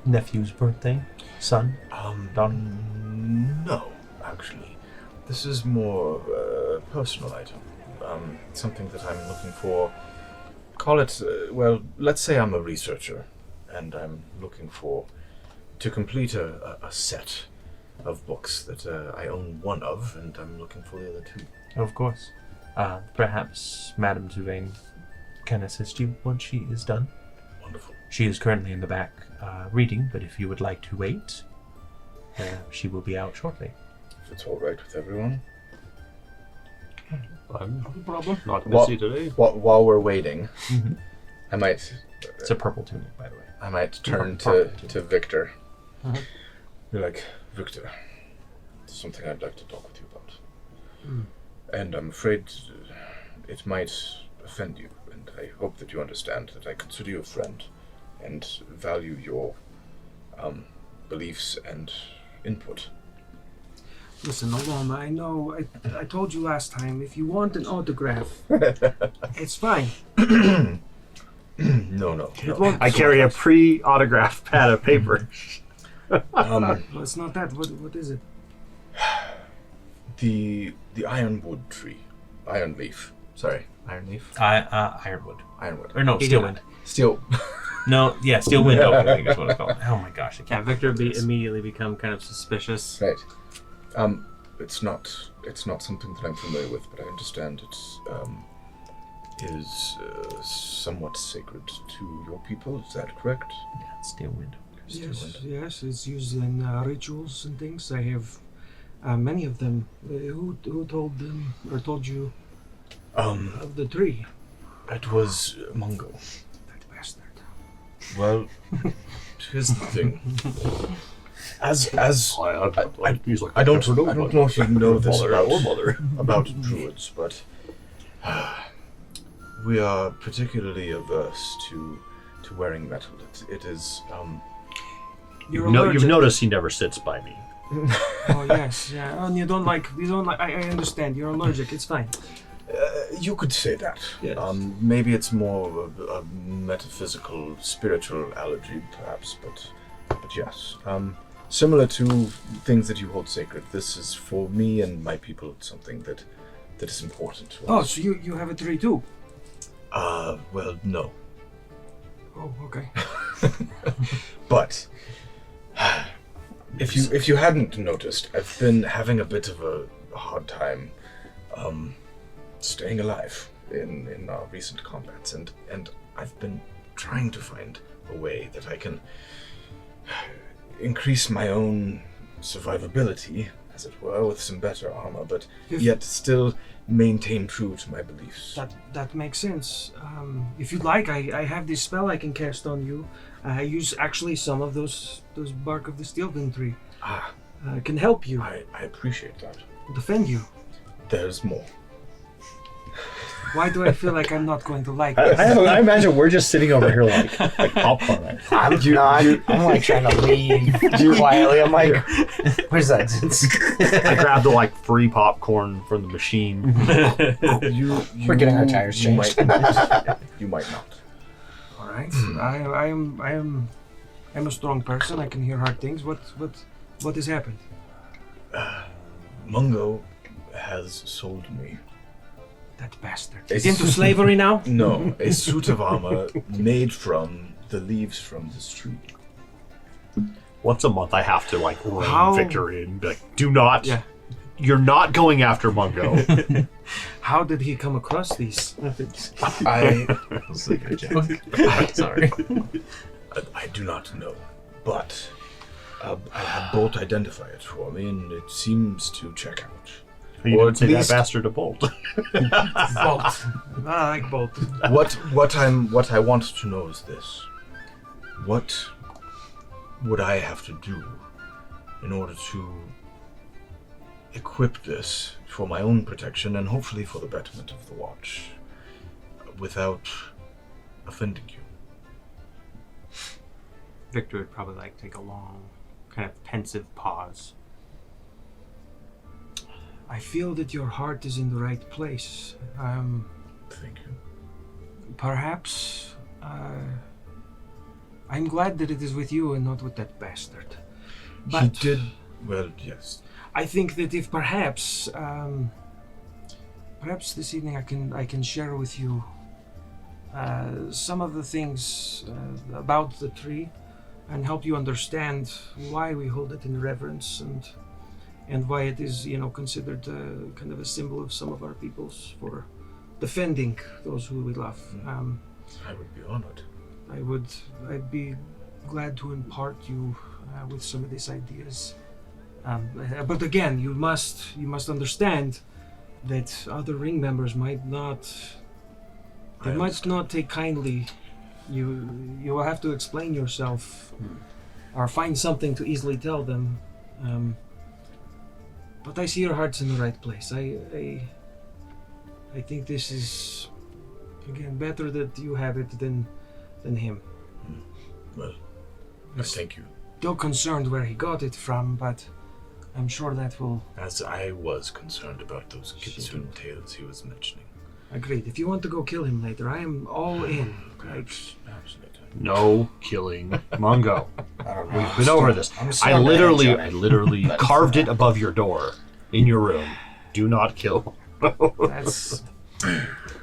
nephew's birthday? Son? Daughter? No, actually. This is more of a personal item. Something that I'm looking for. Call it, well, let's say I'm a researcher, and I'm looking to complete a set of books that I own one of, and I'm looking for the other two. Of course. Perhaps Madame Tauvane can assist you once she is done. Wonderful. She is currently in the back reading, but if you would like to wait, she will be out shortly. If it's all right with everyone. I'm No problem. not busy today. While we're waiting, I might It's a purple tunic, by the way. I might turn to Victor. You're like, Victor, there's something I'd like to talk with you about. And I'm afraid it might offend you, and I hope that you understand that I consider you a friend and value your beliefs and input. Listen, Alomah, I know I told you last time, if you want an autograph, it's fine. No. I carry a pre-autographed pad of paper. Well, it's not that. What is it? The ironwood tree. Iron leaf. Sorry, iron leaf? Ironwood. Ironwood. Or no, Steelwind. Steel. No, yeah, Steelwind Oak, I think is what it's called. Oh my gosh, I Yeah, can't. Victor immediately become kind of suspicious. Right. It's not something that I'm familiar with, but I understand it is somewhat sacred to your people. Is that correct? Yeah, Steelwind. Yes, it's used in rituals and things. I have many of them. Who told them or told you of the tree? It was Mungo. That bastard. Well, here's the thing. I don't know if you know this about druids, but we are particularly averse to wearing metal. It is You're You've allergic. noticed he never sits by me. Oh yes, yeah. And you don't like. I understand. You're allergic. It's fine. you could say that. Yes. Maybe it's more of a metaphysical, spiritual allergy, perhaps, but yes. Similar to things that you hold sacred, this is for me and my people something that is important to Oh, us. so you have a tree too? Well, no. Oh, okay. But if you hadn't noticed, I've been having a bit of a hard time staying alive in our recent combats, and I've been trying to find a way that I can increase my own survivability as it were, with some better armor, but If- yet still maintain true to my beliefs. That makes sense. If you'd like, I have this spell I can cast on you. I use actually some of those bark of the Steelwind tree. Can help you, I appreciate that. defend you. There's more. Why do I feel like I'm not going to like this? I imagine we're just sitting over here like popcorn. Right? I'm like trying to leave quietly. I'm like, where's that? I grabbed the like free popcorn from the machine. We're getting our tires changed. You might not. All right. I am a strong person. I can hear hard things. What has happened? Mungo has sold me. That bastard. It's- He's into slavery now? No, a suit of armor made from the leaves from this tree. Once a month, I have to like rein How- Victor in. Be like, do not. Yeah. You're not going after Mungo. How did he come across these? I Sorry. I do not know, but I had Bolt identify it for me, and it seems to check out. You Or didn't say at that least- bastard to Bolt. Bolt. I like both. What I want to know is this: what would I have to do in order to equip this for my own protection and hopefully for the betterment of the Watch, without offending you? Victor would probably like take a long, kind of pensive pause. I feel that your heart is in the right place. Thank you. Perhaps I'm glad that it is with you and not with that bastard. But He did well, yes. I think that if perhaps this evening I can share with you some of the things about the tree and help you understand why we hold it in reverence and why it is, considered kind of a symbol of some of our peoples for defending those who we love. I would be honored. I'd be glad to impart you with some of these ideas. But again, you must understand that other ring members might not take kindly. You will have to explain yourself or find something to easily tell them. But I see your heart's in the right place. I think this is, again, better that you have it than him. Well, thank you. Still concerned where he got it from, but I'm sure that will... As I was concerned about those Kitsune tales he was mentioning. Agreed. If you want to go kill him later, I am all in. Perhaps later. No killing Mungo. I don't know. We've been over this. I literally carved it above your door in your room. Do not kill. That's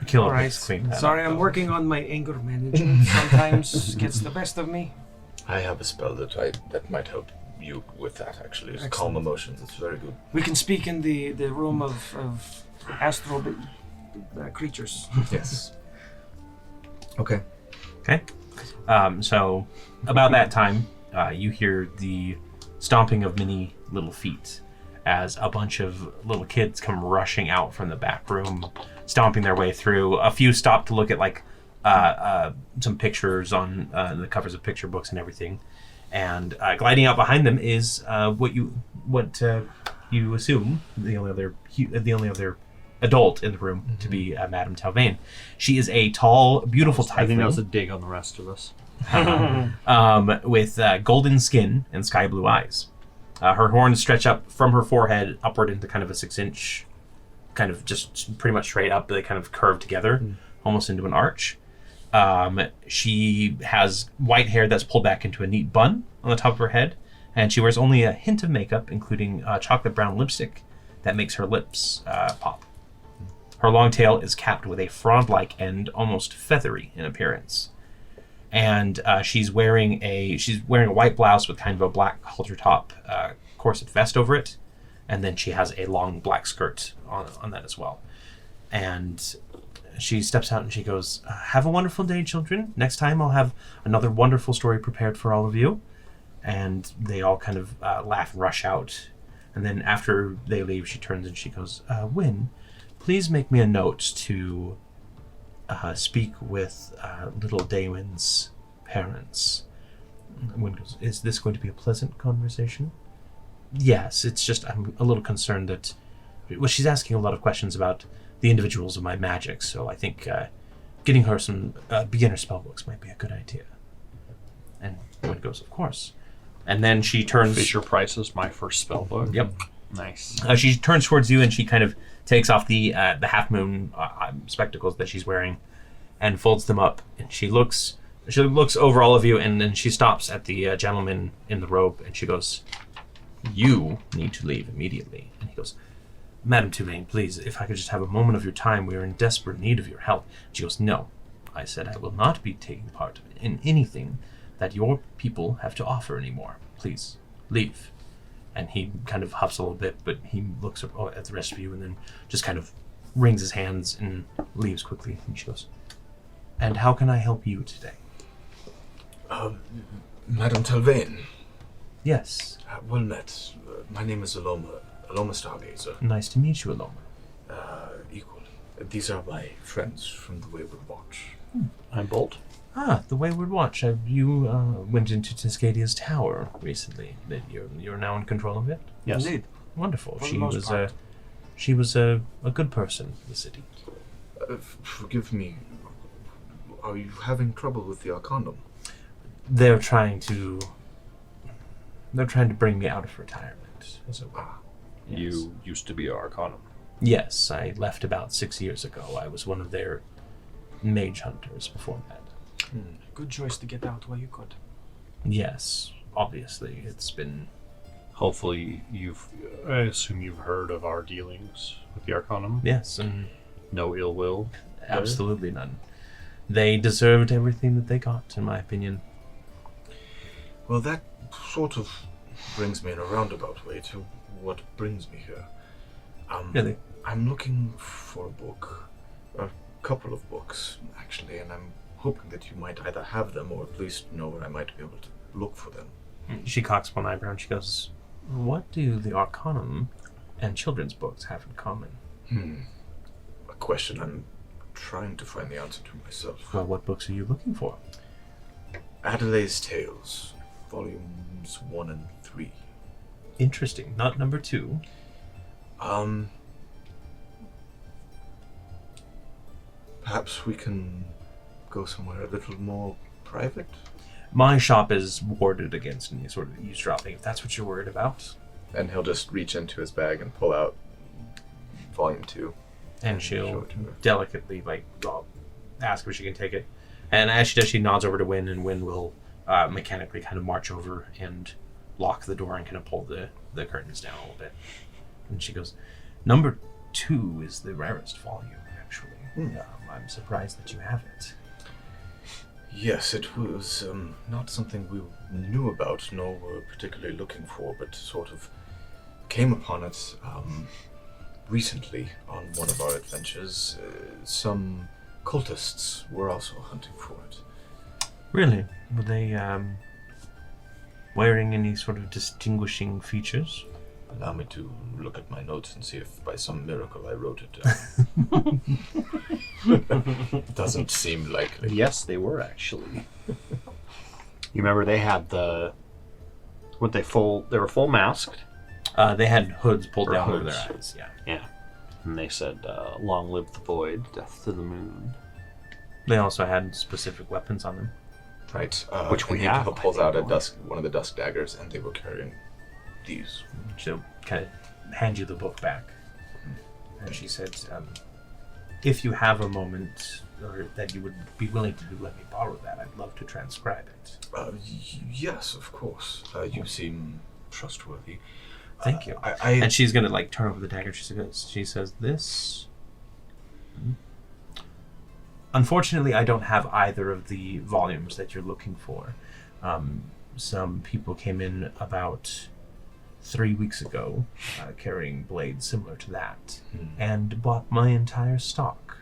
Kill all him. right. Clean that Sorry, up, I'm though. working on my anger management. Sometimes gets the best of me. I have a spell that might help you with that, actually. It's calm emotions. It's very good. We can speak in the room of astral creatures. Yes. Okay. Okay. So, about that time, you hear the stomping of many little feet as a bunch of little kids come rushing out from the back room, stomping their way through. A few stop to look at some pictures on the covers of picture books and everything. And gliding out behind them is what you assume the only other adult in the room to be Madame Tauvane. She is a tall, beautiful I think that was a tiefling dig on the rest of us. with golden skin and sky blue eyes. Her horns stretch up from her forehead upward into kind of a 6-inch, kind of just pretty much straight up. They kind of curve together, almost into an arch. She has white hair that's pulled back into a neat bun on the top of her head, and she wears only a hint of makeup, including chocolate brown lipstick that makes her lips pop. Her long tail is capped with a frond-like end, almost feathery in appearance. And she's wearing a white blouse with kind of a black halter top corset vest over it, and then she has a long black skirt on that as well. And she steps out and she goes, "Have a wonderful day, children. Next time I'll have another wonderful story prepared for all of you." And they all kind of laugh and rush out. And And then after they leave, she turns and she goes, Wynn, please make me a note to speak with little Daywin's parents. Wynn goes, is this going to be a pleasant conversation? Yes, it's just I'm a little concerned that... Well, she's asking a lot of questions about the individuals of my magic, so I think getting her some beginner spellbooks might be a good idea. And Wynn goes, of course. And then she turns... Fisher Price is my first spellbook. Yep. Nice. She turns towards you and she kind of takes off the half moon spectacles that she's wearing and folds them up. And she looks over all of you, and then she stops at the gentleman in the robe and she goes, you need to leave immediately. And he goes, Madame Tauvane, please, if I could just have a moment of your time, we are in desperate need of your help. She goes, no. I said I will not be taking part in anything that your people have to offer anymore. Please, leave. And he kind of huffs a little bit, but he looks at the rest of you and then just kind of wrings his hands and leaves quickly. And she goes, and how can I help you today? Madame Tauvane. Yes. Well met. My name is Alomah. Alomah Stargazer. Nice to meet you, Alomah. Equal. These are my friends from the Wayward Watch. I'm Bolt. Ah, the Wayward Watch. You went into Tiscadia's tower recently. That you're now in control of it? Yes. Indeed. Wonderful. For the most part. She was a good person for the city. Forgive me. Are you having trouble with the Arcanum? They're trying to bring me out of retirement, as it were. Yes. You used to be Arcanum. Yes, I left about 6 years ago. I was one of their mage hunters before that. Good choice to get out while you could. Yes, obviously. It's been... Hopefully I assume you've heard of our dealings with the Arcanum. Yes, and... No ill will? Absolutely none. They deserved everything that they got, in my opinion. Well, that sort of brings me in a roundabout way to what brings me here. Really? I'm looking for a book. A couple of books, actually, and I'm hoping that you might either have them or at least know where I might be able to look for them. She cocks one eyebrow and she goes, what do the Arcanum and children's books have in common? A question I'm trying to find the answer to myself. Well, what books are you looking for? Adelaide's Tales, volumes 1 and 3. Interesting. Not number 2. Perhaps we can go somewhere a little more private? My shop is warded against any sort of eavesdropping, if that's what you're worried about. And he'll just reach into his bag and pull out volume 2. And Show she'll it to her. delicately, ask if she can take it. And as she does, she nods over to Wynn, and Wynn will mechanically kind of march over and lock the door and kind of pull the curtains down a little bit. And she goes, number 2 is the rarest volume, actually. I'm surprised that you have it. Yes, it was not something we knew about, nor were particularly looking for, but sort of came upon it recently on one of our adventures. Some cultists were also hunting for it. Really? Were they wearing any sort of distinguishing features? Allow me to look at my notes and see if by some miracle I wrote it down. Doesn't seem likely. Yes, they were actually. You remember they had they were full masked. They had hoods pulled Or down over hoods. their eyes, yeah. Yeah. And they said, long live the void, death to the moon. They also had specific weapons on them. Right. Which we and have, He I pulls think, out don't we? one of the dusk daggers, and they were carrying these. She'll kind of hand you the book back. And she said, if you have a moment or that you would be willing to let me borrow that, I'd love to transcribe it. Yes, of course. You seem trustworthy. Thank you. And she's going to turn over the dagger. She says, this... Unfortunately, I don't have either of the volumes that you're looking for. Some people came in about 3 weeks ago carrying blades similar to that and bought my entire stock.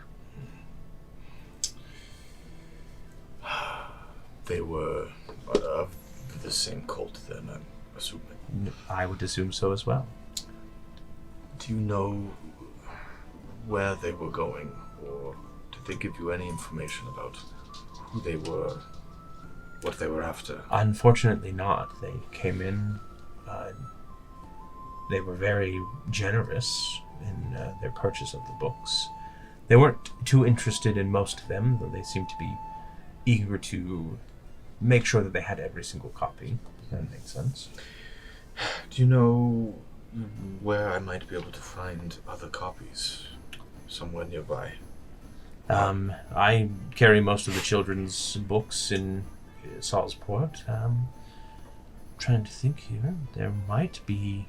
They were of the same cult then, I'm assuming. I would assume so as well. Do you know where they were going, or did they give you any information about who they were, what they were after? Unfortunately not. They came in, they were very generous in their purchase of the books. They weren't too interested in most of them, though they seemed to be eager to make sure that they had every single copy. If that makes sense. Do you know where I might be able to find other copies? Somewhere nearby. I carry most of the children's books in Salzport. Trying to think here. There might be...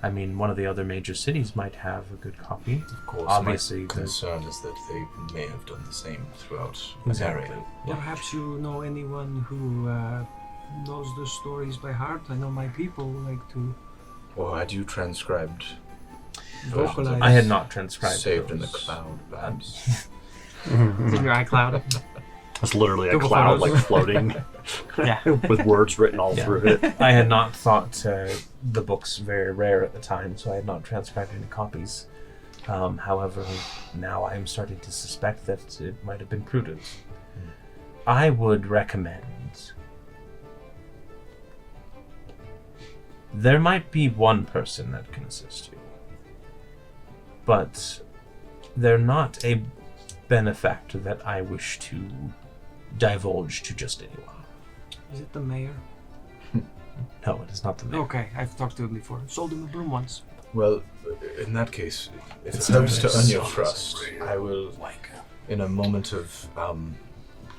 I mean, one of the other major cities might have a good copy. Of course, obviously, my concern is that they may have done the same throughout Exactly. Aneria. Yeah. Perhaps you know anyone who knows the stories by heart. I know my people like to Or had you transcribed vocalize. I had not transcribed saved in the those. cloud, perhaps? It's in your iCloud. It's literally a Google cloud Photos. like floating Yeah. with words written all Yeah. through it. I had not thought the books very rare at the time, so I had not transcribed any copies. However, now I am starting to suspect that it might have been prudent. I would recommend... There might be one person that can assist you, but they're not a benefactor that I wish to divulge to just anyone. Is it the mayor? No, it is not the mayor. Okay, I've talked to him before. Sold him a broom once. Well, in that case, if It's it helps to not earn your so trust, I will, in a moment of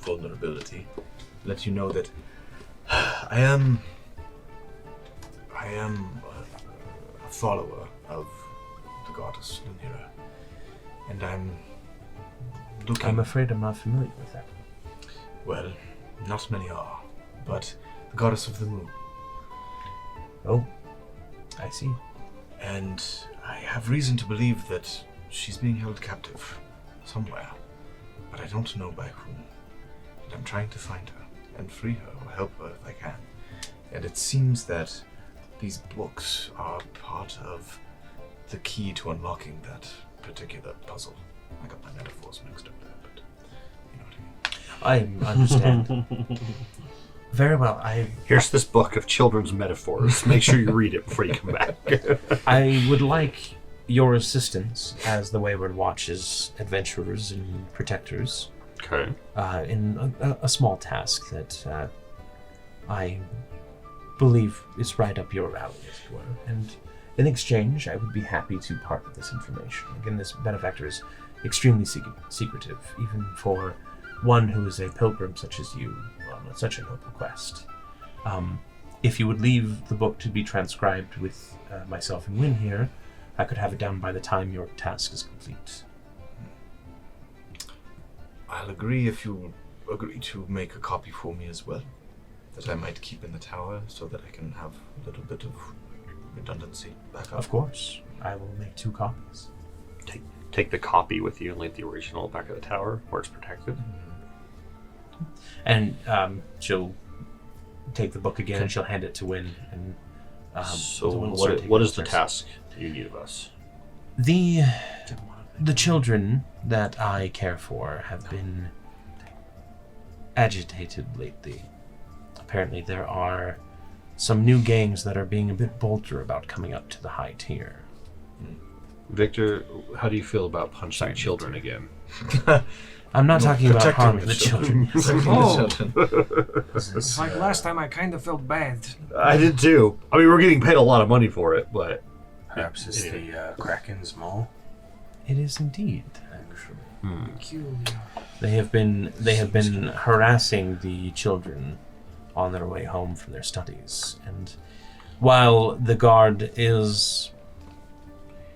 vulnerability, let you know that I am a follower of the goddess Aneria, and I'm looking. I'm afraid I'm not familiar with that. Well, not many are, but the goddess of the moon. Oh, I see. And I have reason to believe that she's being held captive somewhere, but I don't know by whom. And I'm trying to find her and free her or help her if I can. And it seems that these books are part of the key to unlocking that particular puzzle. I got my metaphors mixed up there, but you know what I mean. I understand. Very well. Here's this book of children's metaphors. Make sure you read it before you come back. I would like your assistance as the Wayward Watch's adventurers and protectors Okay. in a small task that I believe is right up your alley, as it were. And in exchange, I would be happy to part with this information. Again, this benefactor is extremely secretive, even for one who is a pilgrim such as you on such a noble quest. If you would leave the book to be transcribed with myself and Wynn here, I could have it down by the time your task is complete. I'll agree if you agree to make a copy for me as well, that I might keep in the tower so that I can have a little bit of redundancy back up. Of course, I will make 2 copies. Take the copy with you and leave the original back at the tower where it's protected. And she'll take the book again and she'll hand it to Wynn. And So Wynn will start taking what is the first. task you need of us? The children that I care for have been agitated lately. Apparently there are some new gangs that are being a bit bolder about coming up to the high tier. Victor, how do you feel about punching children again? I'm not talking about protecting harming the the children. It's like last time I kind of felt bad. I did too. I mean, we're getting paid a lot of money for it, but Perhaps it's the Kraken's Maw. It is indeed. Peculiar. They have been harassing the children on their way home from their studies, and while the guard is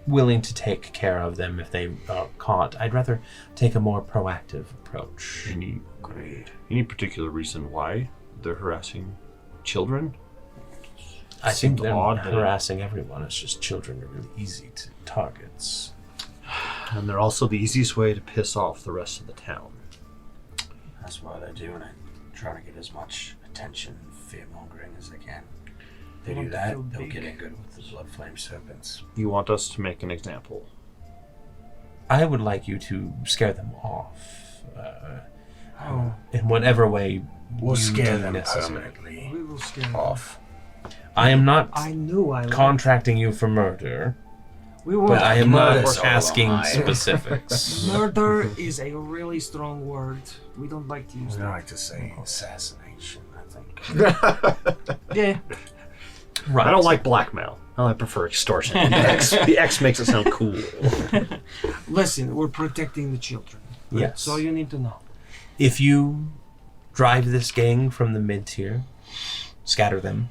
willing to take care of them if they are caught, I'd rather take a more proactive approach. any particular reason why they're harassing children? I think they're odd that- harassing everyone. It's just children are really easy to targets. And they're also the easiest way to piss off the rest of the town. That's why they're doing it. Trying to get as much attention, fear-mongering as they can. They do want to that, feel they'll big. get in good with the blood flame serpents. You want us to make an example? I would like you to scare them off. Oh, In whatever way We'll you scare deem them necessary. permanently we will scare them. off. I am not I knew I would. contracting you for murder, We will. but I am Murder's not all asking lie. specifics. Murder is a really strong word. We don't like to use I that. like to say assassination, I think. Yeah. Right. I don't like blackmail. I prefer extortion. The X makes it sound cool. Listen, we're protecting the children. Yes. That's all you need to know. If you drive this gang from the mid-tier, scatter them,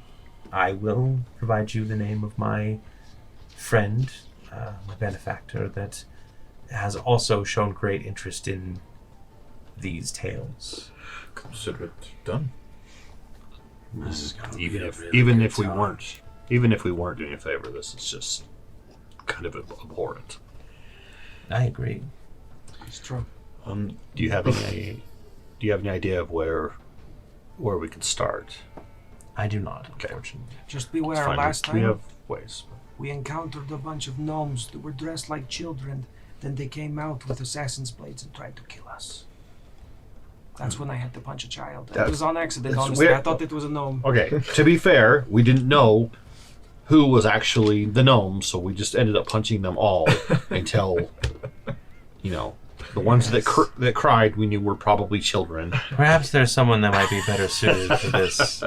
I will provide you the name of my friend, my benefactor, that has also shown great interest in these tales. Consider it done. This is gonna be Even a if really even good if we time. weren't doing a favor, this is just kind of abhorrent. I agree. It's true. Do you have any idea of where we can start? I do not, unfortunately. Just It's beware. fine. Last We time have ways. we encountered a bunch of gnomes that were dressed like children. Then they came out with assassin's blades and tried to kill us. That's when I had to punch a child. It was on accident, that's honestly. weird. I thought it was a gnome. Okay, to be fair, we didn't know who was actually the gnome, so we just ended up punching them all until, the ones that cried we knew were probably children. Perhaps there's someone that might be better suited for this.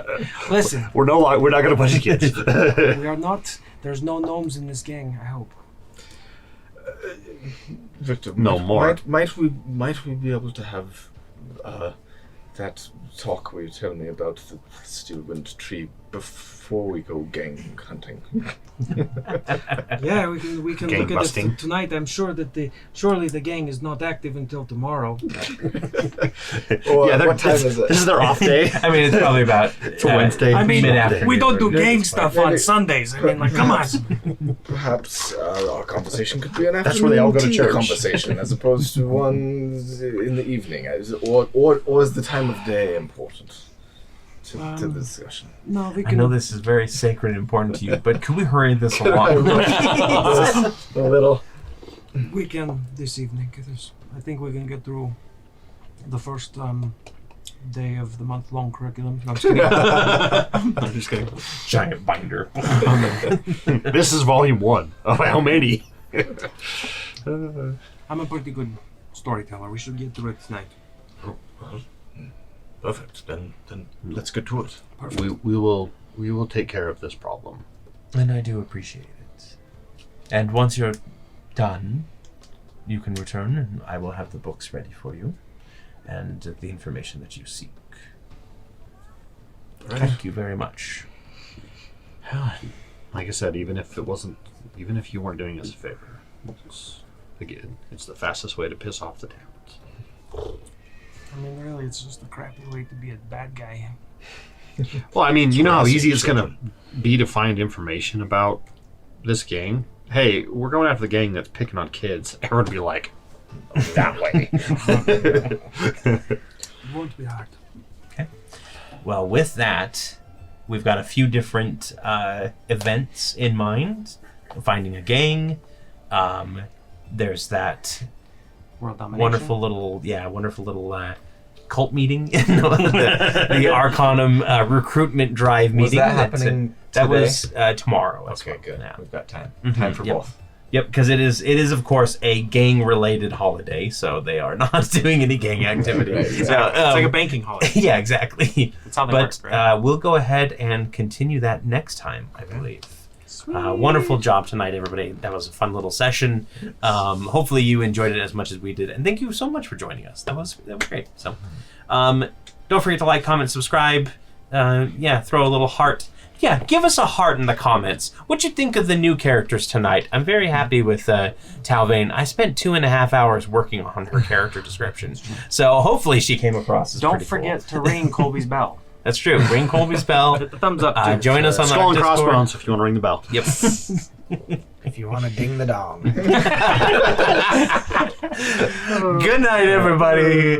Listen, We're not going to punch kids. we are not. There's no gnomes in this gang, I hope. Victor, No more. Might we be able to have that talk where you tell me about the Steelwind tree before we go gang hunting? Yeah, we can Gang look at busting. it tonight. I'm sure that surely the gang is not active until tomorrow. Or Yeah, what time is it? This is their off day. I mean, it's probably about It's a Wednesday. I mean, mid-afternoon. we don't do gang Maybe- stuff on maybe- Sundays. I mean, like, come on. Perhaps our conversation could be an afternoon That's where they all go to tea church. conversation as opposed to one in the evening. Or is the time of day important to the discussion? No, we I can. know this is very sacred and important to you, but could we hurry this along? A little. We can this evening. 'Cause I think we can get through the first day of the month-long curriculum. No, I'm just kidding. I'm just kidding. Giant binder. This is volume 1 of how many? I'm a pretty good storyteller. We should get through it tonight. Perfect. Then let's get to it. Perfect. We will take care of this problem. And I do appreciate it. And once you're done, you can return and I will have the books ready for you and the information that you seek. Thank you very much. Like I said, even if you weren't doing us a favor, it's the fastest way to piss off the towns. I mean, really, it's just a crappy way to be a bad guy. Well, I mean, you know how easy it's going to be to find information about this gang? Hey, we're going after the gang that's picking on kids. Everyone would be like, that way. It won't be hard. Well, with that, we've got a few different events in mind. Finding a gang. There's that World domination. wonderful little cult meeting, the Arcanum recruitment drive Was meeting. that happening That today? was tomorrow. as Okay, well. good. Yeah. We've got time. Mhm, Time for yep. both. Yep, because it is of course a gang-related holiday, so they are not doing any gang activity. Right, So, It's like a banking holiday. yeah, exactly. That's how they work, But right? we'll go ahead and continue that next time, I believe. Wonderful job tonight, everybody. That was a fun little session. Hopefully you enjoyed it as much as we did, and thank you so much for joining us. That was great. So, don't forget to like, comment, subscribe. Throw a little heart. Yeah, give us a heart in the comments. What you think of the new characters tonight? I'm very happy with Tauvane. I spent 2.5 hours working on her character description, so hopefully she came across as Don't pretty forget cool. to ring Colby's bell. That's true. Ring Colby's bell. Hit the thumbs up, too. Join us on Skull our and Discord. crossbones if you want to ring the bell. Yep. If you want to ding the dong. Good night, everybody.